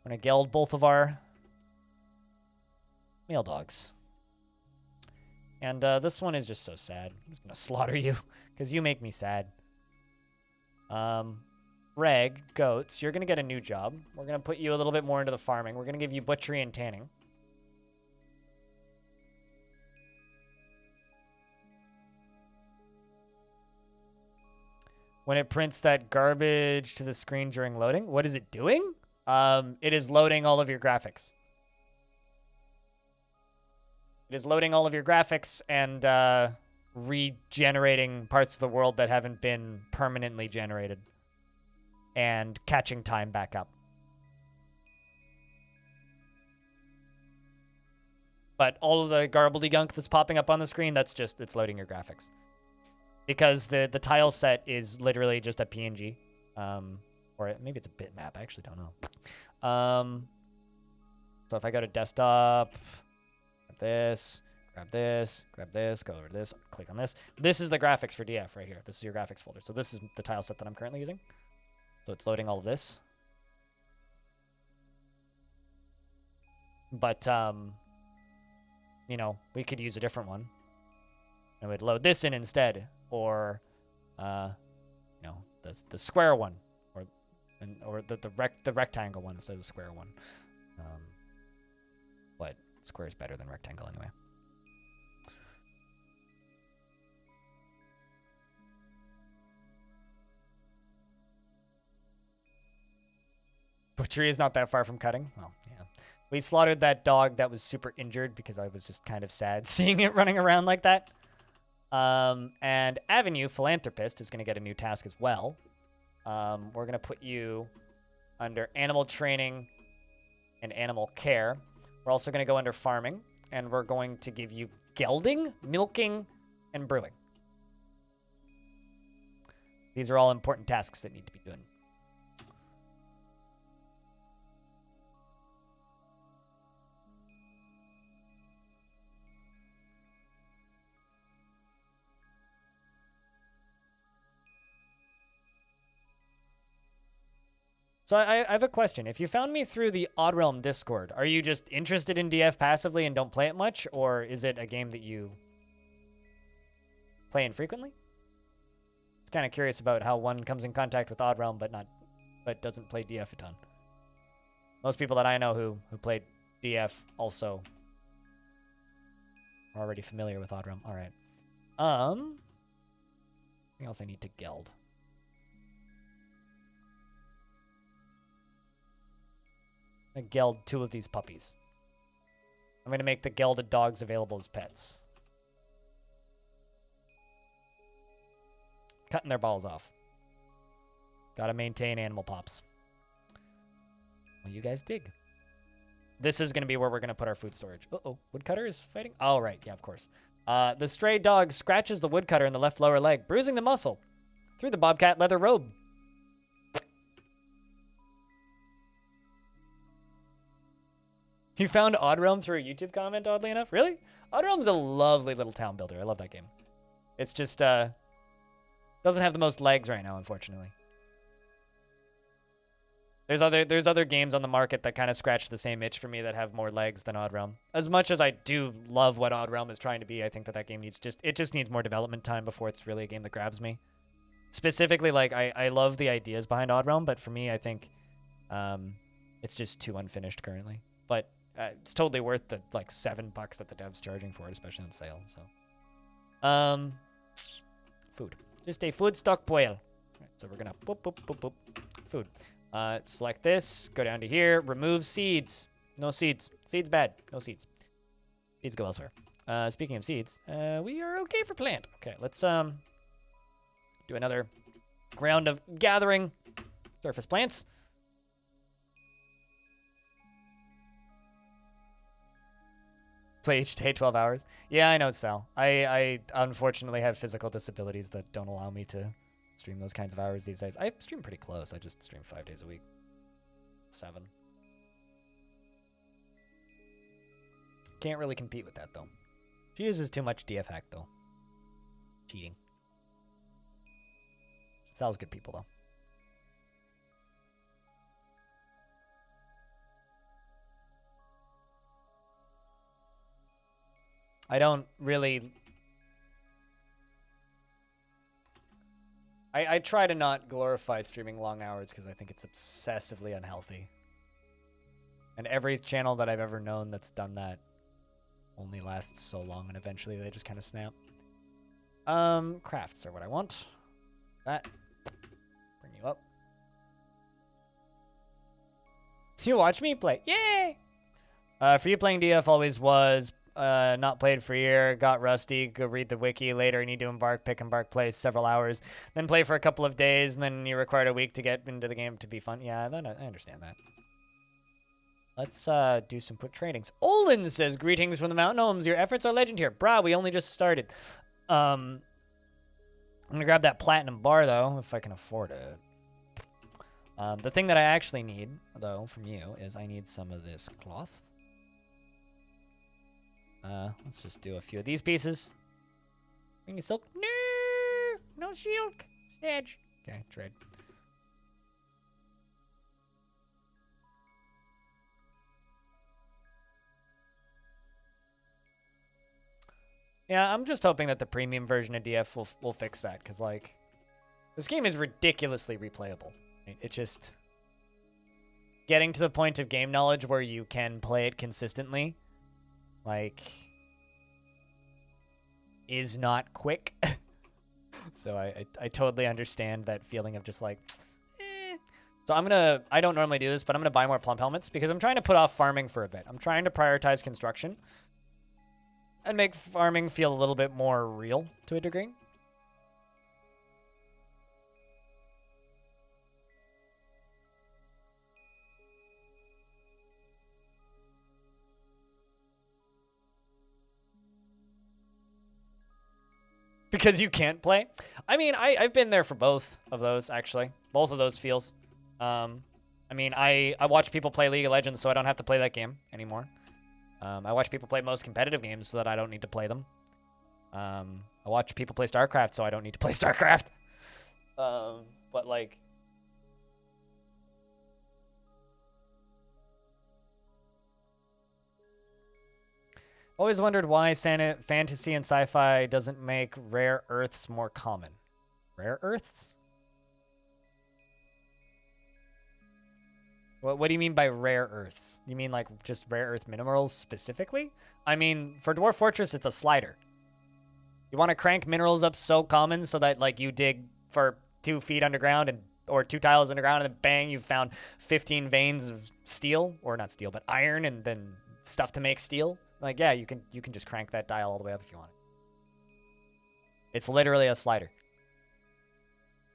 Speaker 1: going to geld both of our male dogs. And this one is just so sad. I'm just going to slaughter you because you make me sad. Reg, goats, you're going to get a new job. We're going to put you a little bit more into the farming. We're going to give you butchery and tanning. When it prints that garbage to the screen during loading, what is it doing? It is loading all of your graphics. It is loading all of your graphics and regenerating parts of the world that haven't been permanently generated and catching time back up. But all of the garbledygunk that's popping up on the screen, that's just, it's loading your graphics. Because the tile set is literally just a PNG. Or maybe it's a bitmap, I actually don't know. So if I go to desktop... this, grab this, go over to this, click on this. This is the graphics for DF right here. This is your graphics folder. So this is the tile set that I'm currently using. So it's loading all of this. But, you know, we could use a different one. And we'd load this in instead. Or, you know, the square one. Or the rectangle one instead of the square one. What? Square is better than rectangle anyway. Butchery is not that far from cutting. Well, yeah. We slaughtered that dog that was super injured because I was just kind of sad seeing it running around like that. And Avenue, Philanthropist, is going to get a new task as well. We're going to put you under Animal Training and Animal Care. We're also going to go under Farming, and we're going to give you Gelding, Milking, and Brewing. These are all important tasks that need to be done. So I have a question. If you found me through the Odd Realm Discord, are you just interested in DF passively and don't play it much, or is it a game that you play infrequently? Just kind of curious about how one comes in contact with Odd Realm but doesn't play DF a ton. Most people that I know who played DF also are already familiar with Odd Realm. All right. Anything else I need to geld? I geld 2 of these puppies. I'm going to make the gelded dogs available as pets. Cutting their balls off. Gotta maintain animal pops. Well, you guys dig. This is going to be where we're going to put our food storage. Uh-oh. Woodcutter is fighting? Oh, right. Yeah, of course. The stray dog scratches the woodcutter in the left lower leg, bruising the muscle through the bobcat leather robe. You found Odd Realm through a YouTube comment, oddly enough? Really? Odd Realm's a lovely little town builder. I love that game. It's just, doesn't have the most legs right now, unfortunately. There's other games on the market that kind of scratch the same itch for me that have more legs than Odd Realm. As much as I do love what Odd Realm is trying to be, I think that game needs just needs more development time before it's really a game that grabs me. Specifically, like, I love the ideas behind Odd Realm, but for me, I think it's just too unfinished currently. But it's totally worth the like $7 that the dev's charging for it, especially on sale. So, food, just a food stockpile. Right, so we're gonna boop boop boop boop food. Select this, go down to here, remove seeds. No seeds. Seeds bad. No seeds. Seeds go elsewhere. Speaking of seeds, we are okay for plant. Okay, let's do another round of gathering surface plants. Play each day 12 hours. Yeah, I know, Sal. I unfortunately have physical disabilities that don't allow me to stream those kinds of hours these days. I stream pretty close. I just stream 5 days a week. 7. Can't really compete with that, though. She uses too much DF hack, though. Cheating. Sal's good people, though. I don't really... I try to not glorify streaming long hours because I think it's obsessively unhealthy. And every channel that I've ever known that's done that only lasts so long and eventually they just kind of snap. Crafts are what I want. That. Bring you up. You watch me play. Yay! For you, playing DF always was... not played for a year, got rusty, go read the wiki. Later, you need to embark, pick embark, play several hours, then play for a couple of days, and then you required a week to get into the game to be fun. Yeah, I understand that. Let's do some quick tradings. Olin says, greetings from the Mountain Homes. Your efforts are legend here. Brah, we only just started. I'm going to grab that platinum bar, though, if I can afford it. The thing that I actually need, though, from you is I need some of this cloth. Let's just do a few of these pieces. Bring me silk. No silk. Sedge. Okay, trade. Yeah, I'm just hoping that the premium version of DF will fix that, because, like, this game is ridiculously replayable. It just... Getting to the point of game knowledge where you can play it consistently like, is not quick. So I totally understand that feeling of just like, eh. So I don't normally do this, but I'm gonna buy more plump helmets because I'm trying to put off farming for a bit. I'm trying to prioritize construction and make farming feel a little bit more real to a degree. Because you can't play? I mean, I've been there for both of those, actually. Both of those feels. I mean, I watch people play League of Legends so I don't have to play that game anymore. I watch people play most competitive games so that I don't need to play them. I watch people play StarCraft so I don't need to play StarCraft. But, like... Always wondered why fantasy and sci-fi doesn't make rare earths more common. Rare earths? What do you mean by rare earths? You mean like just rare earth minerals specifically? I mean, for Dwarf Fortress, it's a slider. You want to crank minerals up so common so that like you dig for 2 feet underground or 2 tiles underground and then bang, you've found 15 veins of steel, or not steel, but iron, and then stuff to make steel. Like, yeah, you can just crank that dial all the way up if you want it. It's literally a slider.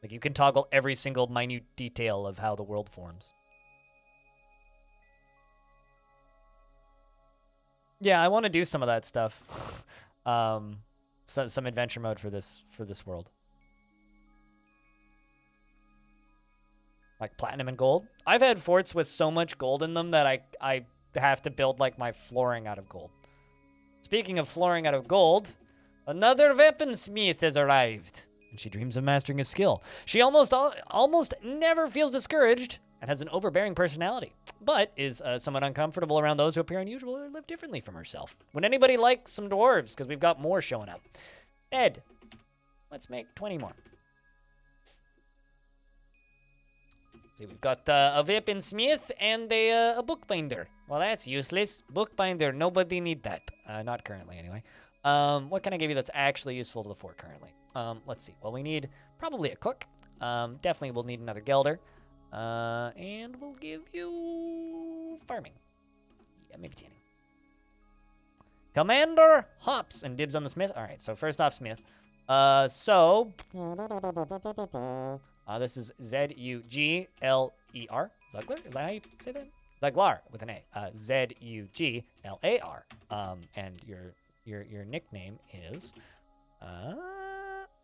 Speaker 1: Like, you can toggle every single minute detail of how the world forms. Yeah, I want to do some of that stuff. Some adventure mode for this world. Like platinum and gold. I've had forts with so much gold in them that I have to build like my flooring out of gold. Speaking of flooring out of gold, another weaponsmith has arrived, and she dreams of mastering a skill. She almost never feels discouraged and has an overbearing personality, but is somewhat uncomfortable around those who appear unusual or live differently from herself. Would anybody like some dwarves? Because we've got more showing up. Ed, let's make 20 more. See, we've got a weaponsmith and a bookbinder. Well, that's useless. Bookbinder, nobody need that. Not currently, anyway. What can I give you that's actually useful to the fort currently? Let's see. Well, we need probably a cook. Definitely we'll need another gelder. And we'll give you farming. Yeah, maybe tanning. Commander hops and dibs on the smith. All right, so first off, smith. This is Z-U-G-L-E-R. Zuglar? Is that how you say that? Zuglar with an A. Z-U-G-L-A-R. And your nickname is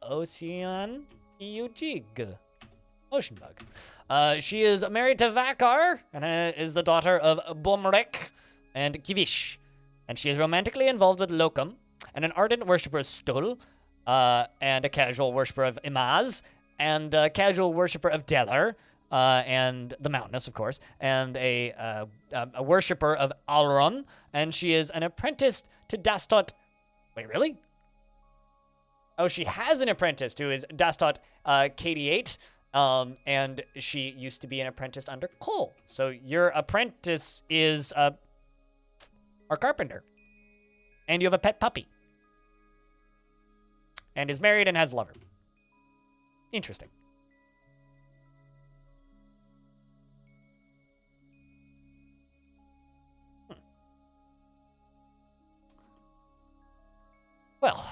Speaker 1: Ocean Eugig. Ocean Bug. She is married to Vakar and is the daughter of Bomrek and Kivish. And she is romantically involved with Locum and an ardent worshipper of Stul and a casual worshipper of Imaz and a casual worshipper of Deller, and the Mountainous, of course, and a worshipper of Alron, and she is an apprentice to Dastot. Wait, really? Oh, she has an apprentice who is Dastot KD8, and she used to be an apprentice under Cole. So your apprentice is our carpenter, and you have a pet puppy, and is married and has a lover. Interesting. Well,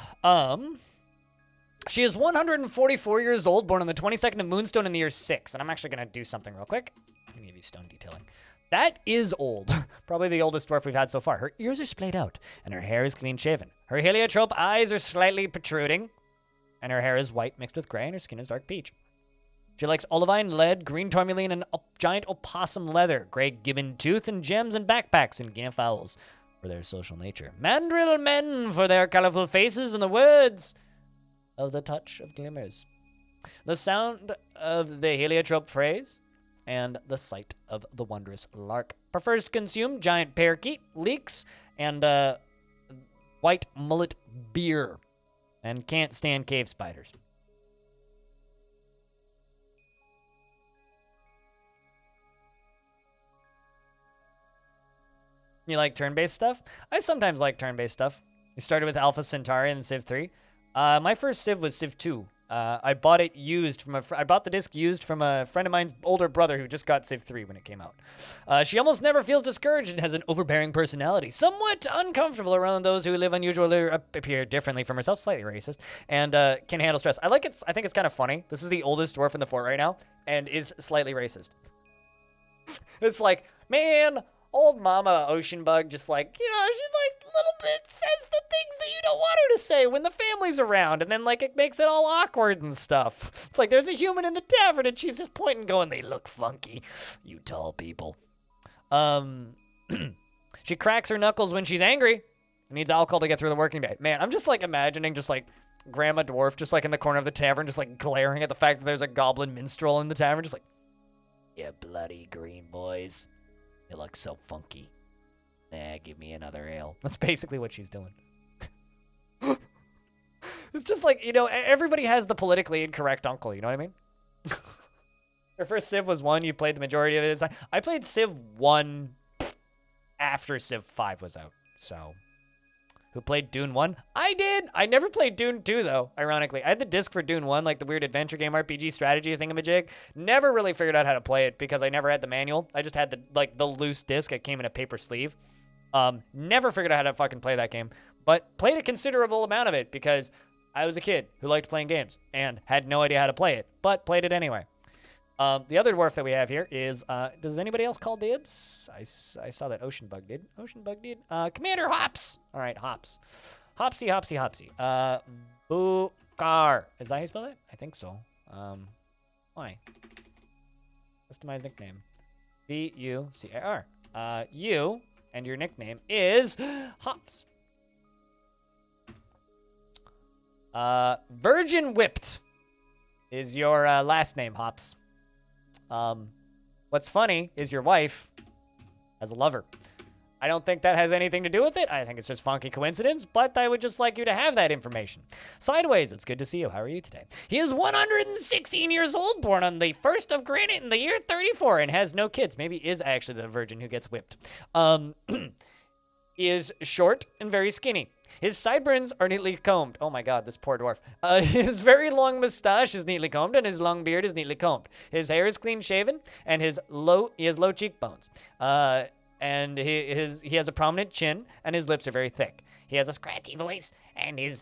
Speaker 1: she is 144 years old, born on the 22nd of Moonstone in the year 6. And I'm actually going to do something real quick. I'm going to give you stone detailing. That is old. Probably the oldest dwarf we've had so far. Her ears are splayed out, and her hair is clean-shaven. Her heliotrope eyes are slightly protruding, and her hair is white mixed with gray, and her skin is dark peach. She likes olivine, lead, green tourmaline, and giant opossum leather, gray gibbon tooth, and gems and backpacks, and guinea fowls for their social nature. Mandrill men for their colorful faces, and the words of the touch of glimmers. The sound of the heliotrope phrase, and the sight of the wondrous lark. Prefers to consume giant parakeet, leeks, and white mullet beer, and can't stand cave spiders. You like turn-based stuff? I sometimes like turn-based stuff. You started with Alpha Centauri and Civ 3. My first Civ was Civ 2. I bought it used from I bought the disc used from a friend of mine's older brother who just got Civ 3 when it came out. She almost never feels discouraged and has an overbearing personality, somewhat uncomfortable around those who live unusually or appear differently from herself, slightly racist, and can handle stress. I think it's kind of funny. This is the oldest dwarf in the fort right now, and is slightly racist. It's like, man, old mama ocean bug, just like, she's like a little bit says the things that you don't want her to say when the family's around, and then like it makes it all awkward and stuff. It's like there's a human in the tavern and she's just pointing going, they look funky, you tall people. She cracks her knuckles when she's angry. Needs alcohol to get through the working day. Man, I'm just like imagining just like Grandma Dwarf just like in the corner of the tavern, just like glaring at the fact that there's a goblin minstrel in the tavern, just like, you bloody green boys. You look so funky. Nah, give me another ale. That's basically what she's doing. It's just like, everybody has the politically incorrect uncle, you know what I mean? Her first Civ was 1, you played the majority of it. I played Civ 1 after Civ 5 was out, so... Who played Dune 1? I did! I never played Dune 2, though, ironically. I had the disc for Dune 1, like the weird adventure game RPG strategy thingamajig. Never really figured out how to play it because I never had the manual. I just had the loose disc. It came in a paper sleeve. Never figured out how to fucking play that game, but played a considerable amount of it because I was a kid who liked playing games and had no idea how to play it, but played it anyway. The other dwarf that we have here is, does anybody else call dibs? I saw that Ocean Bug did. Ocean Bug did. Commander Hops. All right, Hops. Hopsy, Hopsy, Hopsy. Bukar. Is that how you spell it? I think so. Why? That's my nickname. B-U-C-A-R. You and your nickname is Hops. Virgin Whipped is your last name, Hops. What's funny is your wife has a lover. I don't think that has anything to do with it. I think it's just funky coincidence, but I would just like you to have that information. Sideways, it's good to see you. How are you today? He is 116 years old, born on the 1st of Granite in the year 34, and has no kids. Maybe is actually the virgin who gets whipped. He is short and very skinny. His sideburns are neatly combed. Oh my god, this poor dwarf. His very long mustache is neatly combed, and his long beard is neatly combed. His hair is clean shaven, and he has low cheekbones. And he has a prominent chin, and his lips are very thick. He has a scratchy voice, and his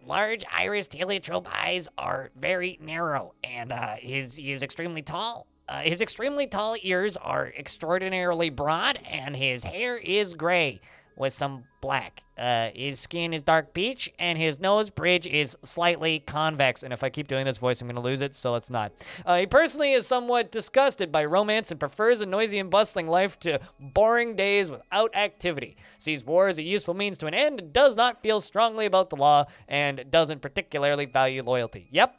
Speaker 1: large iris heliotrope eyes are very narrow, and he is extremely tall. His extremely tall ears are extraordinarily broad, and his hair is gray with some black. His skin is dark peach, and his nose bridge is slightly convex. And if I keep doing this voice, I'm going to lose it, so let's not. He personally is somewhat disgusted by romance and prefers a noisy and bustling life to boring days without activity. Sees war as a useful means to an end, and does not feel strongly about the law, and doesn't particularly value loyalty. Yep.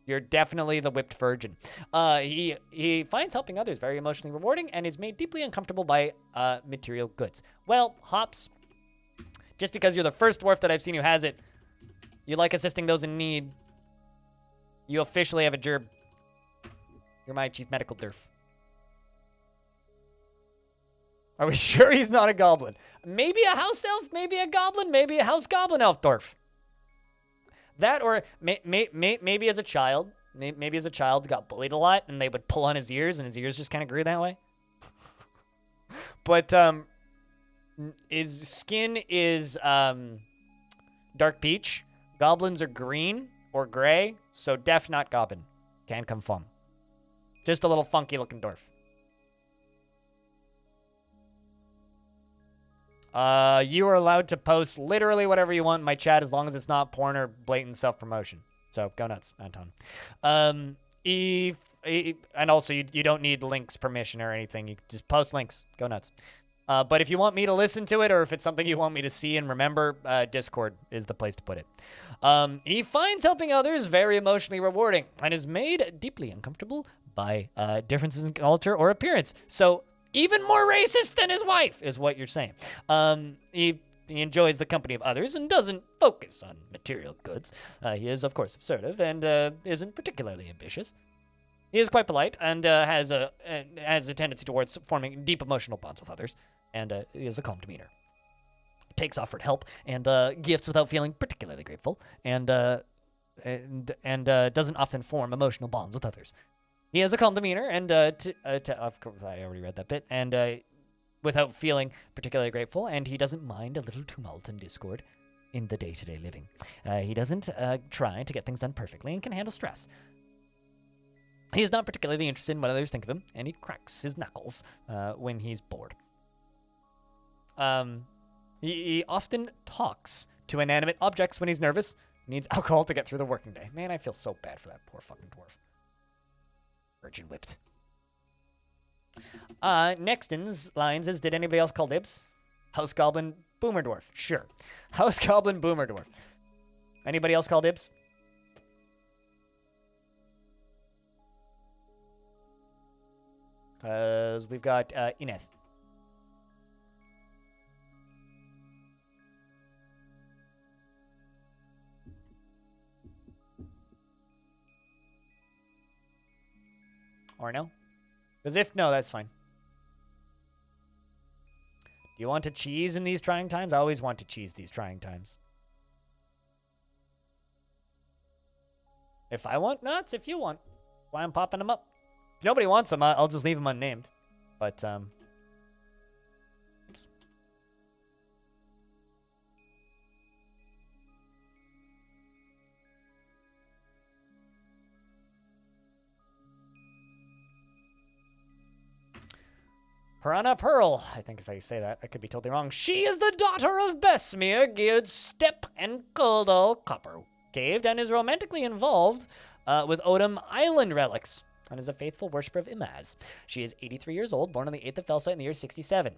Speaker 1: You're definitely the whipped virgin. He finds helping others very emotionally rewarding and is made deeply uncomfortable by material goods. Well, Hops, just because you're the first dwarf that I've seen who has it, you like assisting those in need, you officially have a gerb. You're my chief medical derf. Are we sure he's not a goblin? Maybe a house elf, maybe a goblin, maybe a house goblin elf dwarf. That, or maybe as a child, maybe as a child got bullied a lot, and they would pull on his ears, and his ears just kind of grew that way. But his skin is dark peach. Goblins are green or gray, so def not goblin. Can confirm. Just a little funky looking dwarf. You are allowed to post literally whatever you want in my chat as long as it's not porn or blatant self-promotion. So go nuts, Anton. And also you don't need links permission or anything. You just post links. Go nuts. But if you want me to listen to it, or if it's something you want me to see and remember, Discord is the place to put it. He finds helping others very emotionally rewarding and is made deeply uncomfortable by differences in culture or appearance. So even more racist than his wife, is what you're saying. He enjoys the company of others and doesn't focus on material goods. He is, of course, assertive and isn't particularly ambitious. He is quite polite and has a tendency towards forming deep emotional bonds with others and he has a calm demeanor. Takes offered help and gifts without feeling particularly grateful, and doesn't often form emotional bonds with others. He has a calm demeanor, and of course I already read that bit, and without feeling particularly grateful, and he doesn't mind a little tumult and discord in the day-to-day living. He doesn't try to get things done perfectly and can handle stress. He's not particularly interested in what others think of him, and he cracks his knuckles when he's bored. He often talks to inanimate objects when he's nervous. Needs alcohol to get through the working day. Man, I feel so bad for that poor fucking dwarf. Virgin whipped. Next in lines is, did anybody else call dibs? House Goblin Boomer Dwarf. Sure. House Goblin Boomer Dwarf. Anybody else call dibs? Because we've got Ineth. Or no? Because if no, that's fine. Do you want to cheese in these trying times? I always want to cheese these trying times. If I want nuts, if you want. Why I'm popping them up. If nobody wants them, I'll just leave them unnamed. But, oops. Piranha Pearl, I think is how you say that. I could be totally wrong. She is the daughter of Besmere, Geared Steppe, and Kuldal Copper Caved, and is romantically involved with Odom Island relics, and is a faithful worshiper of Imaz. She is 83 years old, born on the 8th of Felsite in the year 67.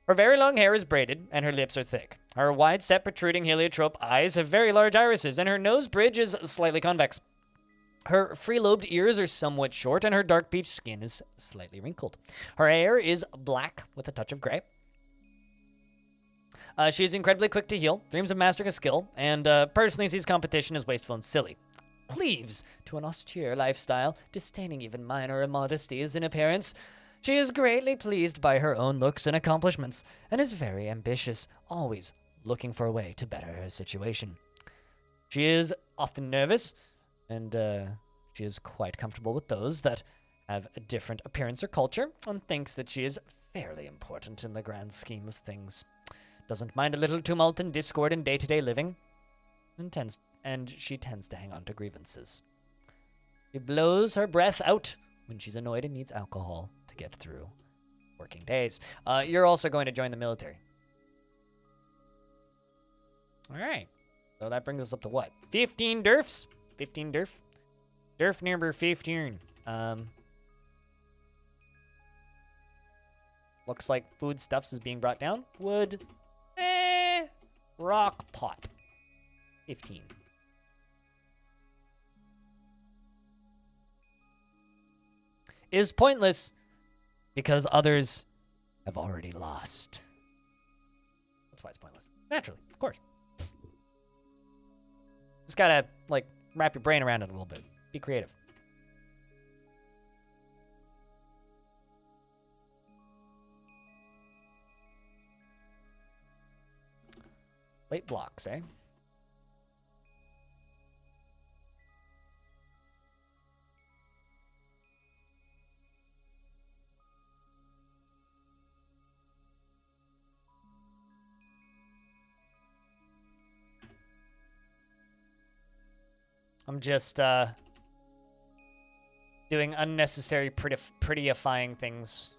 Speaker 1: Her very long hair is braided, and her lips are thick. Her wide-set, protruding heliotrope eyes have very large irises, and her nose bridge is slightly convex. Her free-lobed ears are somewhat short, and her dark peach skin is slightly wrinkled. Her hair is black with a touch of gray. She is incredibly quick to heal, dreams of mastering a skill, and personally sees competition as wasteful and silly. Cleaves to an austere lifestyle, disdaining even minor immodesties in appearance. She is greatly pleased by her own looks and accomplishments, and is very ambitious, always looking for a way to better her situation. She is often nervous, and she is quite comfortable with those that have a different appearance or culture, and thinks that she is fairly important in the grand scheme of things. Doesn't mind a little tumult and discord in day-to-day living, and she tends to hang on to grievances. She blows her breath out when she's annoyed and needs alcohol to get through working days. You're also going to join the military. All right. So that brings us up to what? 15 Dwarfs? 15 Dwarf? Dwarf number 15. Looks like foodstuffs is being brought down. Wood. Rock pot. 15. Is pointless because others have already lost. That's why it's pointless. Naturally, of course. Just gotta, like, wrap your brain around it a little bit. Be creative. Late blocks, eh? I'm just doing unnecessary prettyifying things.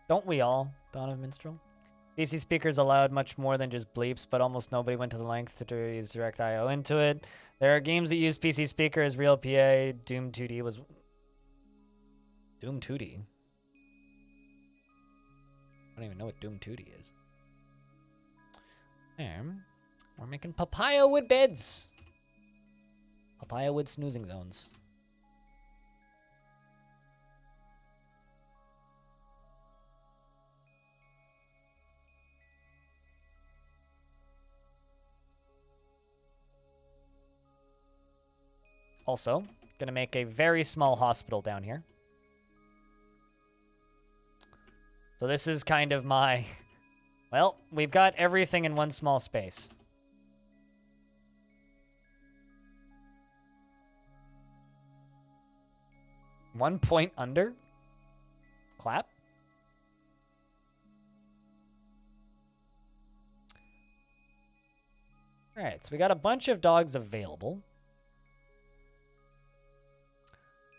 Speaker 1: Don't we all, Dawn of Minstrel? PC speakers allowed much more than just bleeps, but almost nobody went to the length to use direct I/O into it. There are games that use PC speaker as real PA. Doom 2D was... Doom 2D? I don't even know what Doom 2D is. We're making papaya wood beds. Papaya wood snoozing zones. Also, gonna make a very small hospital down here. So this is kind of my... Well, we've got everything in one small space. One point under? Clap? Alright, so we got a bunch of dogs available.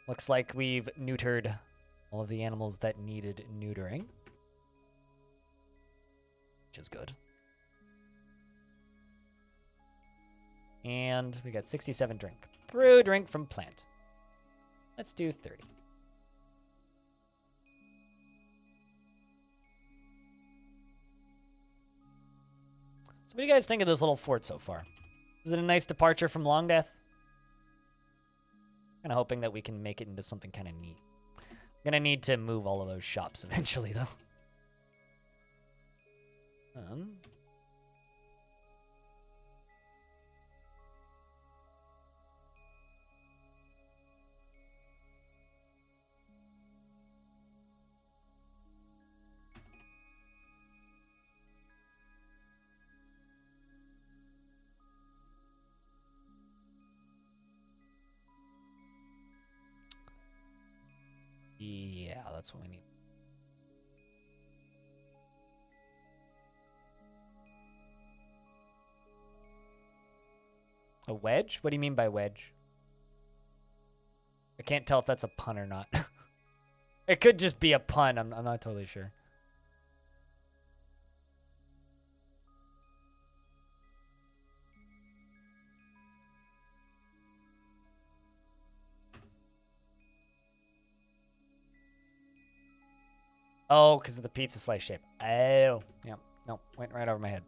Speaker 1: Looks like we've neutered all of the animals that needed neutering. Which is good. And we got 67 drink. Brew drink from plant. Let's do 30. So what do you guys think of this little fort so far? Is it a nice departure from Long Death? Kind of hoping that we can make it into something kind of neat. I'm gonna need to move all of those shops eventually, though. Yeah, that's what we need. A wedge? What do you mean by wedge? I can't tell if that's a pun or not. It could just be a pun. I'm not totally sure. Oh, because of the pizza slice shape. Oh, yeah. No, went right over my head.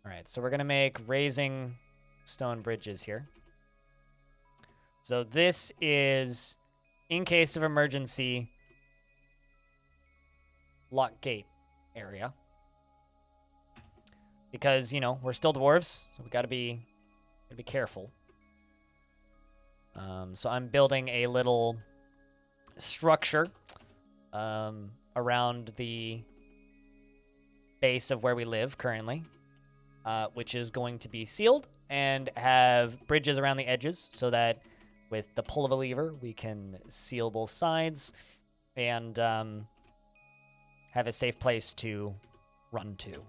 Speaker 1: All right, so we're going to make raising stone bridges here. So this is, in case of emergency, lock gate area. Because, you know, we're still dwarves, so we gotta be careful. So I'm building a little structure around the base of where we live currently, which is going to be sealed and have bridges around the edges so that with the pull of a lever, we can seal both sides and have a safe place to run to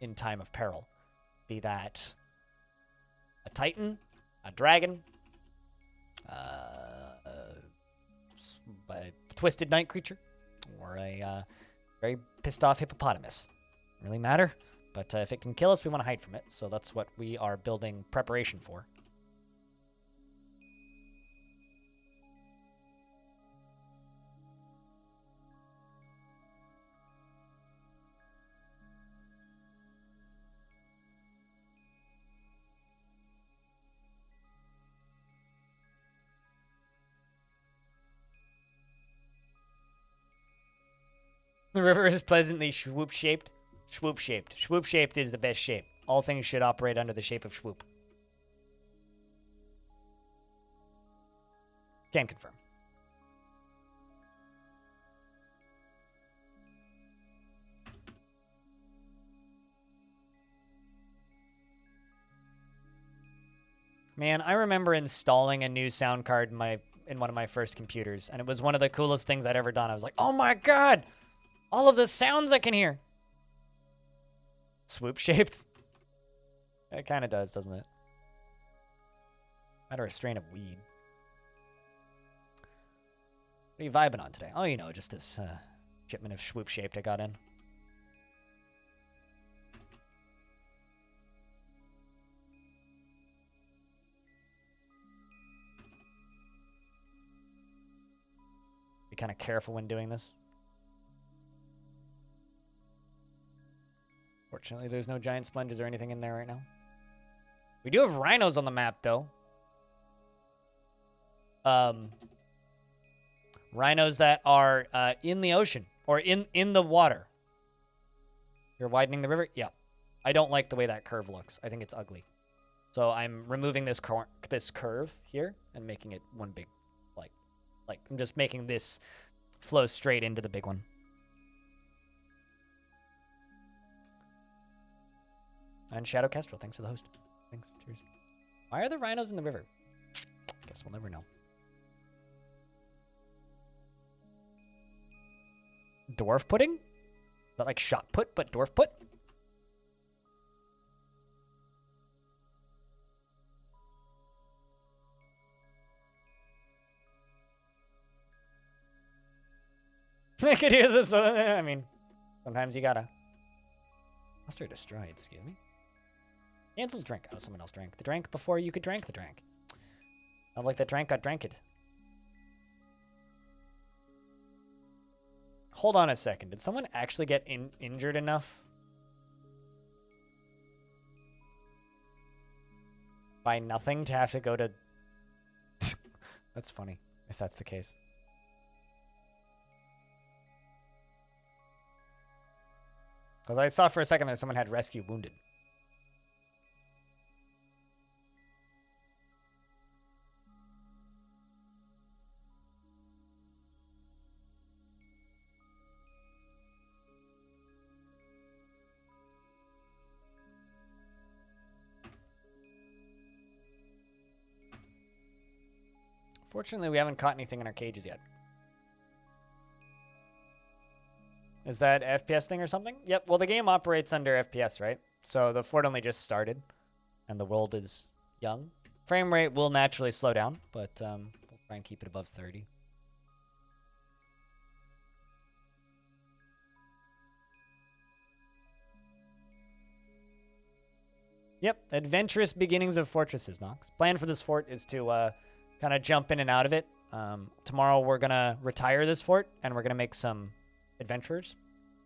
Speaker 1: in time of peril. Be that a titan, a dragon, a twisted night creature, or a very pissed off hippopotamus. Doesn't really matter, but if it can kill us, we want to hide from it. So that's what we are building preparation for. The river is pleasantly swoop-shaped. Swoop-shaped. Swoop-shaped is the best shape. All things should operate under the shape of swoop. Can confirm. Man, I remember installing a new sound card in one of my first computers, and it was one of the coolest things I'd ever done. I was like, oh my god! All of the sounds I can hear! Swoop-shaped? It kind of does, doesn't it? Matter a strain of weed. What are you vibing on today? Oh, you know, just this shipment of swoop-shaped I got in. kind of careful when doing this. Fortunately, there's no giant sponges or anything in there right now. We do have rhinos on the map, though. Rhinos that are in the ocean or in the water. You're widening the river? Yeah. I don't like the way that curve looks. I think it's ugly. So I'm removing this curve here and making it one big, like I'm just making this flow straight into the big one. And Shadow Kestrel, thanks for the host. Thanks. Cheers. Why are the rhinos in the river? Guess we'll never know. Dwarf pudding? Not like shot put, but dwarf put? I could hear this. I mean, sometimes you gotta. Mustard destroyed, excuse me. Cancel's drink. Oh, someone else drank the drink before you could drink the drink. Not like that drink got dranked. Hold on a second. Did someone actually get injured enough? By nothing to have to go to... That's funny, if that's the case. Because I saw for a second that someone had rescue wounded. Fortunately, we haven't caught anything in our cages yet. Is that FPS thing or something? Yep, well, the game operates under FPS, right? So the fort only just started, and the world is young. Frame rate will naturally slow down, but we'll try and keep it above 30. Yep, adventurous beginnings of fortresses, Nox. Plan for this fort is to kind of jump in and out of it. Tomorrow we're going to retire this fort, and we're going to make some adventures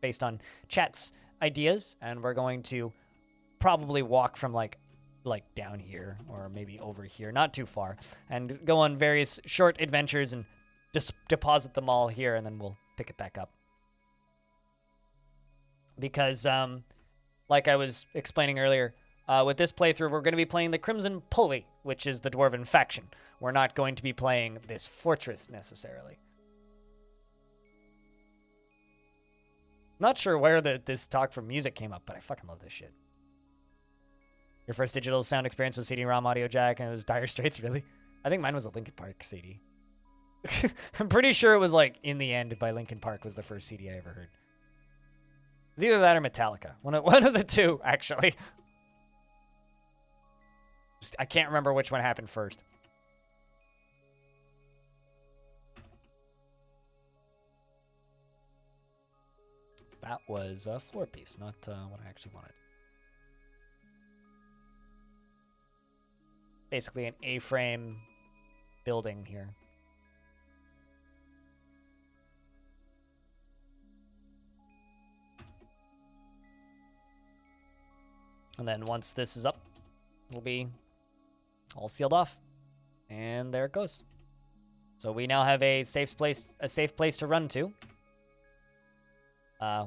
Speaker 1: based on chat's ideas, and we're going to probably walk from like down here or maybe over here, not too far, and go on various short adventures and just deposit them all here, and then we'll pick it back up. Because, like I was explaining earlier, with this playthrough, we're going to be playing the Crimson Pulley, which is the Dwarven faction. We're not going to be playing this fortress, necessarily. Not sure where this talk from music came up, but I fucking love this shit. Your first digital sound experience was CD-ROM audio jack, and it was Dire Straits, really? I think mine was a Linkin Park CD. I'm pretty sure it was, like, In the End by Linkin Park was the first CD I ever heard. It was either that or Metallica. One of the two, actually. I can't remember which one happened first. That was a floor piece, not what I actually wanted. Basically an A-frame building here. And then once this is up, it'll be all sealed off. And there it goes. So we now have a safe place to run to.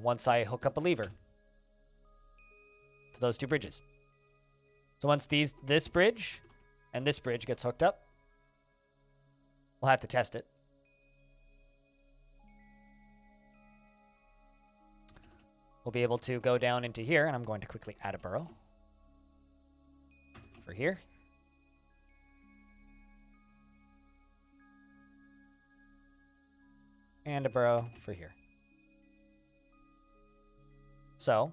Speaker 1: Once I hook up a lever to those two bridges. So once this bridge and this bridge gets hooked up, we'll have to test it. We'll be able to go down into here, and I'm going to quickly add a burrow for here. And a burrow for here. So,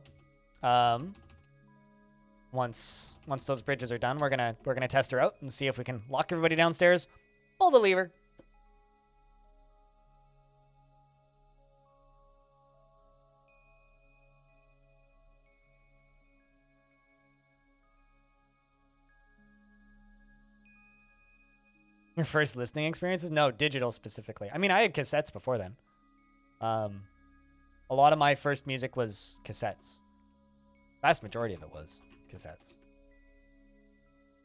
Speaker 1: once those bridges are done, we're gonna test her out and see if we can lock everybody downstairs. Pull the lever. Your first listening experiences? No, digital specifically. I mean, I had cassettes before then. A lot of my first music was cassettes. Vast majority of it was cassettes.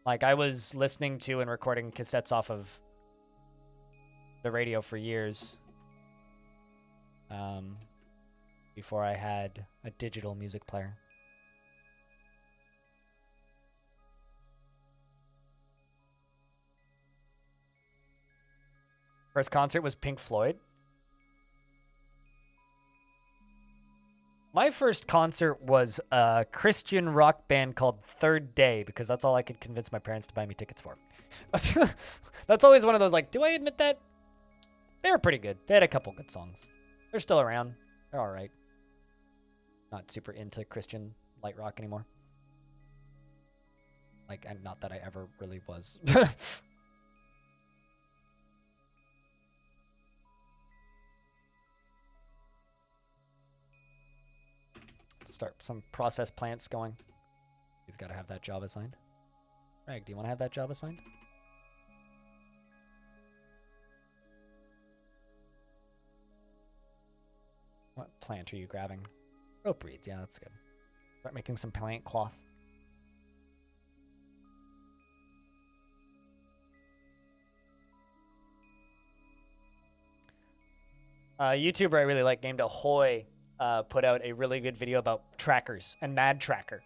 Speaker 1: Like, I was listening to and recording cassettes off of the radio for years. Before I had a digital music player. First concert was Pink Floyd. My first concert was a Christian rock band called Third Day because that's all I could convince my parents to buy me tickets for. That's always one of those, like, do I admit that? They were pretty good. They had a couple good songs. They're still around. They're all right. Not super into Christian light rock anymore. Like, and not that I ever really was. Start some process plants going. He's got to have that job assigned. Greg, do you want to have that job assigned? What plant are you grabbing? Rope reeds, yeah, that's good. Start making some plant cloth. YouTuber I really like named Ahoy put out a really good video about trackers and Mad Tracker.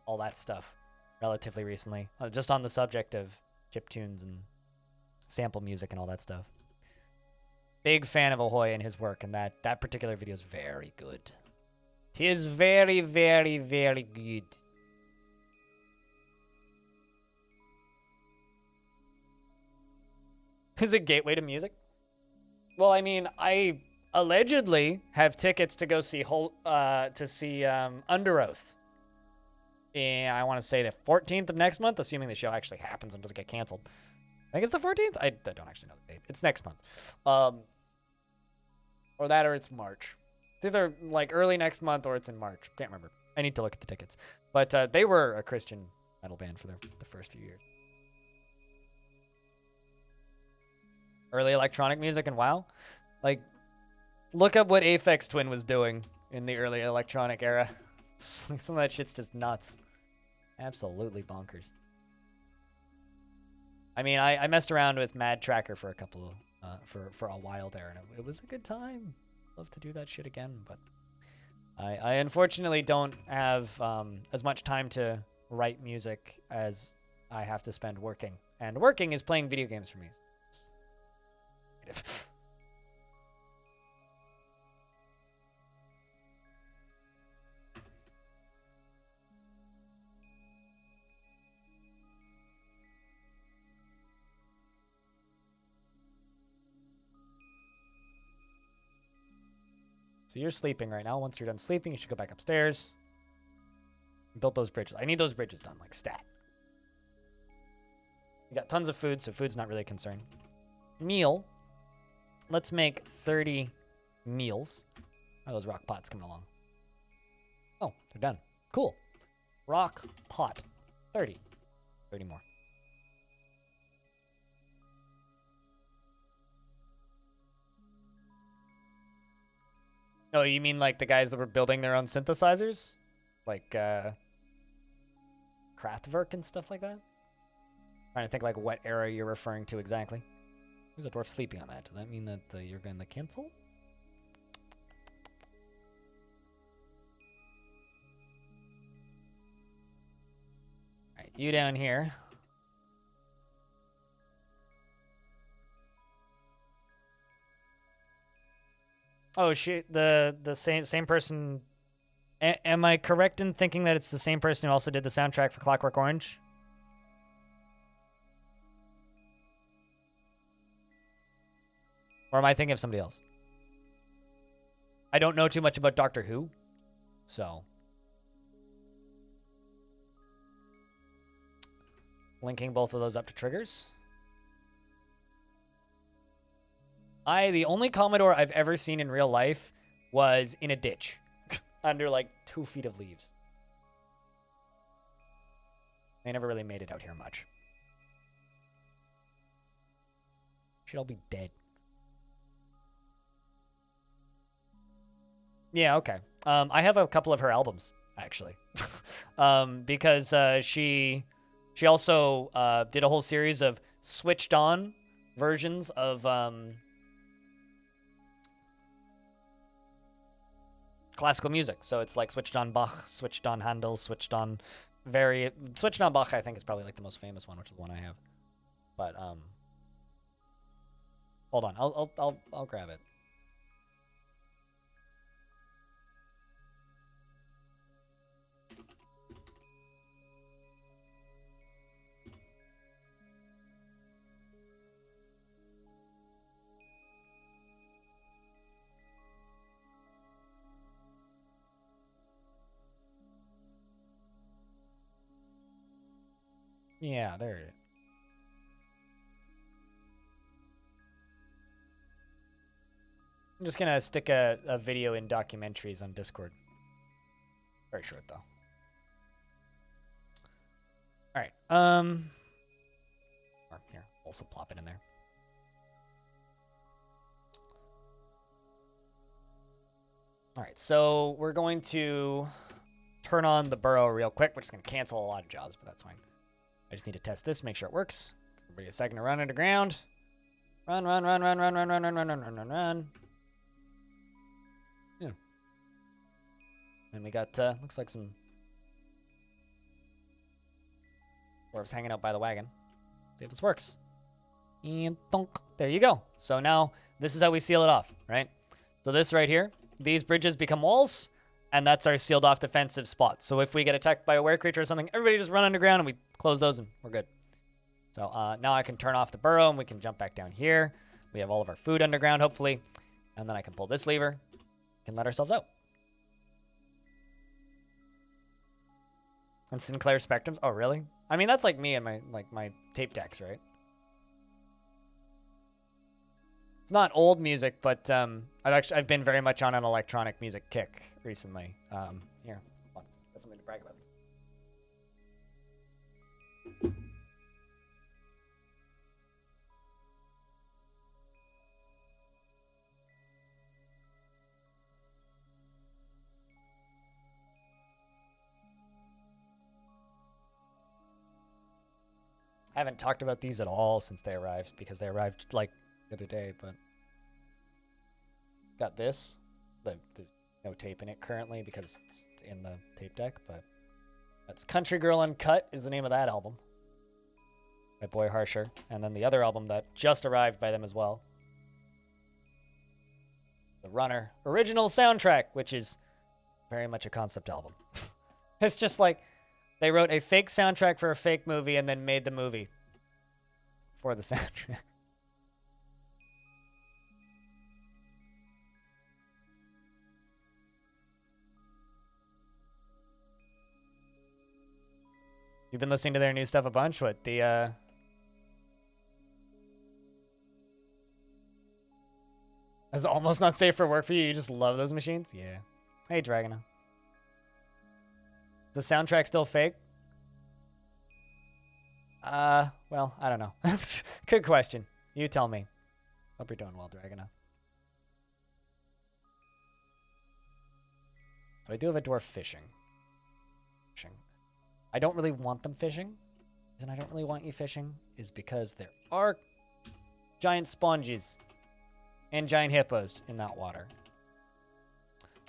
Speaker 1: All that stuff relatively recently. Just on the subject of chiptunes and sample music and all that stuff. Big fan of Ahoy and his work, and that particular video is very good. It is very, very, very good. Is it gateway to music? Well, I mean, I allegedly have tickets to go see Under Oath. Yeah, I want to say the 14th of next month, assuming the show actually happens and doesn't get canceled. I think it's the 14th. I don't actually know the date. It's next month. Or that, or it's March. It's either like early next month or it's in March. Can't remember. I need to look at the tickets. But they were a Christian metal band for the first few years. Early electronic music and WoW. Like, look up what Aphex Twin was doing in the early electronic era. Some of that shit's just nuts. Absolutely bonkers. I mean, I messed around with Mad Tracker for a couple of, for a while there, and it was a good time. Love to do that shit again, but I unfortunately don't have as much time to write music as I have to spend working. And working is playing video games for me. So you're sleeping right now. Once you're done sleeping, you should go back upstairs. Build those bridges. I need those bridges done, like stat. We got tons of food, so food's not really a concern. Meal. Let's make 30 meals. How are those rock pots coming along? Oh, they're done. Cool. Rock pot. 30. 30 more. Oh, you mean like the guys that were building their own synthesizers? Like, Kraftwerk and stuff like that? Trying to think like what era you're referring to exactly. There's a dwarf sleeping on that. Does that mean that you're going to cancel? Alright, you down here. Oh shit! The same person. Am I correct in thinking that it's the same person who also did the soundtrack for Clockwork Orange? Or am I thinking of somebody else? I don't know too much about Doctor Who, so linking both of those up to triggers. The only Commodore I've ever seen in real life was in a ditch under like 2 feet of leaves. They never really made it out here much. Should all be dead. Yeah, okay. I have a couple of her albums, actually. Because she also did a whole series of switched on versions of classical music. So it's like switched on Bach, switched on Handel, switched on Bach, I think, is probably like the most famous one, which is the one I have. But hold on, I'll grab it. Yeah, there it is. I'm just gonna stick a video in documentaries on Discord. Very short though. All right. Or here, also plop it in there. All right, so we're going to turn on the burrow real quick. We're just gonna cancel a lot of jobs, but that's fine. I just need to test this, make sure it works. Everybody a second to run underground. Run. Yeah. And we got, looks like some dwarves hanging out by the wagon. See if this works. And thunk. There you go. So now this is how we seal it off, right? So this right here, these bridges become walls, and that's our sealed off defensive spot. So if we get attacked by a were creature or something, everybody just run underground and we close those and we're good. So now I can turn off the burrow and we can jump back down here. We have all of our food underground, hopefully. And then I can pull this lever. We can let ourselves out. And Sinclair Spectrums. Oh, really? I mean, that's like me and my tape decks, right? It's not old music, but I've been very much on an electronic music kick recently. Here, hold on. Got something to brag about. I haven't talked about these at all since they arrived, because they arrived like the other day, but got this. There's no tape in it currently because it's in the tape deck, but that's Country Girl Uncut is the name of that album by Boy Harsher. And then the other album that just arrived by them as well, The Runner original soundtrack, which is very much a concept album. It's just like they wrote a fake soundtrack for a fake movie and then made the movie for the soundtrack. You've been listening to their new stuff a bunch? What, the, Is it almost not safe for work for you? You just love those machines? Yeah. Hey, Dragona. Is the soundtrack still fake? Well, I don't know. Good question. You tell me. Hope you're doing well, Dragona. So I do have a dwarf fishing. I don't really want them fishing. The reason I don't really want you fishing is because there are giant sponges and giant hippos in that water.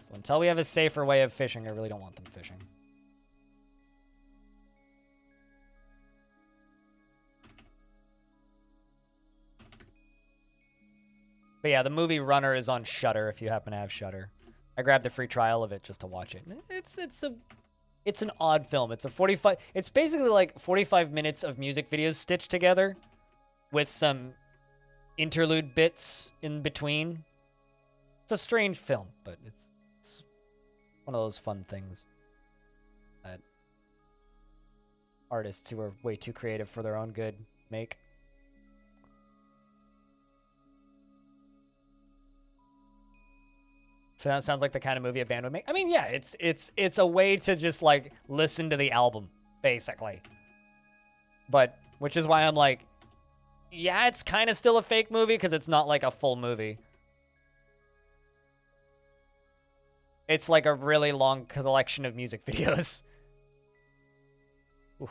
Speaker 1: So until we have a safer way of fishing, I really don't want them fishing. But yeah, the movie Runner is on Shudder if you happen to have Shudder. I grabbed the free trial of it just to watch it. It's an odd film. It's basically like 45 minutes of music videos stitched together with some interlude bits in between. It's a strange film, but it's one of those fun things that artists who are way too creative for their own good make. So that sounds like the kind of movie a band would make. I mean, yeah, it's a way to just like listen to the album, basically. But which is why I'm like, Yeah, it's kind of still a fake movie because it's not like a full movie. It's like a really long collection of music videos. Ooh,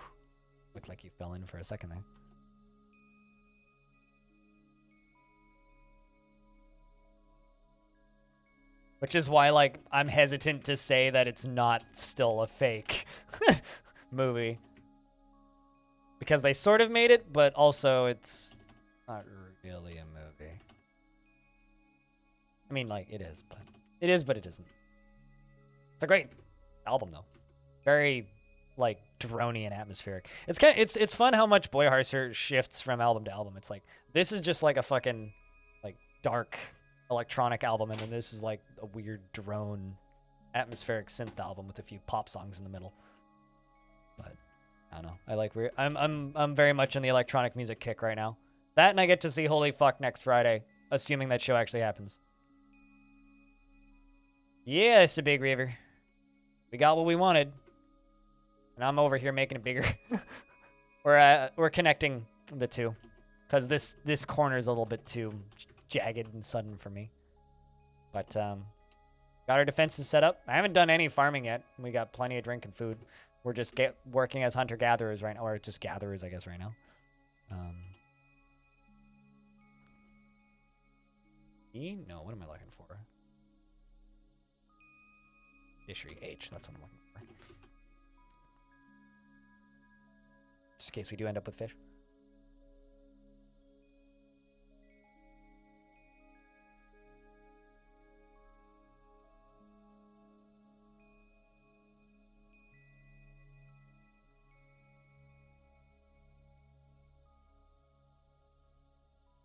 Speaker 1: looked like you fell in for a second there. Which is why, like, I'm hesitant to say that it's not still a fake movie. Because they sort of made it, but also it's not really a movie. I mean, like, it is, but it isn't. It's a great album, though. Very, like, droney and atmospheric. It's fun how much Boy Harser shifts from album to album. It's like, this is just like a fucking, like, dark electronic album, and then this is like a weird drone atmospheric synth album with a few pop songs in the middle. But I don't know. I like weird. I'm very much in the electronic music kick right now. That, and I get to see Holy Fuck next Friday, assuming that show actually happens. Yes, a big river. We got what we wanted, and I'm over here making it bigger. We're connecting the two, because this corner is a little bit too jagged and sudden for me. But got our defenses set up. I haven't done any farming yet. We got plenty of drink and food. We're just working as hunter-gatherers right now, or just gatherers, I guess, right now. E? No, what am I looking for? Fishery H, that's what I'm looking for. Just in case we do end up with fish.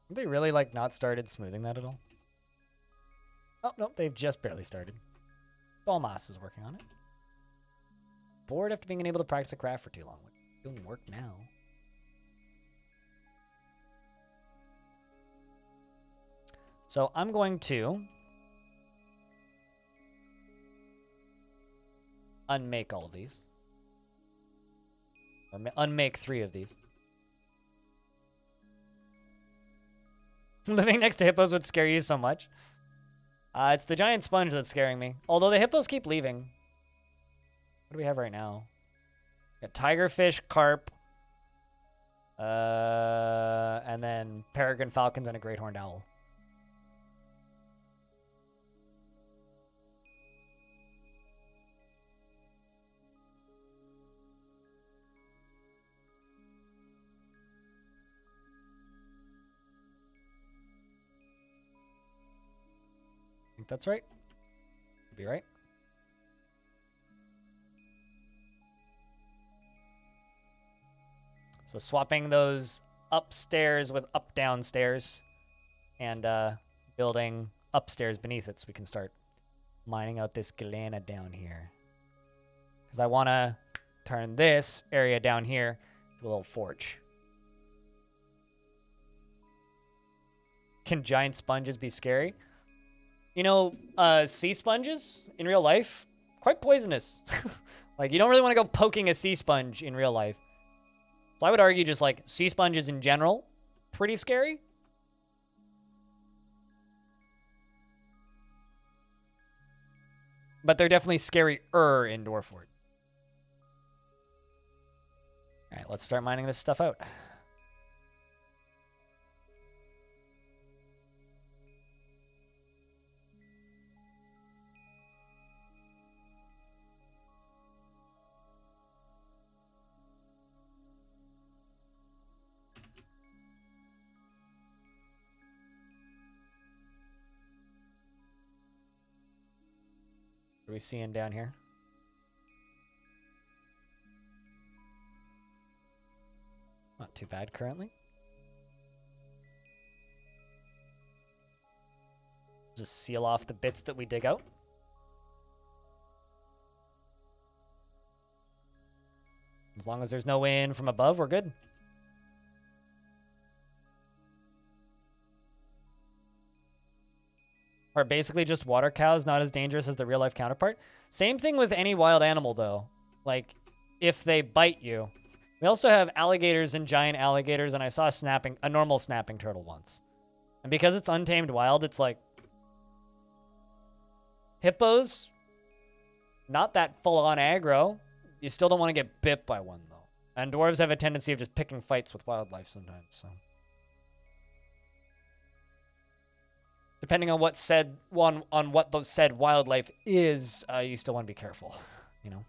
Speaker 1: Have they really, like, not started smoothing that at all? Oh, nope, they've just barely started. Dolmas is working on it. Bored after being unable to practice a craft for too long. Doing work now. So I'm going to unmake all of these. Or unmake 3 of these. Living next to hippos would scare you so much. It's the giant sponge that's scaring me. Although the hippos keep leaving. What do we have right now? We got tigerfish, carp, and then peregrine falcons and a great horned owl. I think that's right. Be right. So swapping those upstairs with up-downstairs and building upstairs beneath it so we can start mining out this galena down here. Because I want to turn this area down here to a little forge. Can giant sponges be scary? You know, sea sponges in real life, quite poisonous. Like, you don't really want to go poking a sea sponge in real life. So I would argue just, like, sea sponges in general, pretty scary. But they're definitely scarier in Dwarfort. All right, let's start mining this stuff out. What are we seeing down here? Not too bad currently. Just seal off the bits that we dig out. As long as there's no wind from above, we're good. Are basically just water cows not as dangerous as the real life counterpart? Same thing with any wild animal though. Like, if they bite you, We also have alligators and giant alligators, and I saw a normal snapping turtle once. And because it's untamed wild, it's like hippos, not that full-on aggro. You still don't want to get bit by one, though. And dwarves have a tendency of just picking fights with wildlife sometimes, so. Depending on what the said wildlife is, you still want to be careful, you know?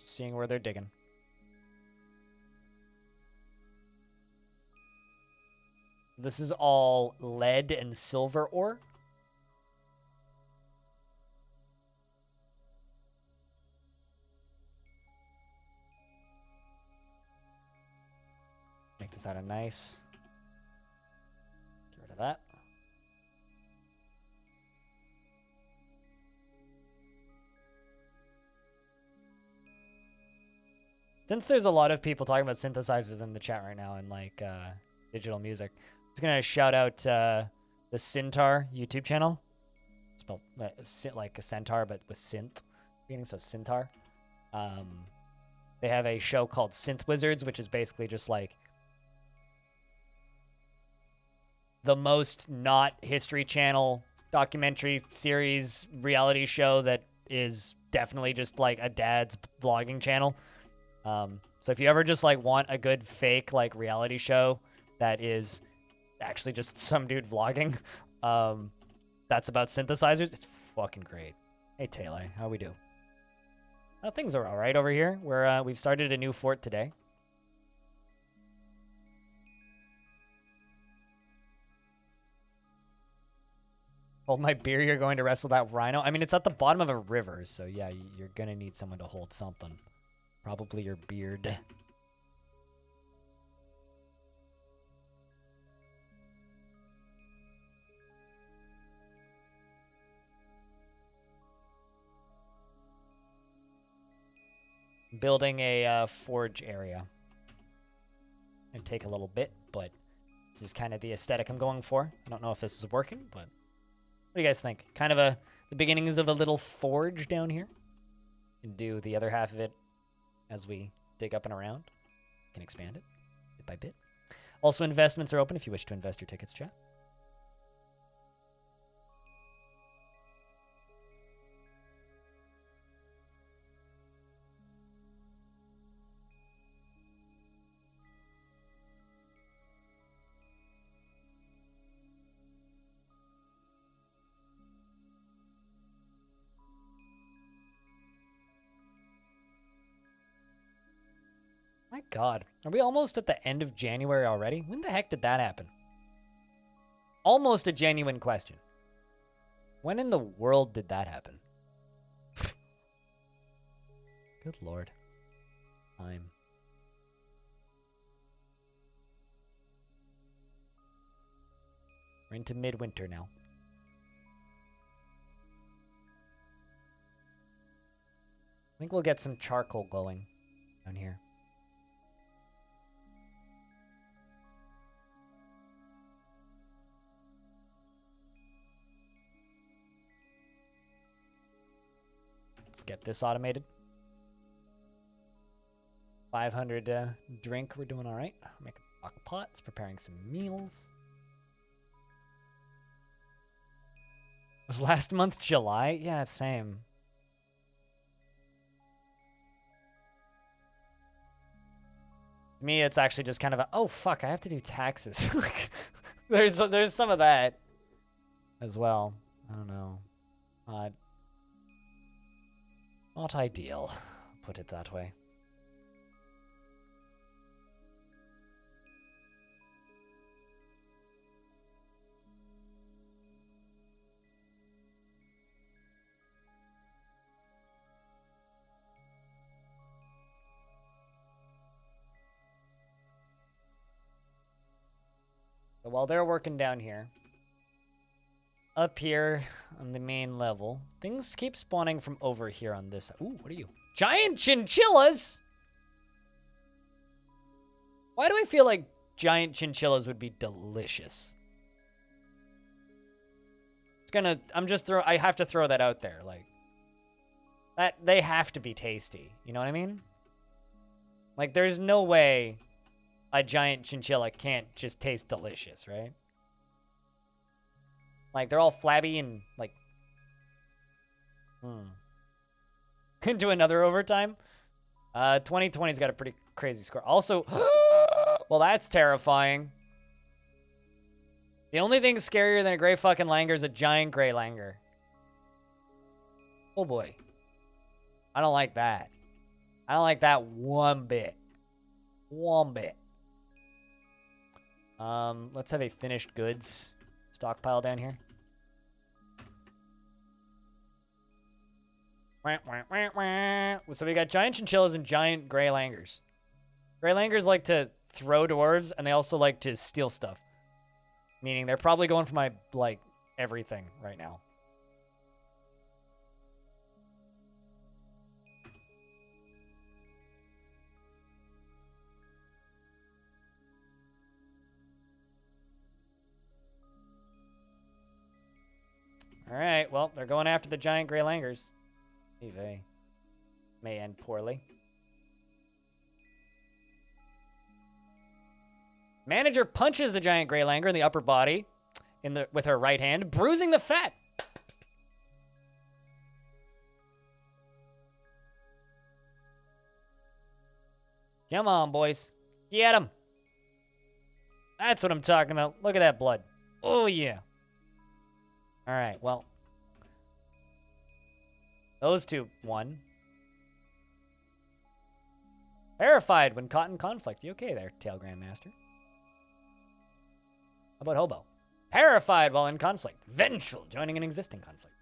Speaker 1: Just seeing where they're digging. This is all lead and silver ore. Make this out of nice. Get rid of that. Since there's a lot of people talking about synthesizers in the chat right now and like digital music, I'm just gonna shout out the Centaur YouTube channel. It's spelled like a centaur but with synth meaning, so Centaur. They have a show called Synth Wizards, which is basically just like the most not History Channel documentary series reality show that is definitely just like a dad's vlogging channel. So if you ever just like want a good fake like reality show that is actually just some dude vlogging, that's about synthesizers, it's fucking great. Hey Taylor, how we do? Things are all right over here. We've started a new fort today. Hold my beer, you're going to wrestle that rhino. I mean, it's at the bottom of a river, so yeah, you're gonna need someone to hold something. Probably your beard. Building a forge area. It'd take a little bit, but this is kind of the aesthetic I'm going for. I don't know if this is working, but what do you guys think? Kind of the beginnings of a little forge down here. And do the other half of it as we dig up and around. Can expand it bit by bit. Also, investments are open if you wish to invest your tickets, chat. My God, are we almost at the end of January already? When the heck did that happen? Almost a genuine question. When in the world did that happen? Good Lord. We're into midwinter now. I think we'll get some charcoal going down here. Let's get this automated. 500 drink, we're doing all right. Make a block of pots, preparing some meals. Was last month July? Yeah, same. To me, it's actually just kind of a, oh fuck, I have to do taxes. there's some of that as well. I don't know. Not ideal, put it that way. So while they're working down here, up here on the main level, things keep spawning from over here on this. Ooh, what are you? Giant chinchillas? Why do I feel like giant chinchillas would be delicious? I have to throw that out there. Like, they have to be tasty. You know what I mean? Like, there's no way a giant chinchilla can't just taste delicious, right? Like, they're all flabby and, like... Into another overtime. 2020's got a pretty crazy score. Also, well, that's terrifying. The only thing scarier than a gray fucking langur is a giant gray langur. Oh boy. I don't like that. I don't like that one bit. One bit. Let's have a finished goods stockpile down here. So we got giant chinchillas and giant gray langurs. Gray langurs like to throw dwarves, and they also like to steal stuff. Meaning they're probably going for my, like, everything right now. Alright, well, they're going after the giant gray langurs. They may end poorly. Manager punches the giant gray langur in the upper body with her right hand, bruising the fat. Come on, boys. Get him. That's what I'm talking about. Look at that blood. Oh, yeah. All right, well. Those two won. Terrified when caught in conflict. You okay there, Tail Grandmaster? How about Hobo? Terrified while in conflict. Vengeful, joining an existing conflict.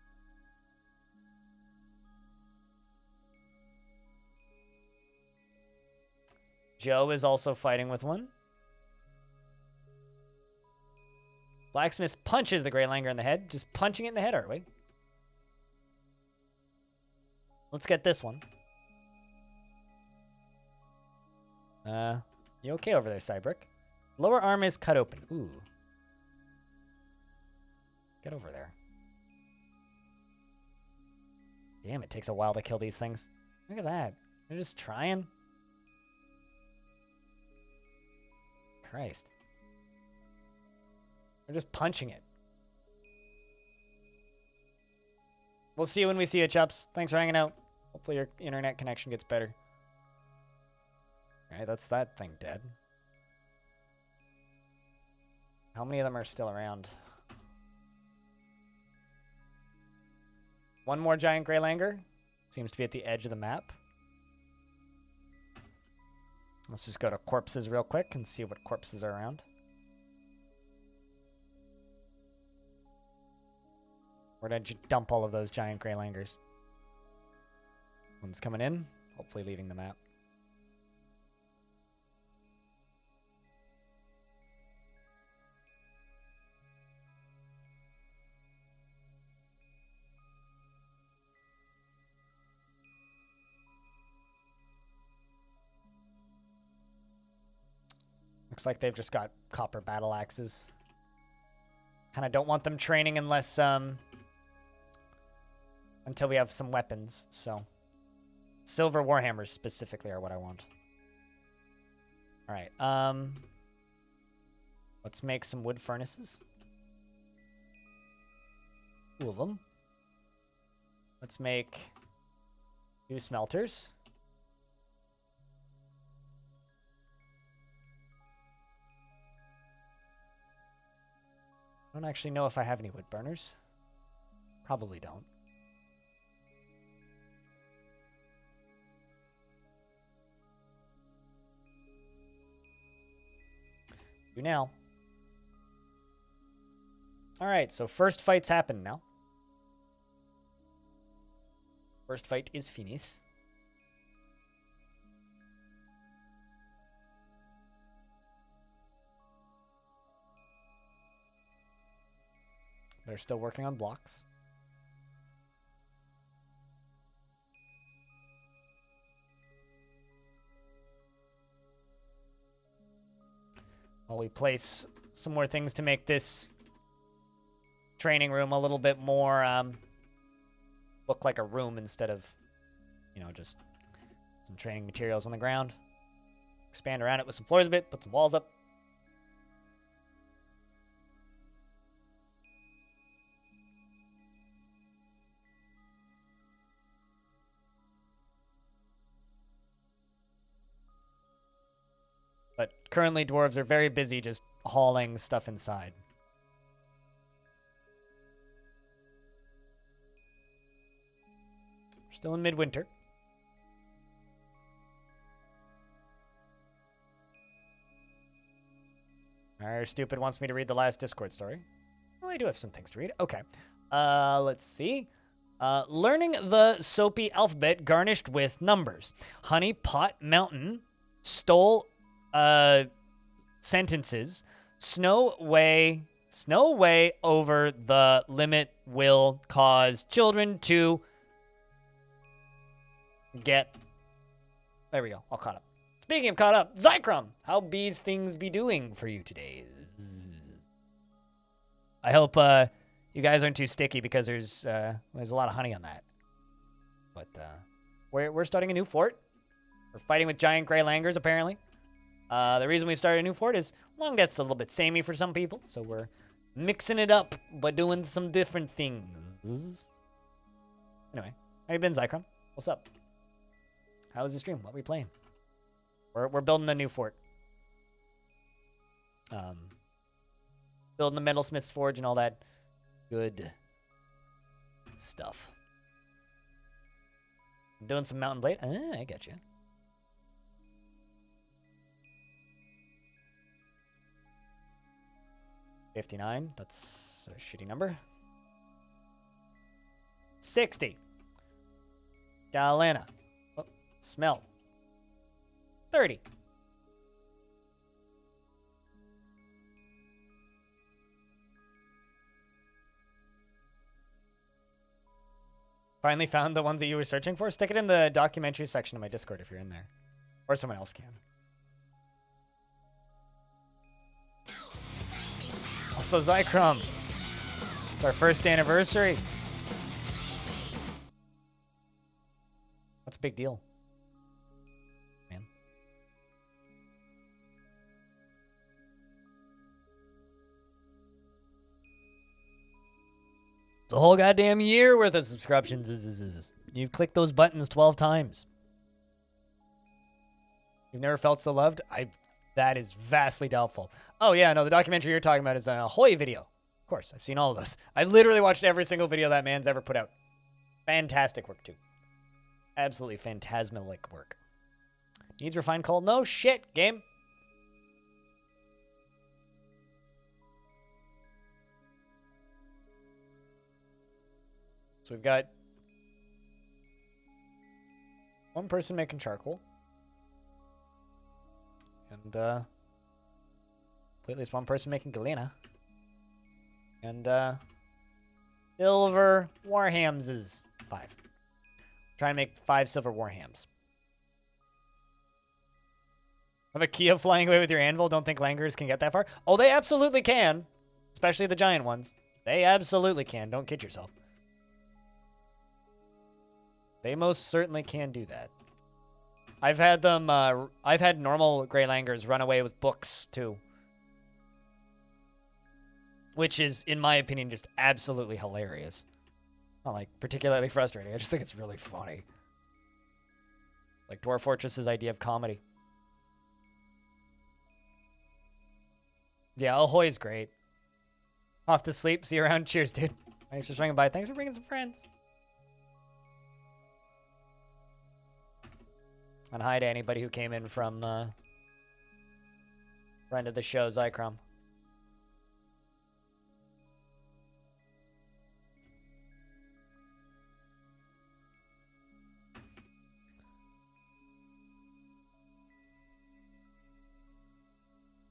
Speaker 1: Joe is also fighting with one. Blacksmith punches the gray langur in the head. Just punching it in the head, are we? Let's get this one. You okay over there, Cybrick? Lower arm is cut open. Ooh. Get over there. Damn, it takes a while to kill these things. Look at that. They're just trying. Christ. They're just punching it. We'll see you when we see you, Chups. Thanks for hanging out. Hopefully your internet connection gets better. Alright, that's that thing dead. How many of them are still around? One more giant gray langur. Seems to be at the edge of the map. Let's just go to corpses real quick and see what corpses are around. Where did you dump all of those giant gray langurs? One's coming in, hopefully leaving the map. Looks like they've just got copper battle axes. Kind of don't want them training unless, until we have some weapons, so. Silver warhammers specifically are what I want. Alright, let's make some wood furnaces. 2 of them. Let's make 2 smelters. I don't actually know if I have any wood burners. Probably don't. Do now. Alright, so first fight's happen now. First fight is finis. They're still working on blocks. while we place some more things to make this training room a little bit more look like a room instead of, you know, just some training materials on the ground. Expand around it with some floors a bit, put some walls up. But currently, dwarves are very busy just hauling stuff inside. We're still in midwinter. Our stupid wants me to read the last Discord story. Oh, I do have some things to read. Okay. Let's see. Learning the soapy alphabet garnished with numbers. Honey Pot Mountain stole sentences. Snow way over the limit will cause children to get. There we go. All caught up. Speaking of caught up, Zycrum, how bees things be doing for you today? I hope you guys aren't too sticky because there's a lot of honey on that. But we're starting a new fort. We're fighting with giant gray langurs apparently. The reason we started a new fort is Long Death's a little bit samey for some people, so we're mixing it up by doing some different things. Anyway, how you been, Zycrum? What's up? How was the stream? What are we playing? We're building a new fort. Building the metalsmith's forge and all that good stuff. Doing some mountain blade. I get you. $59. That's a shitty number. 60. Galena. Oh, smell. 30. Finally found the ones that you were searching for. Stick it in the documentary section of my Discord if you're in there. Or someone else can. Also, Zycrum. It's our first anniversary. That's a big deal. Man. It's a whole goddamn year worth of subscriptions. You've clicked those buttons 12 times. You've never felt so loved? That is vastly doubtful. Oh, yeah, no, the documentary you're talking about is a Hoy video. Of course, I've seen all of those. I've literally watched every single video that man's ever put out. Fantastic work, too. Absolutely phantasmalic work. Needs refined coal? No shit, game. So we've got one person making charcoal. And, at least one person making galena. And, silver warhams is 5. Try and make 5 silver warhams. Have a Kia flying away with your anvil? Don't think langurs can get that far? Oh, they absolutely can. Especially the giant ones. They absolutely can. Don't kid yourself. They most certainly can do that. I've had them, I've had normal gray langurs run away with books, too. Which is, in my opinion, just absolutely hilarious. Not, like, particularly frustrating. I just think it's really funny. Like Dwarf Fortress's idea of comedy. Yeah, Ahoy's great. Off to sleep. See you around. Cheers, dude. Thanks for swinging by. Thanks for bringing some friends. And hi to anybody who came in from friend of the show, Zycrum.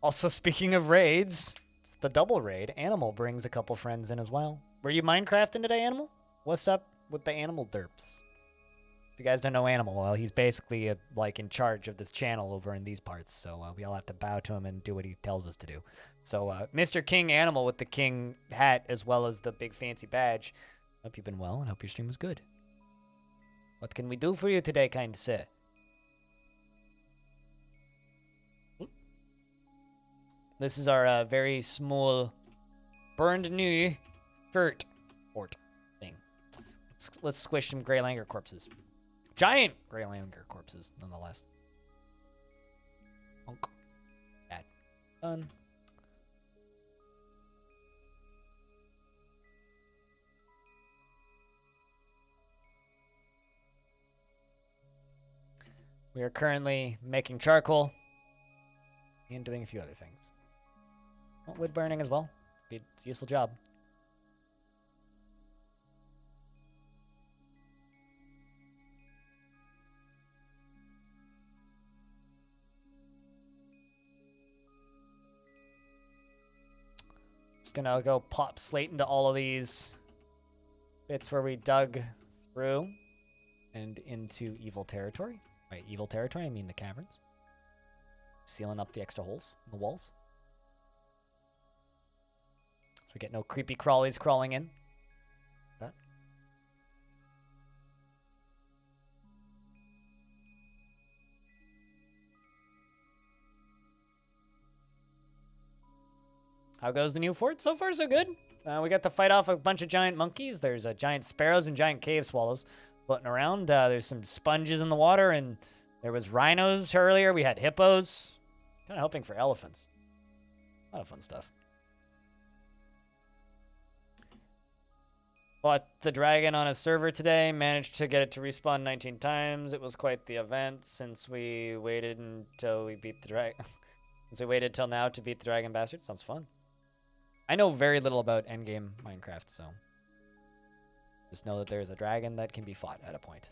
Speaker 1: Also, speaking of raids, it's the double raid. Animal brings a couple friends in as well. Were you Minecrafting today, Animal? What's up with the animal derps? If you guys don't know Animal, well, he's basically like in charge of this channel over in these parts. So we all have to bow to him and do what he tells us to do. So Mr. King Animal with the king hat as well as the big fancy badge. Hope you've been well and hope your stream was good. What can we do for you today, kind sir? This is our very small, burned new fort thing. Let's squish some Grey Langer corpses. Giant Grey Langer corpses, nonetheless. Honk. Bad. Done. We are currently making charcoal and doing a few other things. Well, wood burning as well. It's a useful job. Just gonna go pop slate into all of these bits where we dug through and into evil territory. By evil territory, I mean the caverns. Sealing up the extra holes in the walls. So we get no creepy crawlies crawling in. That. How goes the new fort? So far, so good. We got to fight off a bunch of giant monkeys. There's giant sparrows and giant cave swallows floating around. There's some sponges in the water, and there was rhinos earlier. We had hippos. Kind of hoping for elephants. A lot of fun stuff. Fought the dragon on a server today. Managed to get it to respawn 19 times. It was quite the event since we waited until we beat the dragon. Since we waited till now to beat the dragon bastard. Sounds fun. I know very little about endgame Minecraft, so just know that there is a dragon that can be fought at a point.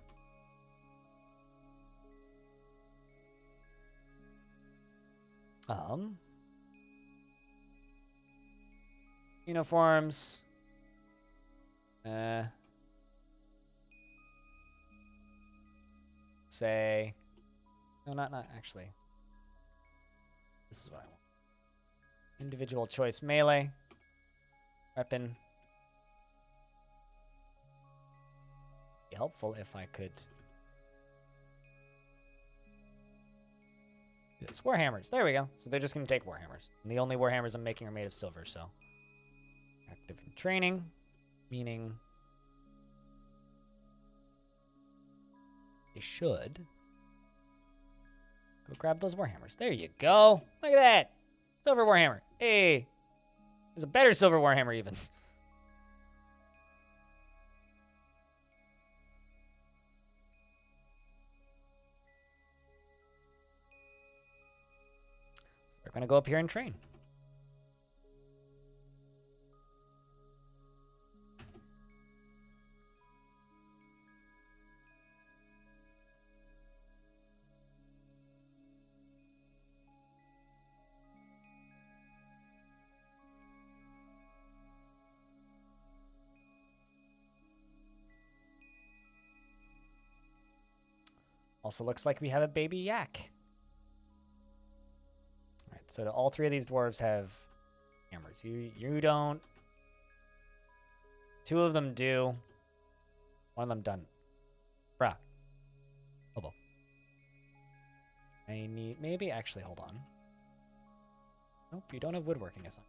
Speaker 1: Uniforms. Say, no, not actually. This is what I want. Individual choice melee. Weapon. Be helpful if I could. This warhammers. There we go. So they're just gonna take warhammers. And the only warhammers I'm making are made of silver, so. Active in training. Meaning you should go grab those warhammers. There you go. Look at that. Silver warhammer. Hey. There's a better silver warhammer even. So we're gonna go up here and train. Also looks like we have a baby yak. All right, so all three of these dwarves have hammers. You don't. Two of them do. One of them doesn't. Bruh. Hobo. I need, maybe, actually, hold on. Nope, you don't have woodworking assigned.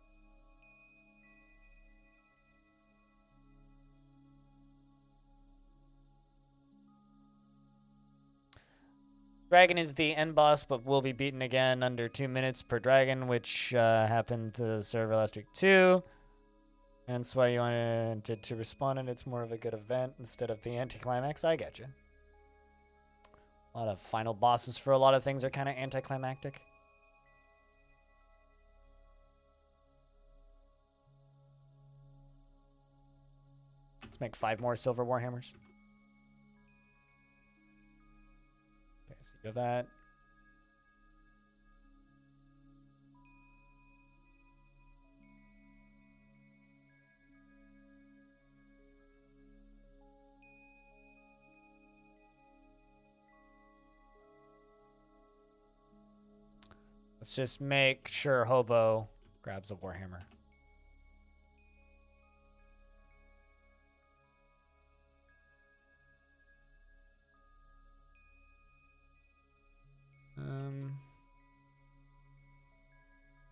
Speaker 1: Dragon is the end boss, but will be beaten again under 2 minutes per dragon, which happened to the server last week too. And that's why you wanted to respawn, and it's more of a good event instead of the anticlimax. I get you. A lot of final bosses for a lot of things are kind of anticlimactic. Let's make 5 more silver warhammers. Okay, so you have that. Let's just make sure Hobo grabs a Warhammer.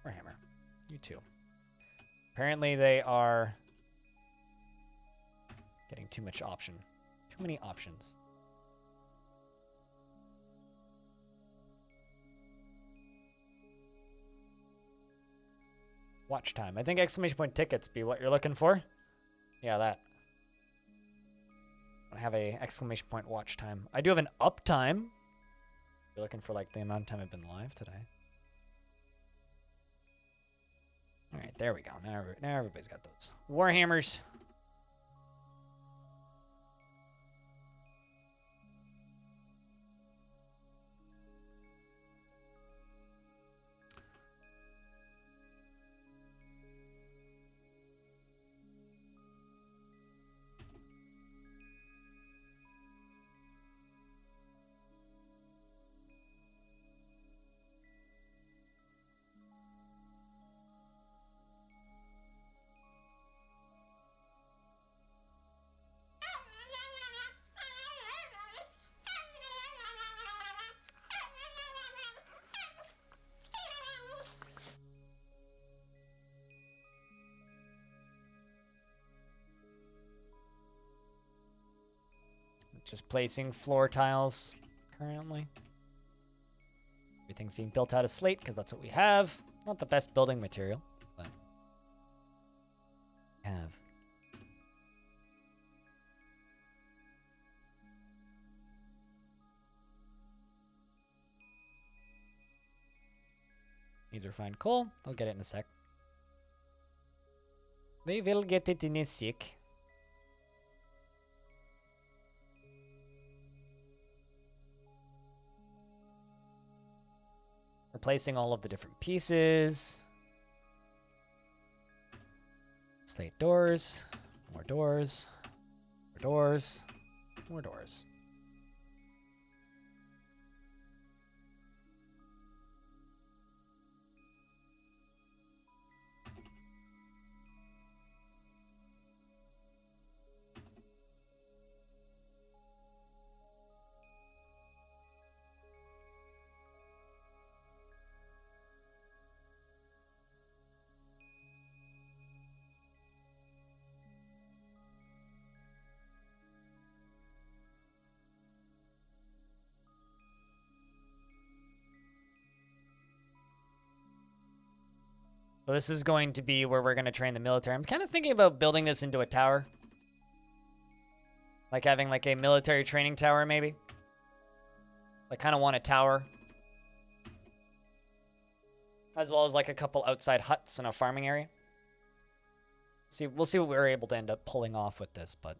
Speaker 1: Warhammer. You too. Apparently they are getting too much option. Too many options. Watch time. I think exclamation point tickets be what you're looking for. Yeah, that. I have a exclamation point watch time. I do have an up time. You're looking for like the amount of time I've been live today. All right, there we go. Now everybody's got those Warhammers. Just placing floor tiles currently. Everything's being built out of slate because that's what we have. Not the best building material, but we have. These are fine coal. I'll get it in a sec. They will get it in a sec. Replacing all of the different pieces. Slate doors. More doors. More doors. More doors. So this is going to be where we're going to train the military. I'm kind of thinking about building this into a tower. Like having like a military training tower, maybe. I kind of want a tower. As well as like a couple outside huts and a farming area. We'll see what we're able to end up pulling off with this, but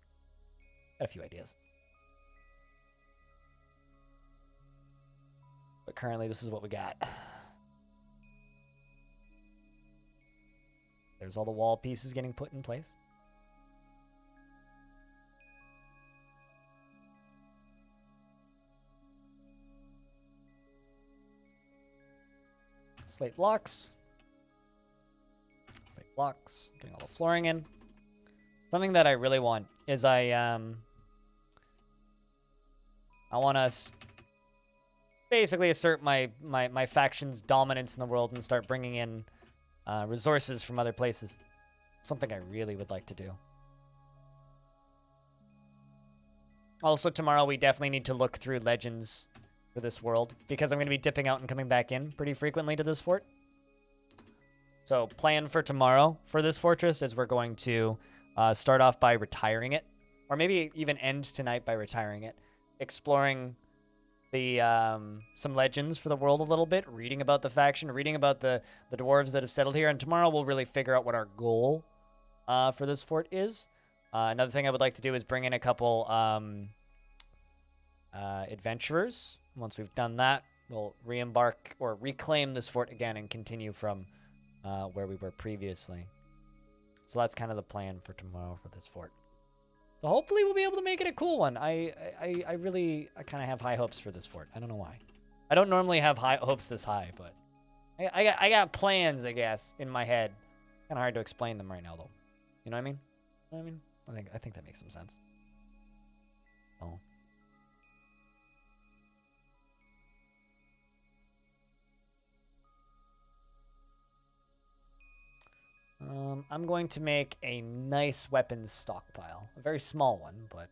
Speaker 1: got a few ideas. But currently this is what we got. There's all the wall pieces getting put in place. Slate blocks. Slate blocks. Getting all the flooring in. Something that I really want is I want to basically assert my faction's dominance in the world and start bringing in resources from other places. Something I really would like to do. Also, tomorrow we definitely need to look through legends for this world, because I'm going to be dipping out and coming back in pretty frequently to this fort. So, plan for tomorrow for this fortress is we're going to start off by retiring it, or maybe even end tonight by retiring it, exploring the some legends for the world a little bit, reading about the faction, reading about the dwarves that have settled here, and tomorrow we'll really figure out what our goal for this fort is. Another thing I would like to do is bring in a couple adventurers. Once we've done that, we'll re-embark or reclaim this fort again and continue from where we were previously. So that's kind of the plan for tomorrow for this fort. So hopefully we'll be able to make it a cool one. I kind of have high hopes for this fort. I don't know why. I don't normally have high hopes this high, but I got plans, I guess, in my head. Kind of hard to explain them right now, though. You know what I mean? You know what I mean? I think that makes some sense. Oh. I'm going to make a nice weapons stockpile. A very small one, but...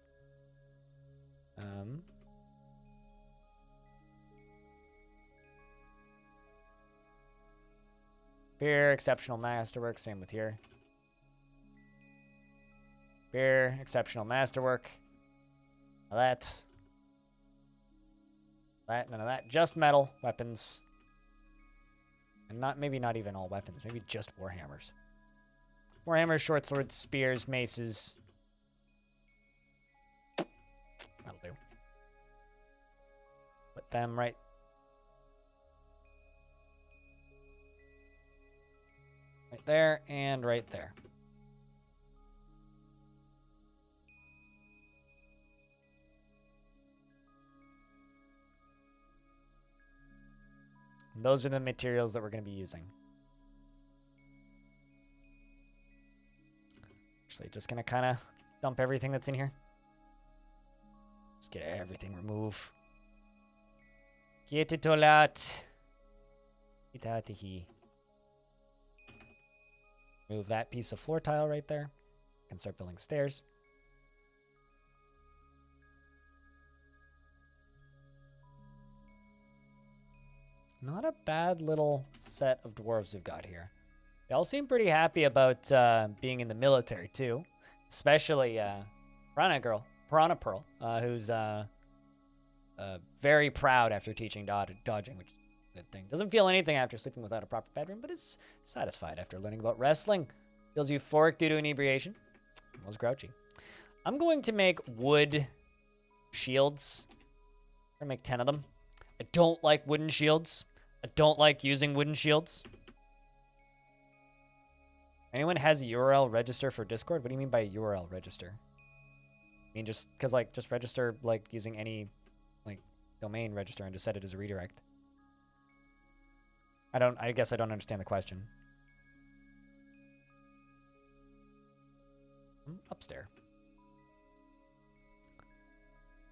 Speaker 1: Here, exceptional masterwork, same with here. Here, exceptional masterwork. That. None of that. Just metal weapons. And maybe not even all weapons. Maybe just warhammers. Warhammers, short swords, spears, maces. That'll do. Put them right there and right there. And those are the materials that we're going to be using. Actually, just going to kind of dump everything that's in here. Just get everything removed. Get it all out. Get out of here. Move that piece of floor tile right there. Can start building stairs. Not a bad little set of dwarves we've got here. They all seem pretty happy about being in the military too, especially Piranha Pearl, who's very proud after teaching dodging, which is a good thing. Doesn't feel anything after sleeping without a proper bedroom, but is satisfied after learning about wrestling. Feels euphoric due to inebriation. Was grouchy. I'm going to make wood shields. I'm gonna make 10 of them. I don't like wooden shields. I don't like using wooden shields. Anyone has a URL register for Discord? What do you mean by a URL register? I mean, just because, like, just register, like, using any, like, domain register and just set it as a redirect. I guess I don't understand the question. Upstairs.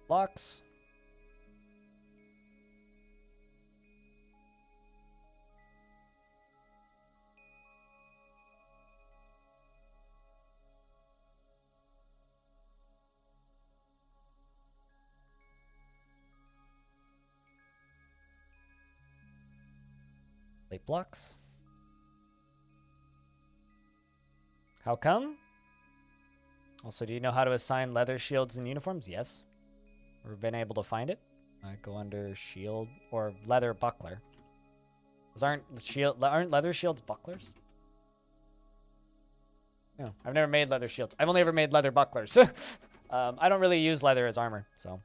Speaker 1: Locks. Plate blocks. How come? Also, do you know how to assign leather shields and uniforms? Yes. We've been able to find it. Go under shield or leather buckler. Aren't leather shields bucklers? No, I've never made leather shields. I've only ever made leather bucklers. I don't really use leather as armor, so.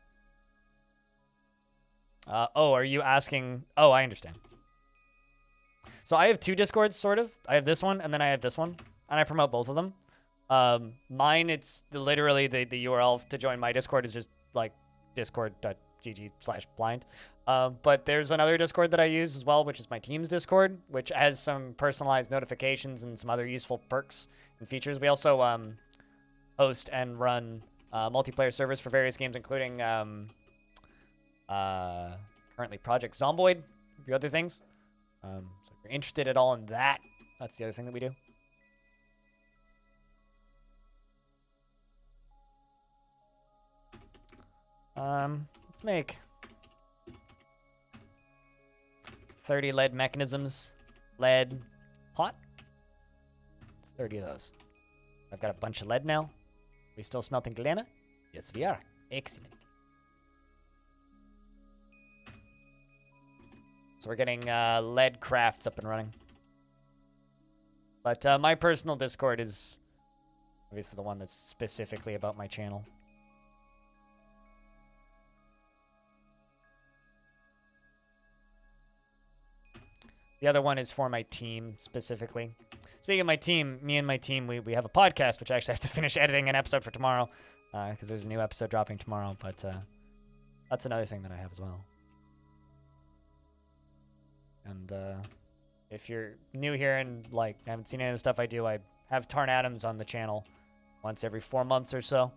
Speaker 1: Oh, are you asking? Oh, I understand. So I have two Discords, sort of. I have this one, and then I have this one, and I promote both of them. Mine, it's literally the URL to join my Discord is just like discord.gg/blind. But there's another Discord that I use as well, which is my team's Discord, which has some personalized notifications and some other useful perks and features. We also host and run multiplayer servers for various games, including currently Project Zomboid, a few other things. So if you're interested at all in that, that's the other thing that we do. Let's make 30 lead mechanisms, lead pot. 30 of those. I've got a bunch of lead now. We still smelting galena? Yes, we are. Excellent. So we're getting lead crafts up and running. But my personal Discord is obviously the one that's specifically about my channel. The other one is for my team specifically. Speaking of my team, me and my team, we have a podcast, which I actually have to finish editing an episode for tomorrow because there's a new episode dropping tomorrow. But that's another thing that I have as well. And If you're new here and like haven't seen any of the stuff I do, I have Tarn Adams on the channel once every 4 months or so.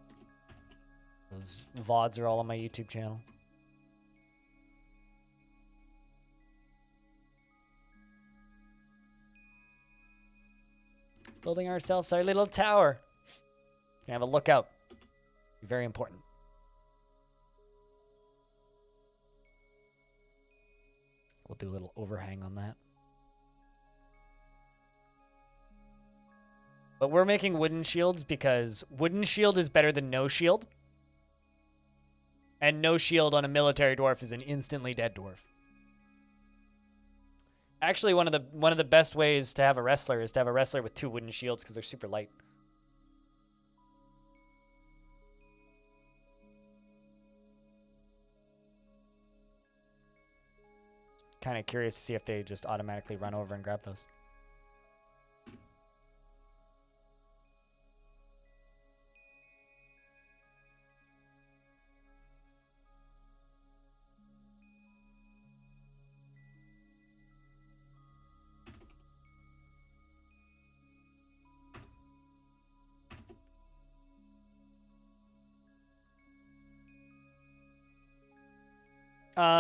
Speaker 1: Those VODs are all on my YouTube channel. Building ourselves our little tower. Can have a lookout. Very important. We'll do a little overhang on that. But we're making wooden shields because wooden shield is better than no shield. And no shield on a military dwarf is an instantly dead dwarf. Actually, one of the best ways to have a wrestler is to have a wrestler with 2 wooden shields because they're super light. Kind of curious to see if they just automatically run over and grab those.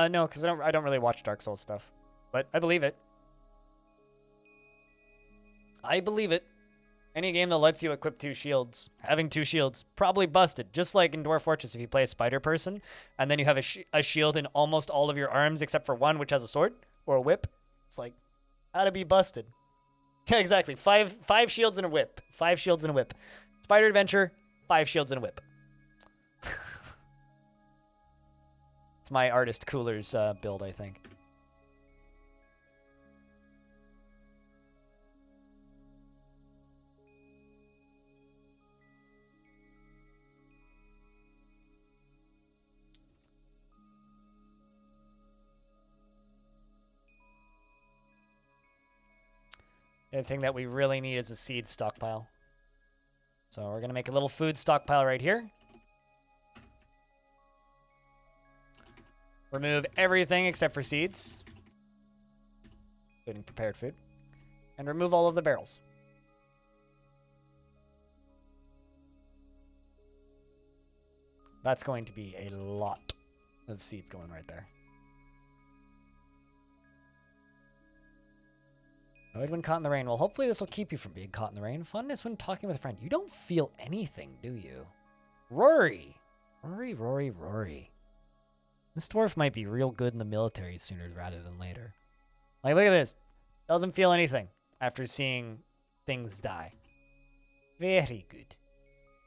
Speaker 1: No, because I don't really watch Dark Souls stuff, but I believe it. I believe it. Any game that lets you equip 2 shields, having 2 shields, probably busted. Just like in Dwarf Fortress, if you play a spider person, and then you have a shield in almost all of your arms except for one, which has a sword or a whip. It's like, how to be busted. Yeah, exactly. Five shields and a whip. 5 shields and a whip. Spider Adventure, 5 shields and a whip. It's my Artist Coolers build, I think. The thing that we really need is a seed stockpile. So we're going to make a little food stockpile right here. Remove everything except for seeds, including prepared food, and remove all of the barrels. That's going to be a lot of seeds going right there. Avoid when caught in the rain. Well, hopefully this will keep you from being caught in the rain. Funness when talking with a friend. You don't feel anything, do you? Rory. Rory. This dwarf might be real good in the military sooner rather than later. Like, look at this. Doesn't feel anything after seeing things die. Very good.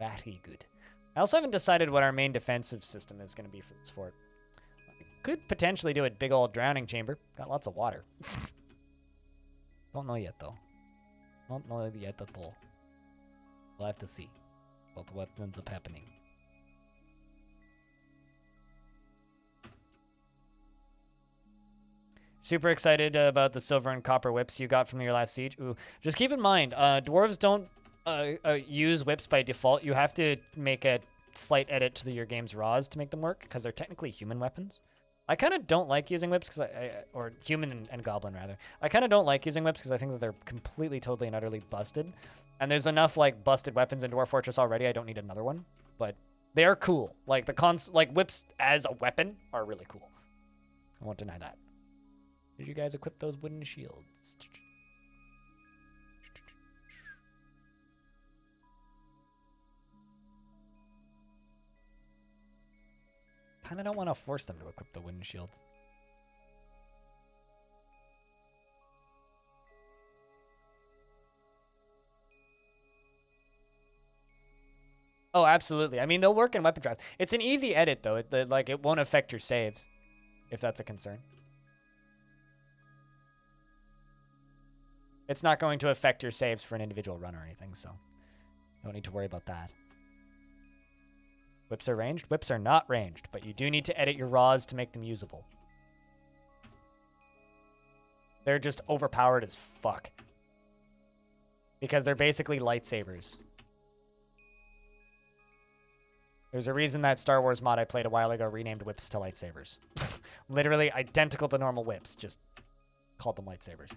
Speaker 1: Very good. I also haven't decided what our main defensive system is going to be for this fort. We could potentially do a big old drowning chamber. Got lots of water. Don't know yet, though. Don't know yet at all. We'll have to see about what ends up happening. Super excited about the silver and copper whips you got from your last siege. Ooh, just keep in mind, dwarves don't use whips by default. You have to make a slight edit to your game's raws to make them work because they're technically human weapons. I kind of don't like using whips because or human and goblin rather. I kind of don't like using whips because I think that they're completely, totally, and utterly busted. And there's enough like busted weapons in Dwarf Fortress already. I don't need another one, but they are cool. Like like whips as a weapon are really cool. I won't deny that. Did you guys equip those wooden shields? Kinda don't want to force them to equip the wooden shields. Oh, absolutely. I mean, they'll work in weapon drafts. It's an easy edit, though. It won't affect your saves, if that's a concern. It's not going to affect your saves for an individual run or anything, so don't need to worry about that. Whips are ranged? Whips are not ranged, but you do need to edit your raws to make them usable. They're just overpowered as fuck. Because they're basically lightsabers. There's a reason that Star Wars mod I played a while ago renamed whips to lightsabers. Literally identical to normal whips, just called them lightsabers.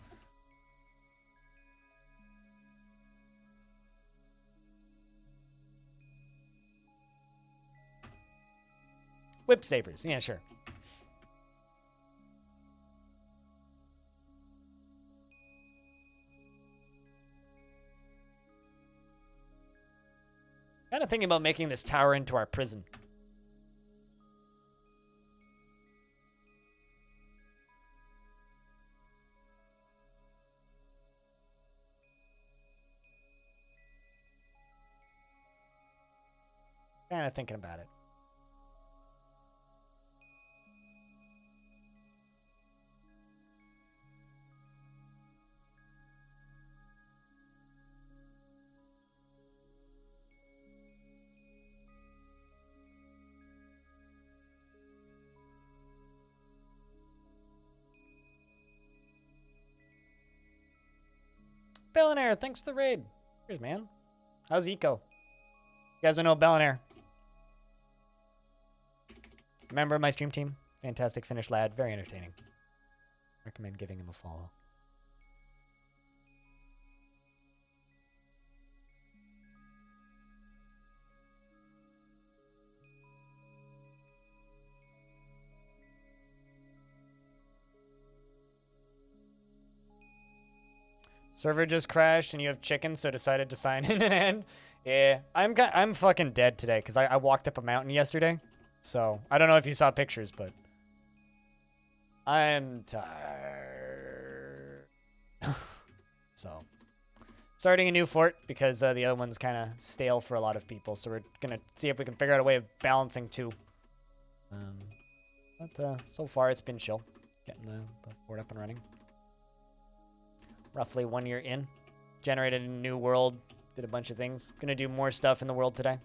Speaker 1: Whip sabers. Yeah, sure. Kind of thinking about making this tower into our prison. Kind of thinking about it. Bellinair, thanks for the raid. Cheers, man. How's Eco? You guys don't know Bellinair. Member of my stream team. Fantastic Finnish lad. Very entertaining. Recommend giving him a follow. Server just crashed and you have chicken, so decided to sign in and end. Yeah, I'm fucking dead today because I walked up a mountain yesterday. So I don't know if you saw pictures, but I'm tired. So starting a new fort because the other one's kind of stale for a lot of people. So we're gonna see if we can figure out a way of balancing two. But so far it's been chill, getting the fort up and running. Roughly 1 year in, generated a new world, did a bunch of things. Gonna do more stuff in the world today.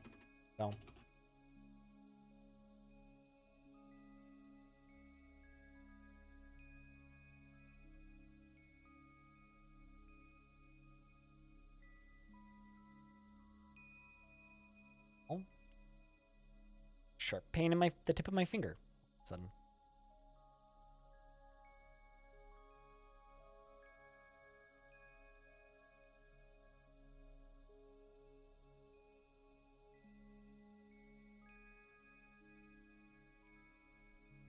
Speaker 1: So. Oh. Sharp pain in the tip of my finger. Sudden.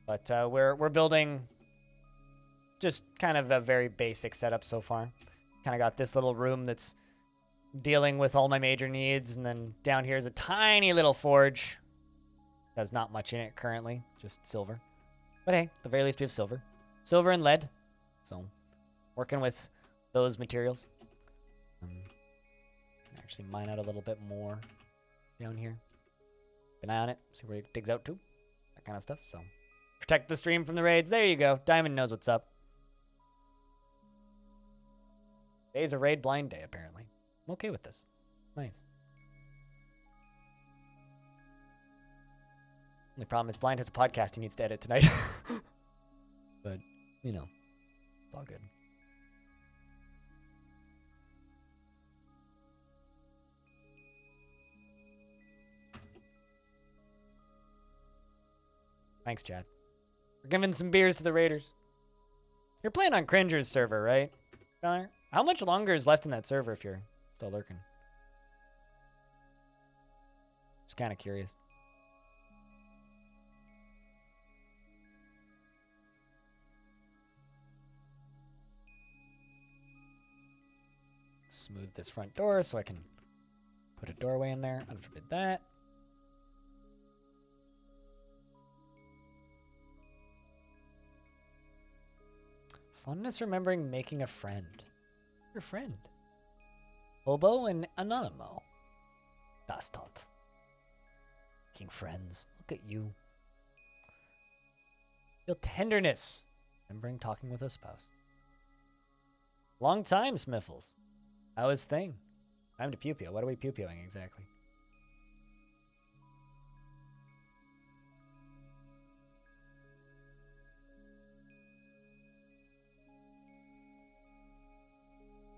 Speaker 1: But we're building just kind of a very basic setup so far. Kind of got this little room that's dealing with all my major needs, and then down here is a tiny little forge. There's not much in it currently, just silver. But hey, at the very least we have silver. Silver and lead. So working with those materials. Can actually mine out a little bit more down here. Keep an eye on it, see where it digs out to. That kind of stuff, so. Protect the stream from the raids. There you go. Diamond knows what's up. Today's a raid blind day, apparently. I'm okay with this. Nice. Only problem is Blind has a podcast he needs to edit tonight. But, you know, it's all good. Thanks, Chad. We're giving some beers to the raiders. You're playing on Cringer's server, right, Connor? How much longer is left in that server if you're still lurking? Just kind of curious. Smooth this front door so I can put a doorway in there. Unforbid that. Fondness remembering making a friend. Your friend. Obo and Anonimo. Bastot. Making friends. Look at you. Feel tenderness. Remembering talking with a spouse. Long time, Smiffles. How is thing? Time to pew-pew. What are we pew-pewing exactly?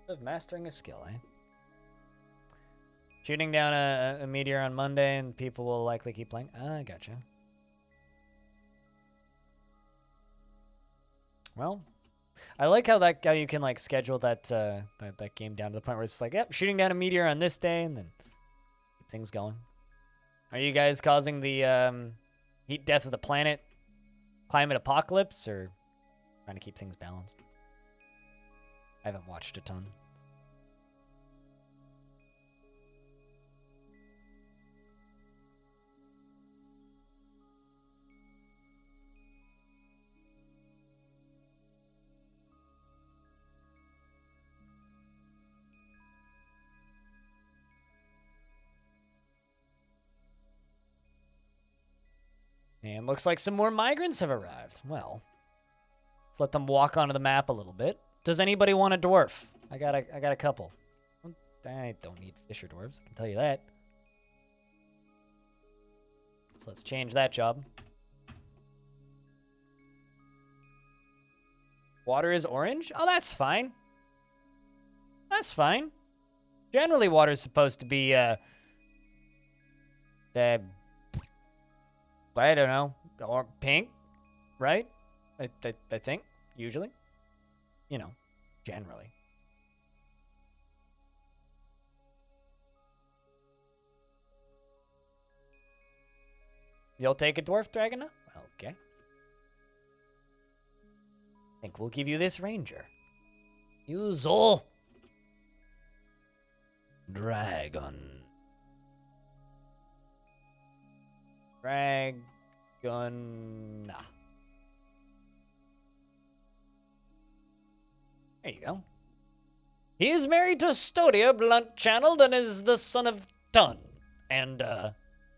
Speaker 1: Of mastering a skill, eh? Shooting down a meteor on Monday and people will likely keep playing. Ah, gotcha. Well, I like how you can like schedule that that game down to the point where it's like, yep, shooting down a meteor on this day and then keep things going. Are you guys causing the heat death of the planet, climate apocalypse, or trying to keep things balanced? I haven't watched a ton. And looks like some more migrants have arrived. Well, let's let them walk onto the map a little bit. Does anybody want a dwarf? I got a couple. I don't need fisher dwarves, I can tell you that. So let's change that job. Water is orange? Oh, that's fine. That's fine. Generally, water is supposed to be, I don't know, or pink, right? I think, usually. You know, generally. You'll take a dwarf, Dragona? Okay. I think we'll give you this ranger. Uzul. Dragon. Dragona. There you go. He is married to Stodia, blunt-channeled, and is the son of Tun and,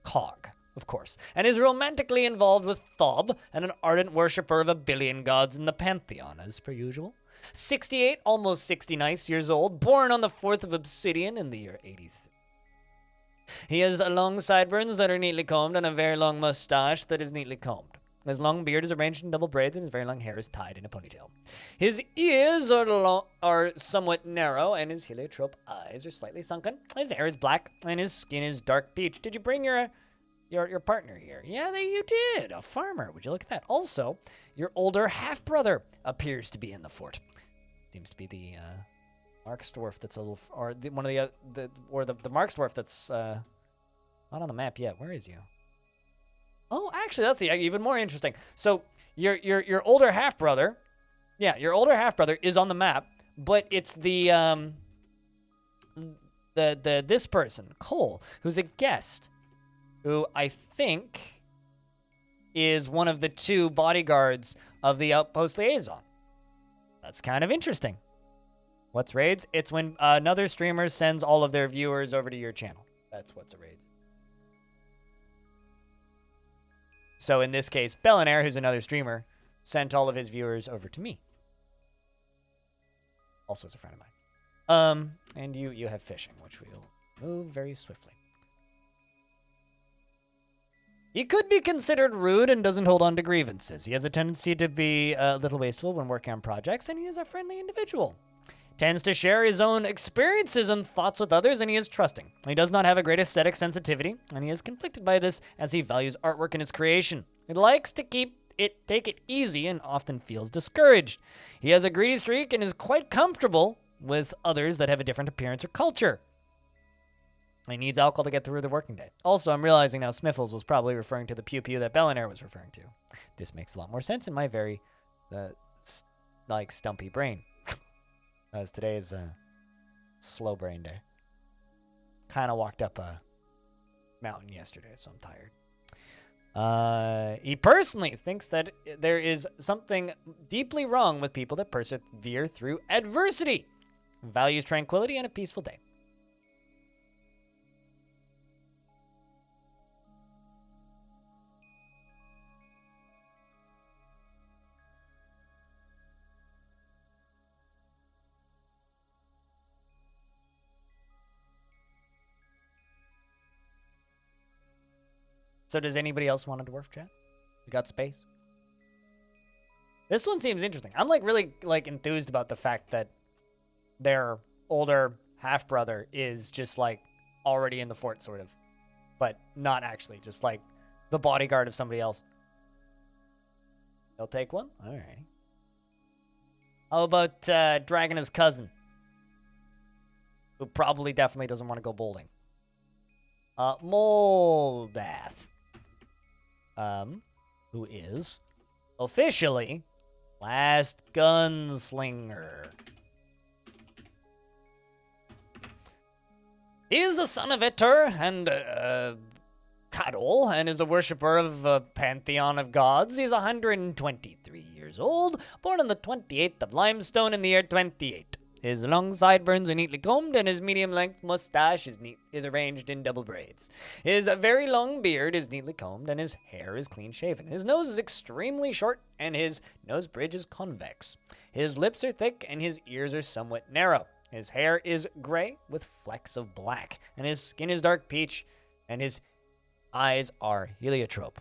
Speaker 1: Cog, of course, and is romantically involved with Thob, and an ardent worshipper of a billion gods in the pantheon, as per usual. 68, almost 60 nice years old, born on the 4th of Obsidian in the year 83. He has long sideburns that are neatly combed and a very long mustache that is neatly combed. His long beard is arranged in double braids and his very long hair is tied in a ponytail. His ears are somewhat narrow and his heliotrope eyes are slightly sunken. His hair is black and his skin is dark peach. Did you bring your partner here? Yeah, you did. A farmer. Would you look at that? Also, your older half-brother appears to be in the fort. Seems to be the Mark's dwarf that's a little, or one of the Mark's dwarf that's not on the map yet. Where is you? Oh, actually, that's even more interesting. So your older half brother, your older half brother is on the map, but it's the this person Cole, who's a guest, who I think is one of the 2 bodyguards of the outpost liaison. That's kind of interesting. What's raids? It's when another streamer sends all of their viewers over to your channel. That's what's a raid. So in this case, Bellinaire, who's another streamer, sent all of his viewers over to me. Also is a friend of mine. And you have fishing, which we'll move very swiftly. He could be considered rude and doesn't hold on to grievances. He has a tendency to be a little wasteful when working on projects, and he is a friendly individual. Tends to share his own experiences and thoughts with others, and he is trusting. He does not have a great aesthetic sensitivity, and he is conflicted by this as he values artwork in his creation. He likes to take it easy and often feels discouraged. He has a greedy streak and is quite comfortable with others that have a different appearance or culture. He needs alcohol to get through the working day. Also, I'm realizing now Smiffles was probably referring to the pew-pew that Bellinaire was referring to. This makes a lot more sense in my very, stumpy brain. As today is a slow brain day. Kind of walked up a mountain yesterday, so I'm tired. He personally thinks that there is something deeply wrong with people that persevere through adversity. Values tranquility and a peaceful day. So does anybody else want a dwarf chat? We got space? This one seems interesting. I'm really enthused about the fact that their older half-brother is just already in the fort sort of, but not actually, just the bodyguard of somebody else. They'll take one? All right. How about Dragona's cousin? Who probably definitely doesn't want to go bowling. Moldath. who is officially last gunslinger. He is the son of Itur and Cadol, and is a worshipper of a pantheon of gods. He's 123 years old, born on the 28th of Limestone in the year 28. His long sideburns are neatly combed, and his medium-length mustache is arranged in double braids. His very long beard is neatly combed, and his hair is clean-shaven. His nose is extremely short, and his nose bridge is convex. His lips are thick, and his ears are somewhat narrow. His hair is gray with flecks of black, and his skin is dark peach, and his eyes are heliotrope.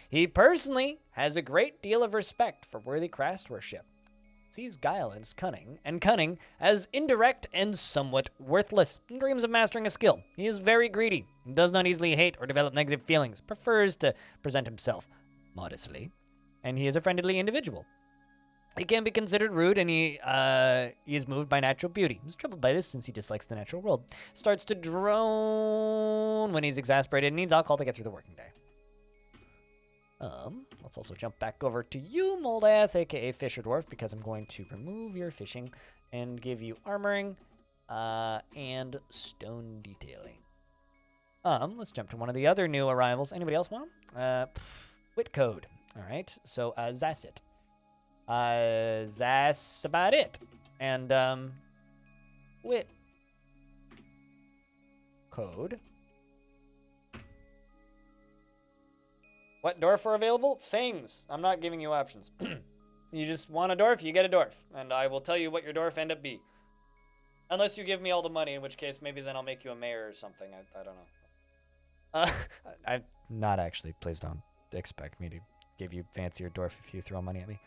Speaker 1: He personally has a great deal of respect for worthy craftsmanship. Sees guile as cunning, and cunning as indirect and somewhat worthless, and dreams of mastering a skill. He is very greedy, does not easily hate or develop negative feelings, prefers to present himself modestly, and he is a friendly individual. He can be considered rude, and he is moved by natural beauty. He's troubled by this since he dislikes the natural world. Starts to drone when he's exasperated and needs alcohol to get through the working day. Let's also jump back over to you, Moldath, aka Fisher Dwarf, because I'm going to remove your fishing and give you armoring and stone detailing. Let's jump to one of the other new arrivals. Anybody else want them? Wit code. All right, so Zassit. That's about it. And wit code. What dwarf are available? Things. I'm not giving you options. You just want a dwarf, you get a dwarf. And I will tell you what your dwarf end up be. Unless you give me all the money, in which case maybe then I'll make you a mayor or something. I don't know. I'm not actually. Please don't expect me to give you fancier dwarf if you throw money at me.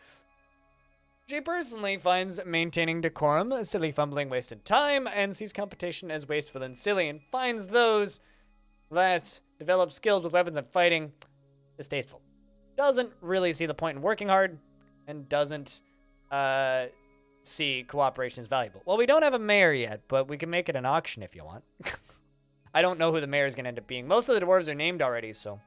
Speaker 1: She personally finds maintaining decorum a silly, fumbling, wasted time, and sees competition as wasteful and silly, and finds those that develop skills with weapons and fighting distasteful. Doesn't really see the point in working hard, and doesn't see cooperation as valuable. Well, we don't have a mayor yet, but we can make it an auction if you want. I don't know who the mayor is going to end up being. Most of the dwarves are named already, so.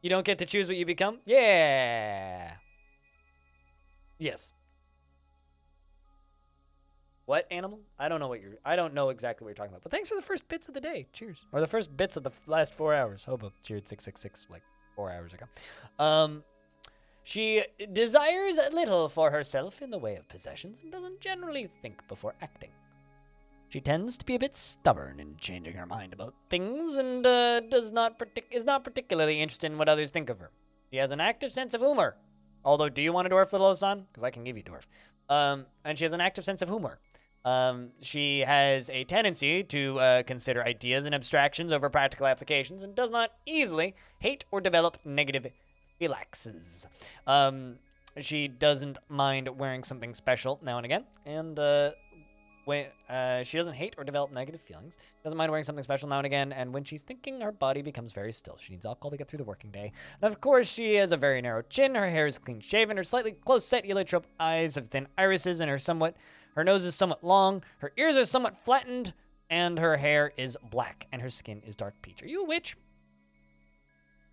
Speaker 1: You don't get to choose what you become? Yeah. Yes. What animal? I don't know exactly what you're talking about. But thanks for the first bits of the day. Cheers. Or the first bits of the last 4 hours. Hobo cheered 666 like 4 hours ago. She desires little for herself in the way of possessions and doesn't generally think before acting. She tends to be a bit stubborn in changing her mind about things and is not particularly interested in what others think of her. She has an active sense of humor. Although, do you want a dwarf, little Osan? Because I can give you dwarf. And she has an active sense of humor. She has a tendency to consider ideas and abstractions over practical applications and does not easily hate or develop negative relaxes. She doesn't mind wearing something special now and again, and she doesn't hate or develop negative feelings. Doesn't mind wearing something special now and again, and when she's thinking, her body becomes very still. She needs alcohol to get through the working day. And of course, she has a very narrow chin, her hair is clean-shaven, her slightly close-set heliotrope eyes have thin irises, and her nose is somewhat long, her ears are somewhat flattened, and her hair is black, and her skin is dark peach. Are you a witch?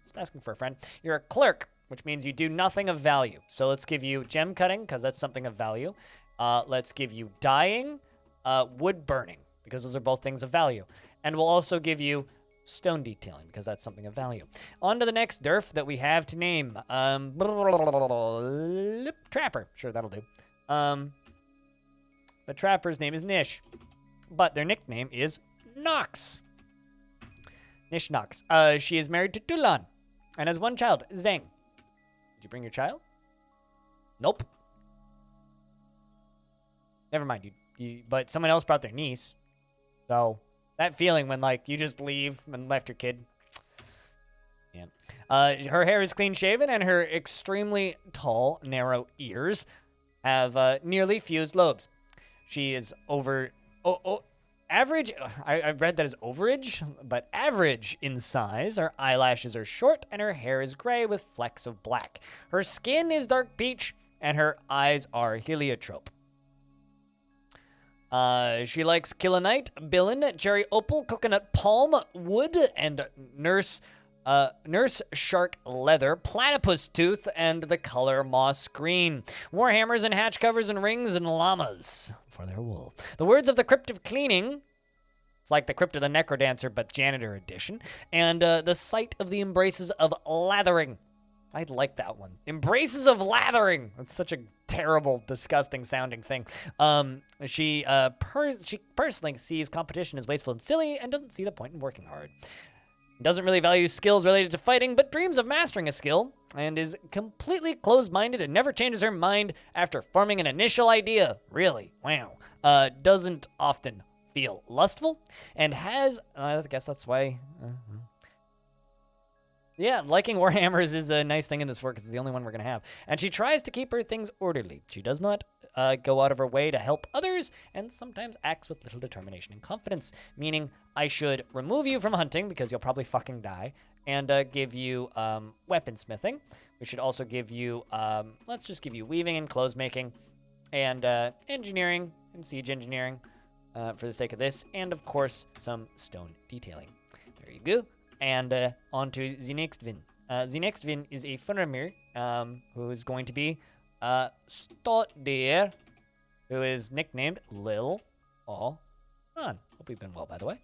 Speaker 1: Just asking for a friend. You're a clerk, which means you do nothing of value. So let's give you gem cutting, because that's something of value. Let's give you dyeing, wood burning, because those are both things of value. And we'll also give you stone detailing, because that's something of value. On to the next derf that we have to name. Trapper. Sure, that'll do. The trapper's name is Nish, but their nickname is Nox. Nish Nox. She is married to Tulan and has one child, Zeng. Did you bring your child? Nope. Never mind. But someone else brought their niece. So that feeling when you just leave and left your kid. Yeah. Her hair is clean shaven and her extremely tall, narrow ears have nearly fused lobes. She is average. I read that as overage, but average in size. Her eyelashes are short and her hair is gray with flecks of black. Her skin is dark peach and her eyes are heliotrope. She likes Killinite, Billin, Cherry Opal, Coconut Palm, Wood, and Nurse Shark Leather, Platypus Tooth, and the color Moss Green. Warhammers and hatch covers and rings and llamas for their wool. The words of the Crypt of Cleaning. It's like the Crypt of the Necrodancer, but janitor edition. And the site of the Embraces of Lathering. I'd like that one. Embraces of Lathering. That's such a terrible, disgusting sounding thing. She personally sees competition as wasteful and silly and doesn't see the point in working hard. Doesn't really value skills related to fighting, but dreams of mastering a skill, and is completely closed-minded and never changes her mind after forming an initial idea. Really? Wow. Doesn't often feel lustful, and has, I guess that's why, yeah, liking Warhammers is a nice thing in this work, because it's the only one we're going to have. And she tries to keep her things orderly. She does not go out of her way to help others, and sometimes acts with little determination and confidence, meaning I should remove you from hunting, because you'll probably fucking die, and give you weaponsmithing. We should also give you, let's just give you weaving and clothes making, and engineering and siege engineering. For the sake of this, and of course, some stone detailing. There you go. And on to the next one. The next one is a farmer who is going to be Stodder, who is nicknamed Lil. Oh, on. Hope you've been well, by the way.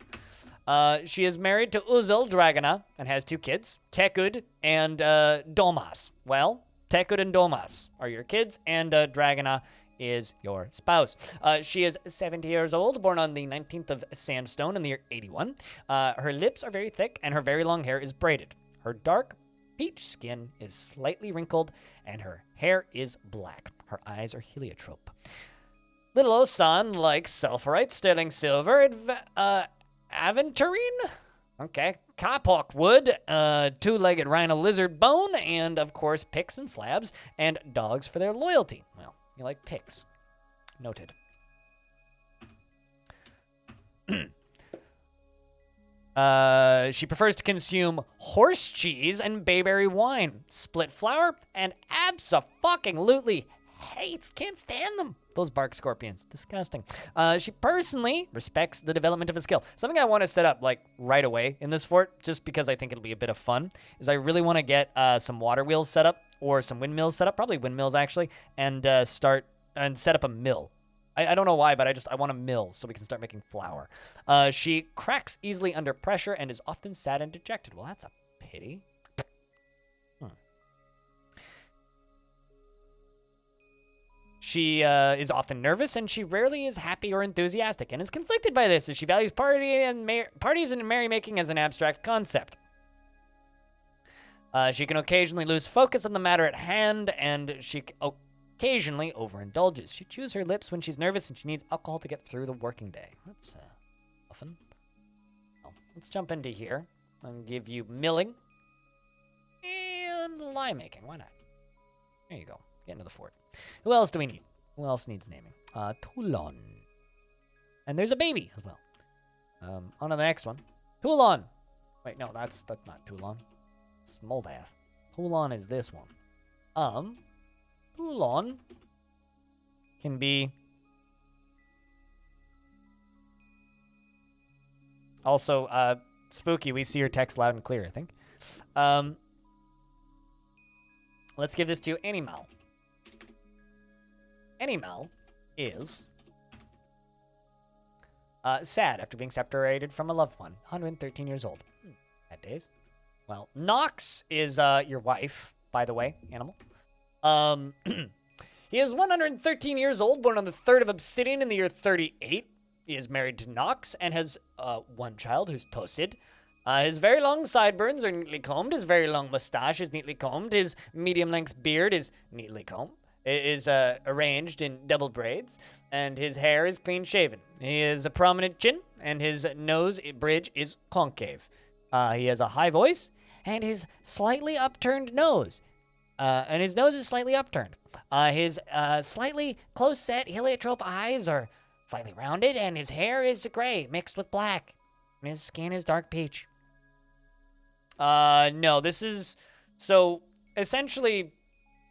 Speaker 1: She is married to Uzel Dragona and has 2 kids, Tekud and Domas. Well, Tekud and Domas are your kids, and Dragona is your spouse. She is 70 years old, born on the 19th of Sandstone in the year 81. Her lips are very thick, and her very long hair is braided. Her dark peach skin is slightly wrinkled, and her hair is black. Her eyes are heliotrope. Little Osan likes sulfurite, sterling silver, aventurine, okay, kapok wood, 2-legged rhino lizard bone, and, of course, picks and slabs, and dogs for their loyalty. Well, you like pigs. Noted. She prefers to consume horse cheese and bayberry wine, split flour, and abso-fucking-lutely hates, can't stand them. Those bark scorpions, disgusting. She personally respects the development of a skill. Something I want to set up like right away in this fort, just because I think it'll be a bit of fun, is I really want to get some water wheels set up, or some windmills set up, probably windmills actually, and start and set up a mill. I don't know why, but I want a mill so we can start making flour. She cracks easily under pressure and is often sad and dejected. Well, that's a pity. She is often nervous, and she rarely is happy or enthusiastic, and is conflicted by this, as she values parties and merrymaking as an abstract concept. She can occasionally lose focus on the matter at hand, and she occasionally overindulges. She chews her lips when she's nervous, and she needs alcohol to get through the working day. That's often. Well, let's jump into here. I'll give you milling and lye making. Why not? There you go. Get into the fort. Who else do we need? Who else needs naming? Toulon. And there's a baby as well. On to the next one. Toulon. Wait, no, that's not Toulon. It's Moldath. Toulon is this one. Toulon can be also spooky. We see your text loud and clear, I think. Let's give this to Animal. Animal is sad after being separated from a loved one. 113 years old. Bad days. Well, Nox is your wife, by the way, Animal. He is 113 years old, born on the 3rd of Obsidian in the year 38. He is married to Nox and has one child who's Tosid. His very long sideburns are neatly combed. His very long mustache is neatly combed. His medium-length beard is neatly combed. It is arranged in double braids, and his hair is clean-shaven. He has a prominent chin, and his nose bridge is concave. He has a high voice, and his slightly upturned nose. And his nose is slightly upturned. His slightly close-set heliotrope eyes are slightly rounded, and his hair is gray mixed with black. And his skin is dark peach. No, this is... So, essentially,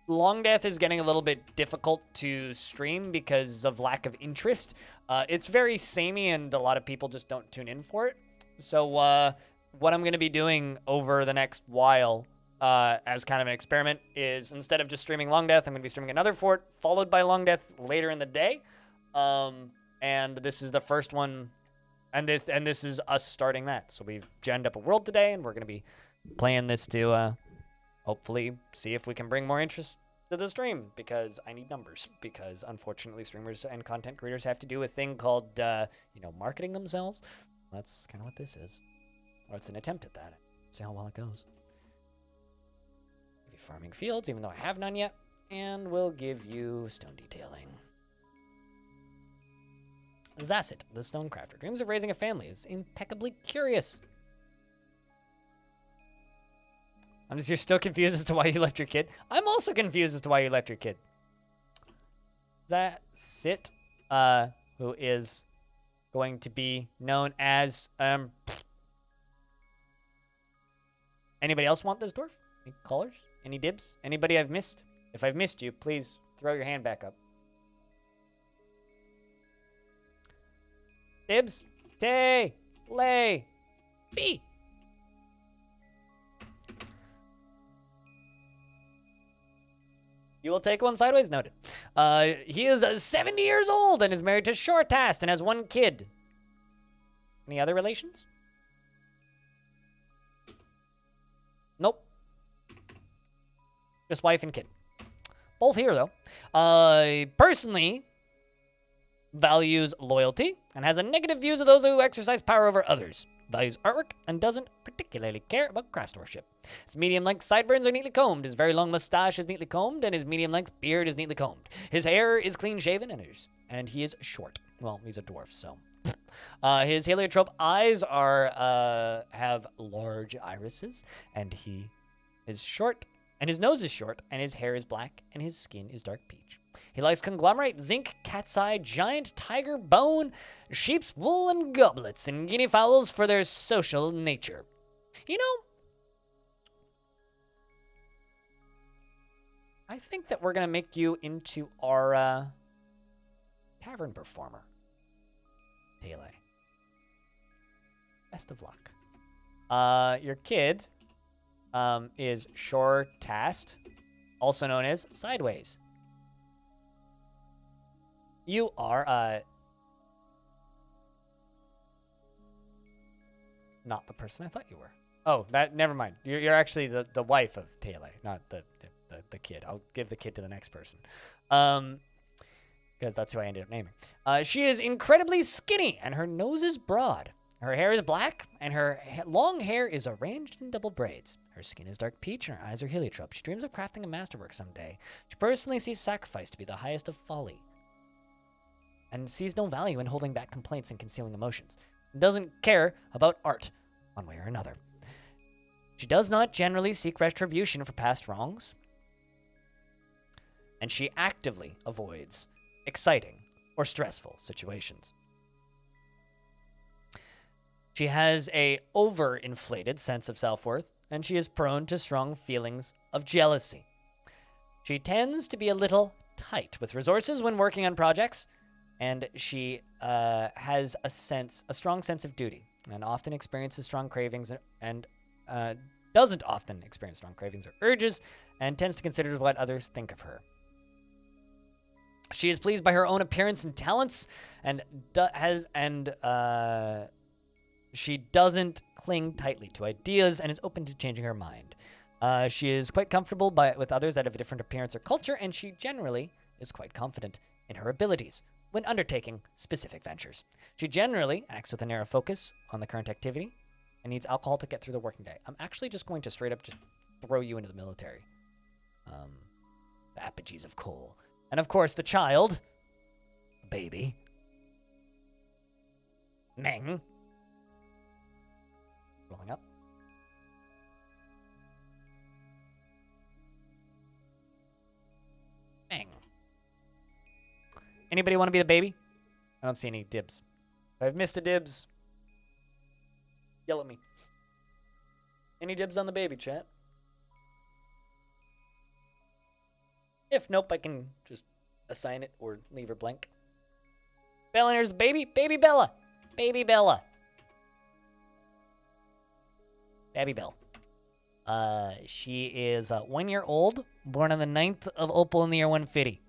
Speaker 1: Long Death is getting a little bit difficult to stream because of lack of interest. It's very samey, and a lot of people just don't tune in for it. So what I'm going to be doing over the next while as kind of an experiment is, instead of just streaming Long Death, I'm going to be streaming another fort, followed by Long Death later in the day. And this is the first one, and this is us starting that. So we've genned up a world today, and we're going to be playing this to hopefully see if we can bring more interest to the stream, because I need numbers, because unfortunately streamers and content creators have to do a thing called, marketing themselves. That's kind of what this is. Or it's an attempt at that. See how well it goes. Give you farming fields, even though I have none yet. And we'll give you stone detailing. Zasset, the stonecrafter, dreams of raising a family, is impeccably curious. You're still confused as to why you left your kid? I'm also confused as to why you left your kid. Zasset, who is going to be known as, anybody else want this dwarf? Any callers? Any dibs? Anybody I've missed? If I've missed you, please throw your hand back up. Dibs? Tay! Lay! B! You will take one sideways? Noted. He is 70 years old and is married to Shortast and has one kid. Any other relations? Nope. Just wife and kid. Both here, though. Personally values loyalty and has a negative views of those who exercise power over others. Values artwork and doesn't particularly care about craftsmanship. His medium-length sideburns are neatly combed, his very long mustache is neatly combed, and his medium-length beard is neatly combed. His hair is clean-shaven, and he is short. Well, he's a dwarf, so. His heliotrope eyes have large irises, and he is short, and his nose is short, and his hair is black, and his skin is dark peach. He likes conglomerate, zinc, cat's eye, giant, tiger, bone, sheep's wool, and goblets, and guinea fowls for their social nature. You know, I think that we're going to make you into our tavern performer. Pele. Best of luck. Your kid is Shortast, also known as Sideways. You are not the person I thought you were. Oh, never mind. You're actually the wife of Tele, not the kid. I'll give the kid to the next person. Because that's who I ended up naming. She is incredibly skinny, and her nose is broad. Her hair is black, and her long hair is arranged in double braids. Her skin is dark peach, and her eyes are heliotrope. She dreams of crafting a masterwork someday. She personally sees sacrifice to be the highest of folly, and sees no value in holding back complaints and concealing emotions. And doesn't care about art, one way or another. She does not generally seek retribution for past wrongs, and she actively avoids exciting or stressful situations. She has a overinflated sense of self-worth, and she is prone to strong feelings of jealousy. She tends to be a little tight with resources when working on projects, and she has a strong sense of duty, and often experiences strong cravings and doesn't often experience strong cravings or urges, and tends to consider what others think of her. She is pleased by her own appearance and talents, and she doesn't cling tightly to ideas and is open to changing her mind. She is quite comfortable with others that have a different appearance or culture, and she generally is quite confident in her abilities when undertaking specific ventures. She generally acts with a narrow focus on the current activity and needs alcohol to get through the working day. I'm actually just going to straight up just throw you into the military. The apogees of coal. And of course, the child, baby, Meng, rolling up. Meng. Anybody want to be the baby? I don't see any dibs. If I've missed a dibs, yell at me. Any dibs on the baby, chat? If nope, I can just assign it or leave her blank. Bella, here's the baby. Baby Bella. Baby Bella. Baby Bell. She is 1 year old, born on the 9th of Opal in the year 150.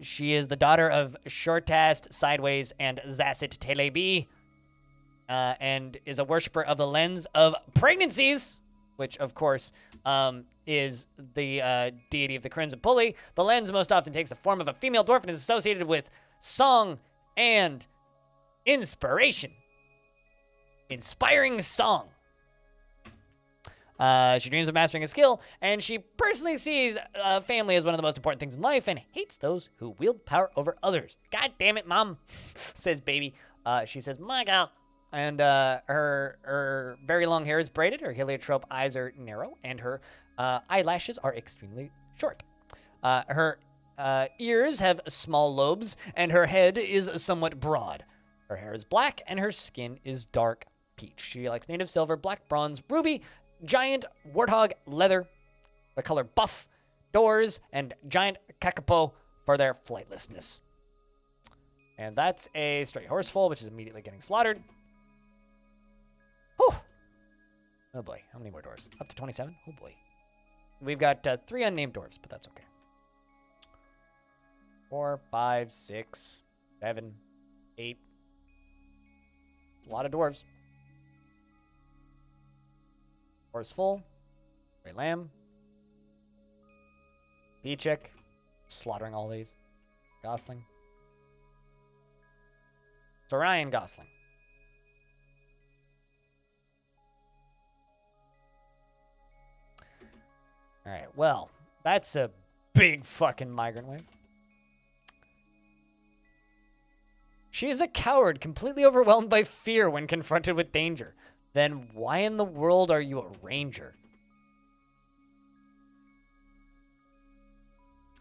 Speaker 1: She is the daughter of Shortast, Sideways, and Zasset Telebi, and is a worshiper of the lens of pregnancies, which, of course, is the deity of the Crimson Pulley. The lens most often takes the form of a female dwarf and is associated with song and inspiration. Inspiring song. She dreams of mastering a skill, and she personally sees family as one of the most important things in life and hates those who wield power over others. God damn it, Mom, says Baby. She says, my gal. And her very long hair is braided, her heliotrope eyes are narrow, and her eyelashes are extremely short. Her ears have small lobes, and her head is somewhat broad. Her hair is black, and her skin is dark peach. She likes native silver, black bronze, ruby, giant warthog leather, the color buff, doors, and giant kakapo for their flightlessness. And that's a straight horseful, which is immediately getting slaughtered. Whew. Oh boy, how many more doors? Up to 27? Oh boy. We've got 3 unnamed dwarves, but that's okay. 4, 5, 6, 7, 8. It's a lot of dwarves. Horse full. Gray lamb. Peachik. Slaughtering all these. Gosling. Sorian Gosling. Alright, well, that's a big fucking migrant wave. She is a coward, completely overwhelmed by fear when confronted with danger. Then why in the world are you a ranger?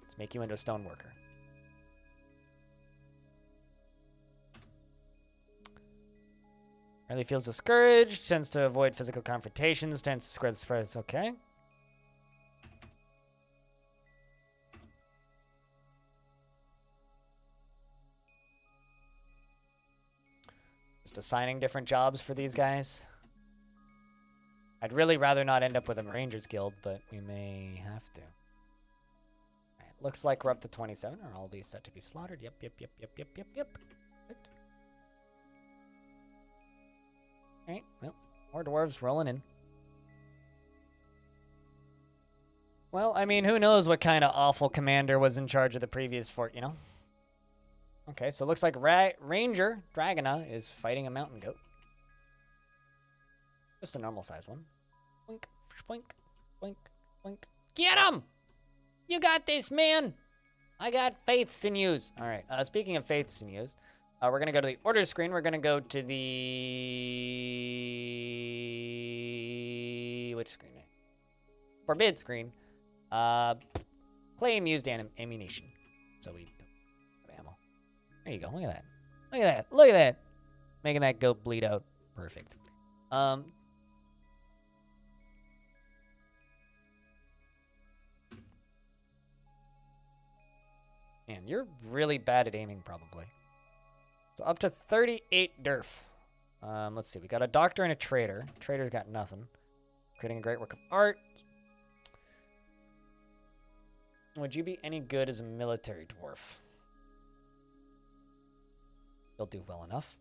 Speaker 1: Let's make you into a stoneworker. Really feels discouraged, tends to avoid physical confrontations, tends to spread spreads. Okay. Just assigning different jobs for these guys. I'd really rather not end up with a Rangers Guild, but we may have to. Alright, looks like we're up to 27. Are all these set to be slaughtered? Yep. Perfect. Alright, well, more dwarves rolling in. Well, I mean, who knows what kind of awful commander was in charge of the previous fort, you know? Okay, so it looks like Ranger Dragona is fighting a mountain goat. Just a normal size one. Boink, boink, boink, boink. Get him! You got this, man! I got faiths in yous. All right, speaking of faiths in yous, we're going to go to the order screen. We're going to go to the... which screen? Forbid screen. Claim used ammunition. So we don't have ammo. There you go. Look at that. Look at that. Look at that. Making that goat bleed out. Perfect. Man, you're really bad at aiming, probably. So up to 38 Dwarf. Let's see. We got a doctor and a trader. Trader's got nothing. Creating a great work of art. Would you be any good as a military dwarf? You'll do well enough.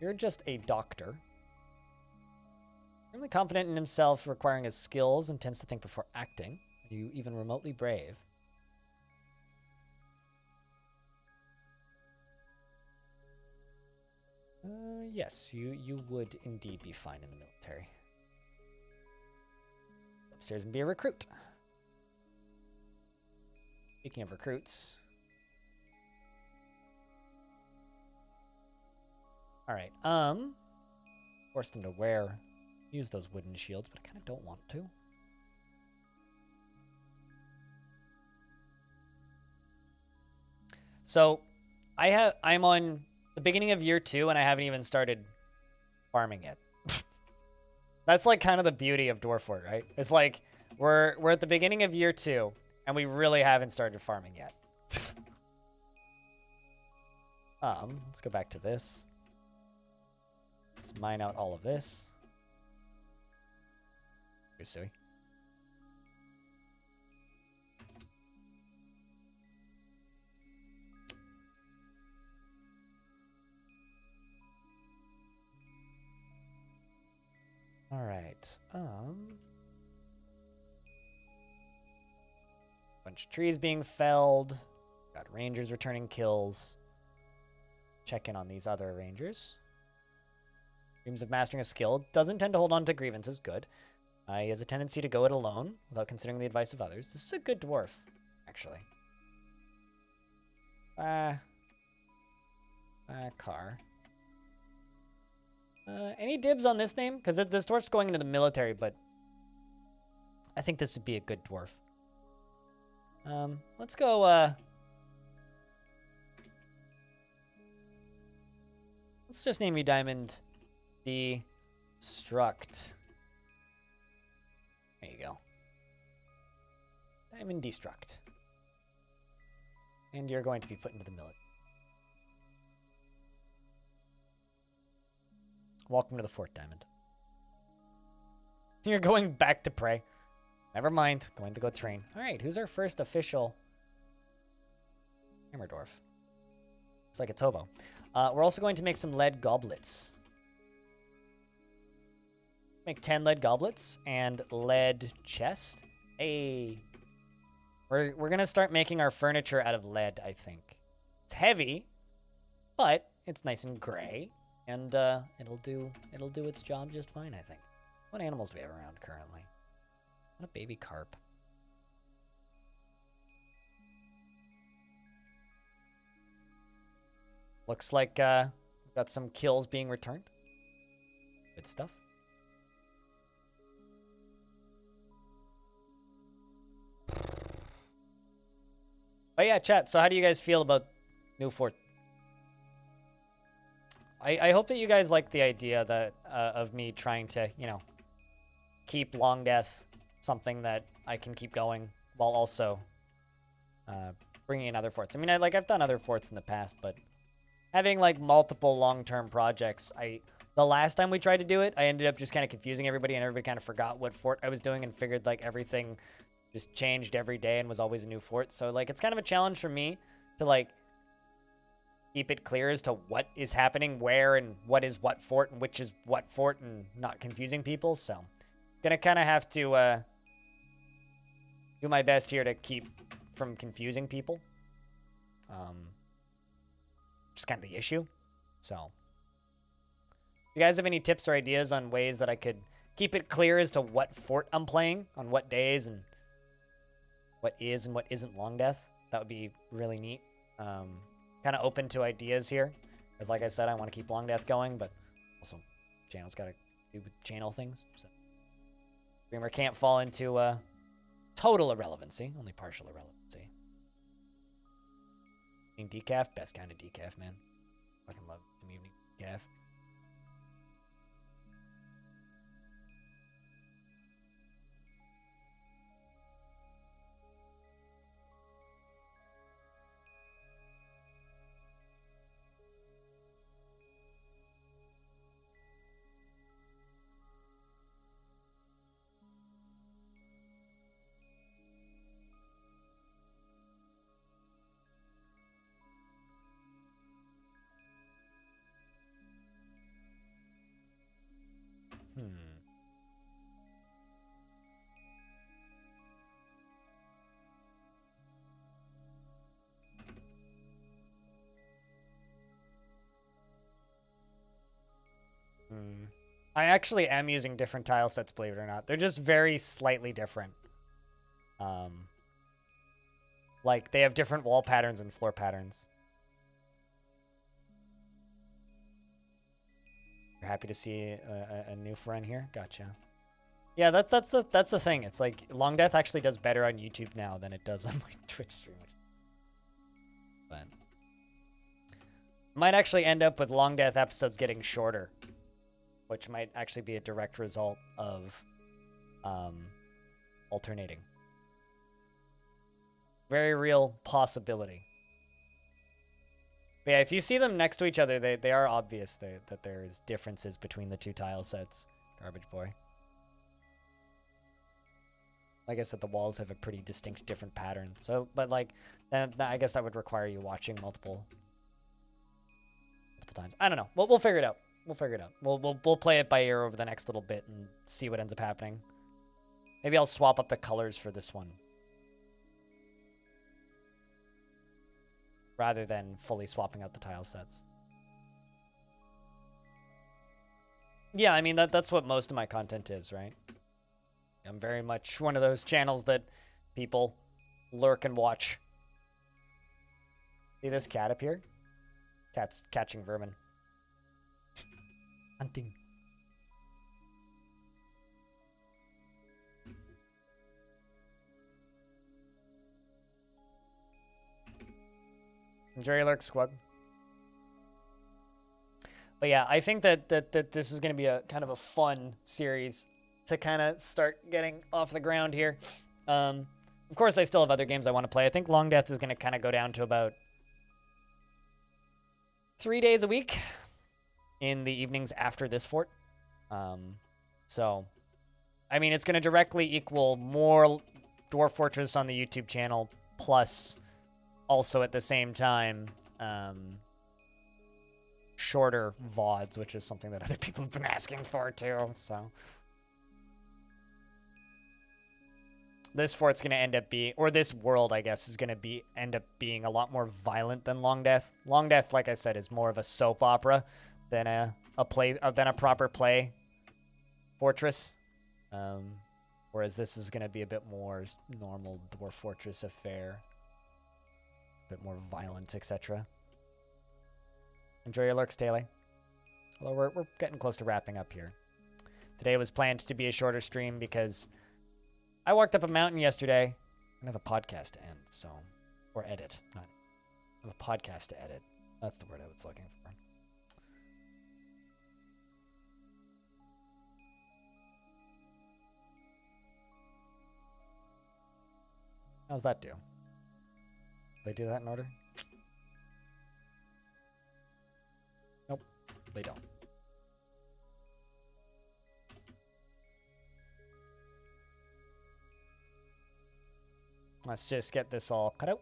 Speaker 1: You're just a doctor. Really confident in himself, requiring his skills, and tends to think before acting. Are you even remotely brave? Yes, you would indeed be fine in the military. Upstairs and be a recruit. Speaking of recruits. Alright, force them to use those wooden shields, but I kind of don't want to. So, I'm on the beginning of year 2 and I haven't even started farming yet. That's like kind of the beauty of Dwarf Fort, right? It's like we're at the beginning of year 2 and we really haven't started farming yet. Let's go back to this. Let's mine out all of this. Here's Sui. All right. Bunch of trees being felled. Got rangers returning kills. Check in on these other rangers. Dreams of mastering a skill. Doesn't tend to hold on to grievances. Good. He has a tendency to go it alone without considering the advice of others. This is a good dwarf, actually. Car. Any dibs on this name? Because this dwarf's going into the military, but I think this would be a good dwarf. Let's go, let's just name you Diamond Destruct. There you go. Diamond Destruct. And you're going to be put into the military. Welcome to the fort, Diamond. You're going back to prey. Never mind. Going to go train. Alright, who's our first official Hammer Dwarf? It's like a Tobo. We're also going to make some lead goblets. Make 10 lead goblets and lead chest. Hey. We're going to start making our furniture out of lead, I think. It's heavy, but it's nice and gray. And it'll do its job just fine, I think. What animals do we have around currently? What a baby carp. Looks like we've got some kills being returned. Good stuff. But yeah, chat. So how do you guys feel about New Fort? I hope that you guys like the idea that of me trying to, you know, keep Long Death something that I can keep going while also bringing in other forts. I mean, I've done other forts in the past, but having like multiple long-term projects, the last time we tried to do it, I ended up just kind of confusing everybody, and everybody kind of forgot what fort I was doing and figured like everything just changed every day and was always a new fort. So like it's kind of a challenge for me to like keep it clear as to what is happening where and what is what fort and which is what fort and not confusing people. So gonna kind of have to do my best here to keep from confusing people. Just kind of the issue. So if you guys have any tips or ideas on ways that I could keep it clear as to what fort I'm playing on what days and what is and what isn't Long Death, that would be really neat. Kind of open to ideas here, because like I said, I want to keep Long Death going, but also channel's got to do channel things. So streamer can't fall into total irrelevancy, only partial irrelevancy. Evening decaf, best kind of decaf, man. Fucking love some evening decaf. I actually am using different tile sets, believe it or not. They're just very slightly different. Like, they have different wall patterns and floor patterns. You're happy to see a new friend here? Gotcha. Yeah, that's the thing. It's like, Long Death actually does better on YouTube now than it does on my Twitch stream. But Might actually end up with Long Death episodes getting shorter, which might actually be a direct result of alternating. Very real possibility. But yeah, if you see them next to each other, they are obvious that there's differences between the two tile sets. Garbage boy. I guess that the walls have a pretty distinct different pattern. So, but like, I guess that would require you watching multiple times. I don't know. We'll figure it out. We'll figure it out. We'll play it by ear over the next little bit and see what ends up happening. Maybe I'll swap up the colors for this one, rather than fully swapping out the tile sets. Yeah, I mean, that's what most of my content is, right? I'm very much one of those channels that people lurk and watch. See this cat up here? Cat's catching vermin. Hunting. Enjoy your lurk, squad. But yeah, I think that this is going to be a kind of a fun series to kind of start getting off the ground here. Of course, I still have other games I want to play. I think Long Death is going to kind of go down to about 3 days a week in the evenings after this fort. So, I mean, it's going to directly equal more Dwarf Fortress on the YouTube channel, plus also at the same time, shorter VODs, which is something that other people have been asking for too, so. This fort's going to end up being, or this world, I guess, is going to end up being a lot more violent than Long Death. Long Death, like I said, is more of a soap opera than a proper play fortress. Whereas this is going to be a bit more normal Dwarf Fortress affair. A bit more violent, etc. Enjoy your lurks, Taylor. Although we're getting close to wrapping up here. Today was planned to be a shorter stream because I walked up a mountain yesterday and have a podcast to end, so, or edit. I have a podcast to edit. That's the word I was looking for. How's that do? They do that in order? Nope, they don't. Let's just get this all cut out.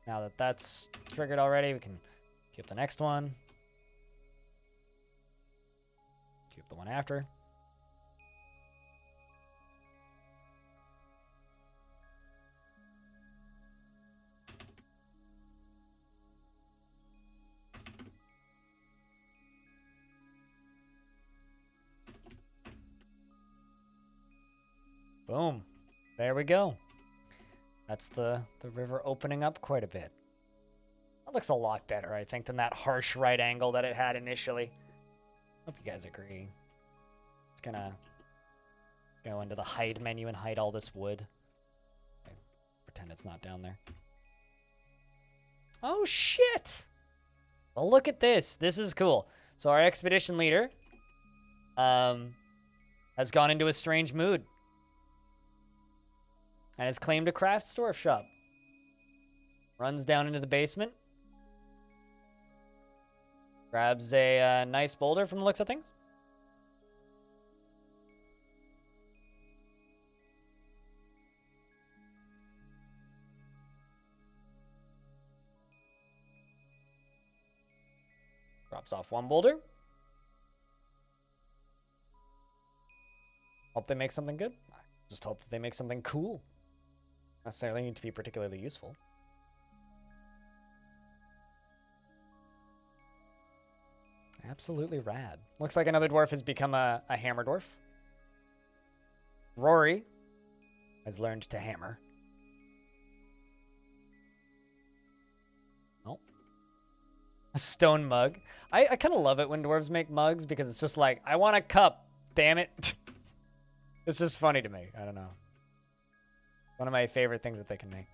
Speaker 1: Now that that's triggered already, we can keep the next one. Keep the one after. Boom. There we go. That's the river opening up quite a bit. That looks a lot better, I think, than that harsh right angle that it had initially. Hope you guys agree. It's gonna go into the hide menu and hide all this wood. Okay, pretend it's not down there. Oh, shit! Well, look at this. This is cool. So our expedition leader has gone into a strange mood. And has claimed a craft store shop. Runs down into the basement. Grabs a nice boulder from the looks of things. Drops off one boulder. Hope they make something good. Just hope that they make something cool. Necessarily need to be particularly useful. Absolutely rad. Looks like another dwarf has become a hammer dwarf. Rory has learned to hammer. Oh. A stone mug. I kind of love it when dwarves make mugs because it's just like, I want a cup, damn it. It's just funny to me. I don't know. One of my favorite things that they can make.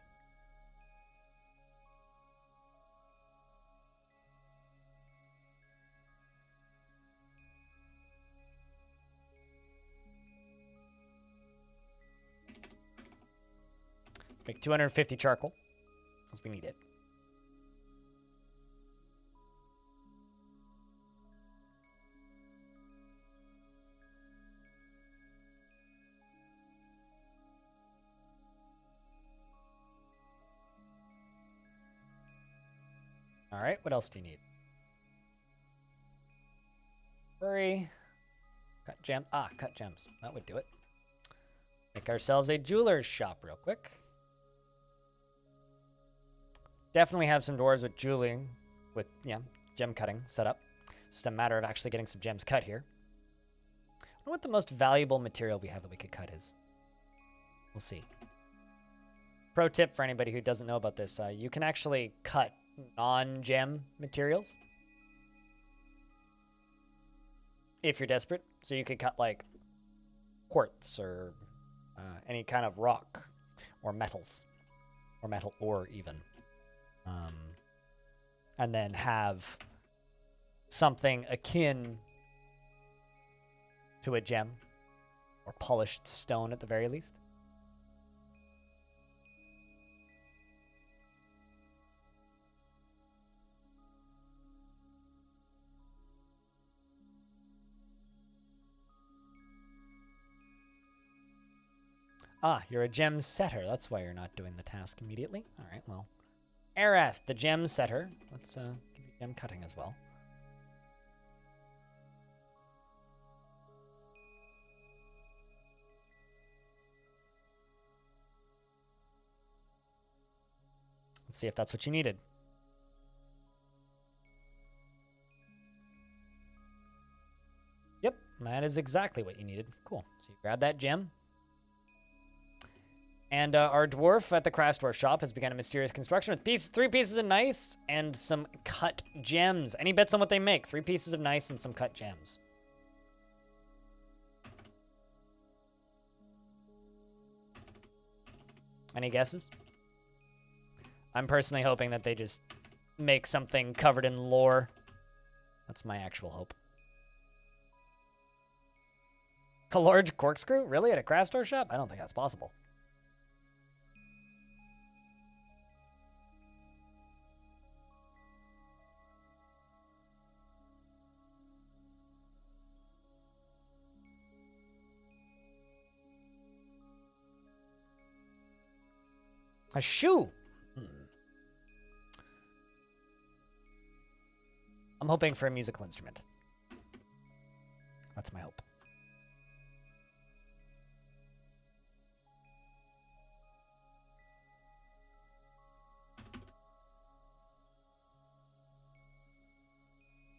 Speaker 1: Make 250 charcoal, because we need it. All right, what else do you need? Hurry. Cut gems. Ah, cut gems. That would do it. Make ourselves a jeweler's shop real quick. Definitely have some dwarves with jeweling, with, yeah, gem cutting set up. It's just a matter of actually getting some gems cut here. I wonder what the most valuable material we have that we could cut is. We'll see. Pro tip for anybody who doesn't know about this, you can actually cut non-gem materials if you're desperate. So you could cut like quartz or any kind of rock or metals or metal ore even. And then have something akin to a gem or polished stone at the very least. Ah, you're a gem setter. That's why you're not doing the task immediately. All right, well. Arath, the gem setter. Let's give you gem cutting as well. Let's see if that's what you needed. Yep, that is exactly what you needed. Cool. So you grab that gem. And our dwarf at the craft store shop has begun a mysterious construction with 3 pieces of nice and some cut gems. Any bets on what they make? 3 pieces of nice and some cut gems. Any guesses? I'm personally hoping that they just make something covered in lore. That's my actual hope. A large corkscrew? Really? At a craft store shop? I don't think that's possible. A shoe. I'm hoping for a musical instrument. That's my hope.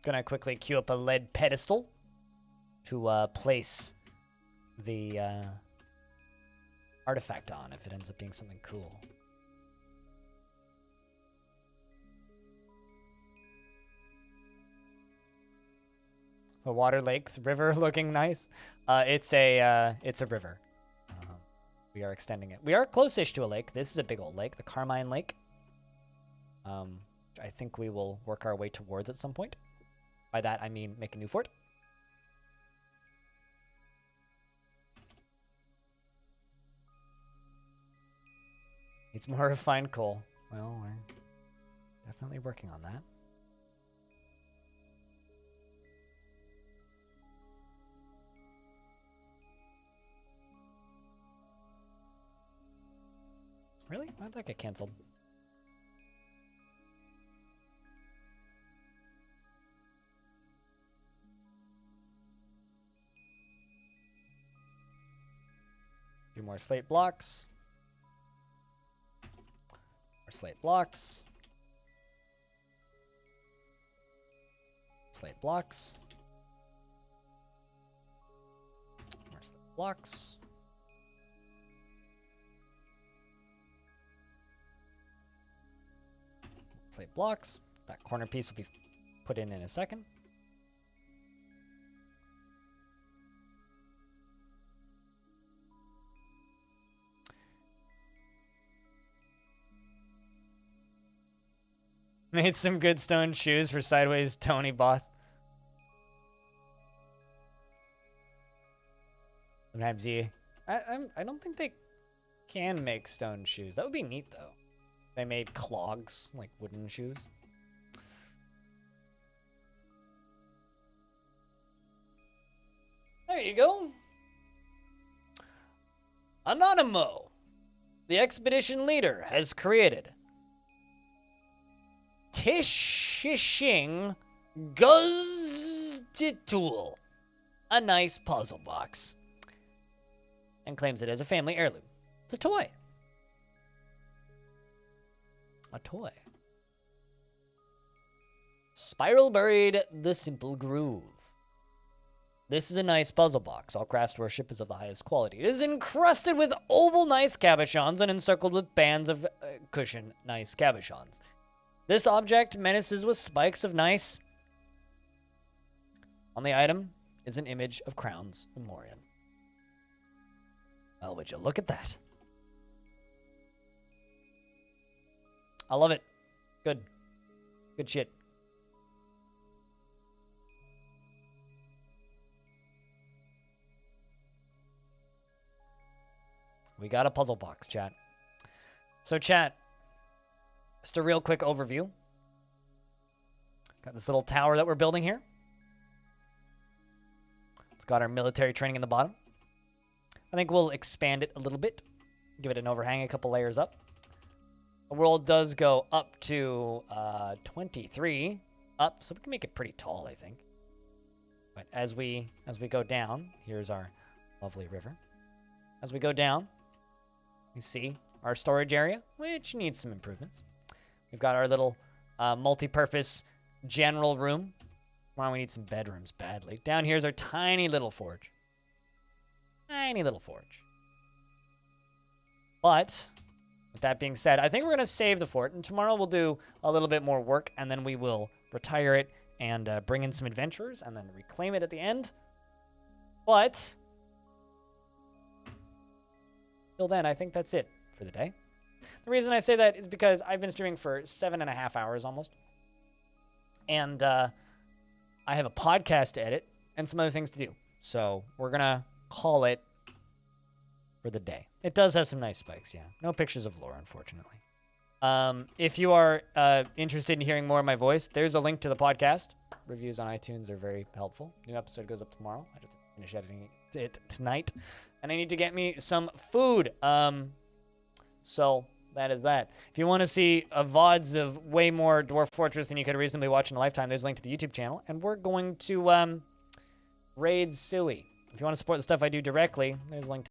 Speaker 1: Gonna quickly queue up a lead pedestal to place the artifact on if it ends up being something cool. A water lake, river looking nice. It's a river. We are extending it. We are close-ish to a lake. This is a big old lake, the Carmine Lake. I think we will work our way towards at some point. By that, I mean make a new fort. Needs more refined coal. Well, we're definitely working on that. Really? Why did that get canceled? Do more slate blocks. More slate blocks. Slate blocks. More slate blocks. Slate blocks. That corner piece will be put in a second. Made some good stone shoes for Sideways Tony boss. Sometimes I don't think they can make stone shoes. That would be neat though. They made clogs, like wooden shoes. There you go. Anonymo, the expedition leader, has created Tishishing Guztitul, a nice puzzle box, and claims it as a family heirloom. It's a toy. A toy. Spiral Buried the Simple Groove. This is a nice puzzle box. All craftsmanship is of the highest quality. It is encrusted with oval nice cabochons and encircled with bands of cushion nice cabochons. This object menaces with spikes of nice. On the item is an image of Crown's Memoriam. Well, would you look at that? I love it. Good. Good shit. We got a puzzle box, chat. So, chat, just a real quick overview. Got this little tower that we're building here. It's got our military training in the bottom. I think we'll expand it a little bit. Give it an overhang, a couple layers up. The world does go up to 23 up, so we can make it pretty tall, I think. But as we go down, here's our lovely river. As we go down, you see our storage area, which needs some improvements. We've got our little multi-purpose general room. Wow, we need some bedrooms badly. Down here's our tiny little forge. Tiny little forge. But with that being said, I think we're going to save the fort, and tomorrow we'll do a little bit more work, and then we will retire it and bring in some adventurers and then reclaim it at the end. But till then, I think that's it for the day. The reason I say that is because I've been streaming for 7.5 hours almost. And I have a podcast to edit and some other things to do. So we're going to call it for the day. It does have some nice spikes, yeah. No pictures of lore, unfortunately. If you are interested in hearing more of my voice, there's a link to the podcast. Reviews on iTunes are very helpful. New episode goes up tomorrow. I just finish editing it tonight. And I need to get me some food. So that is that. If you want to see VODs of way more Dwarf Fortress than you could reasonably watch in a lifetime, there's a link to the YouTube channel. And we're going to raid Suey. If you want to support the stuff I do directly, there's a link to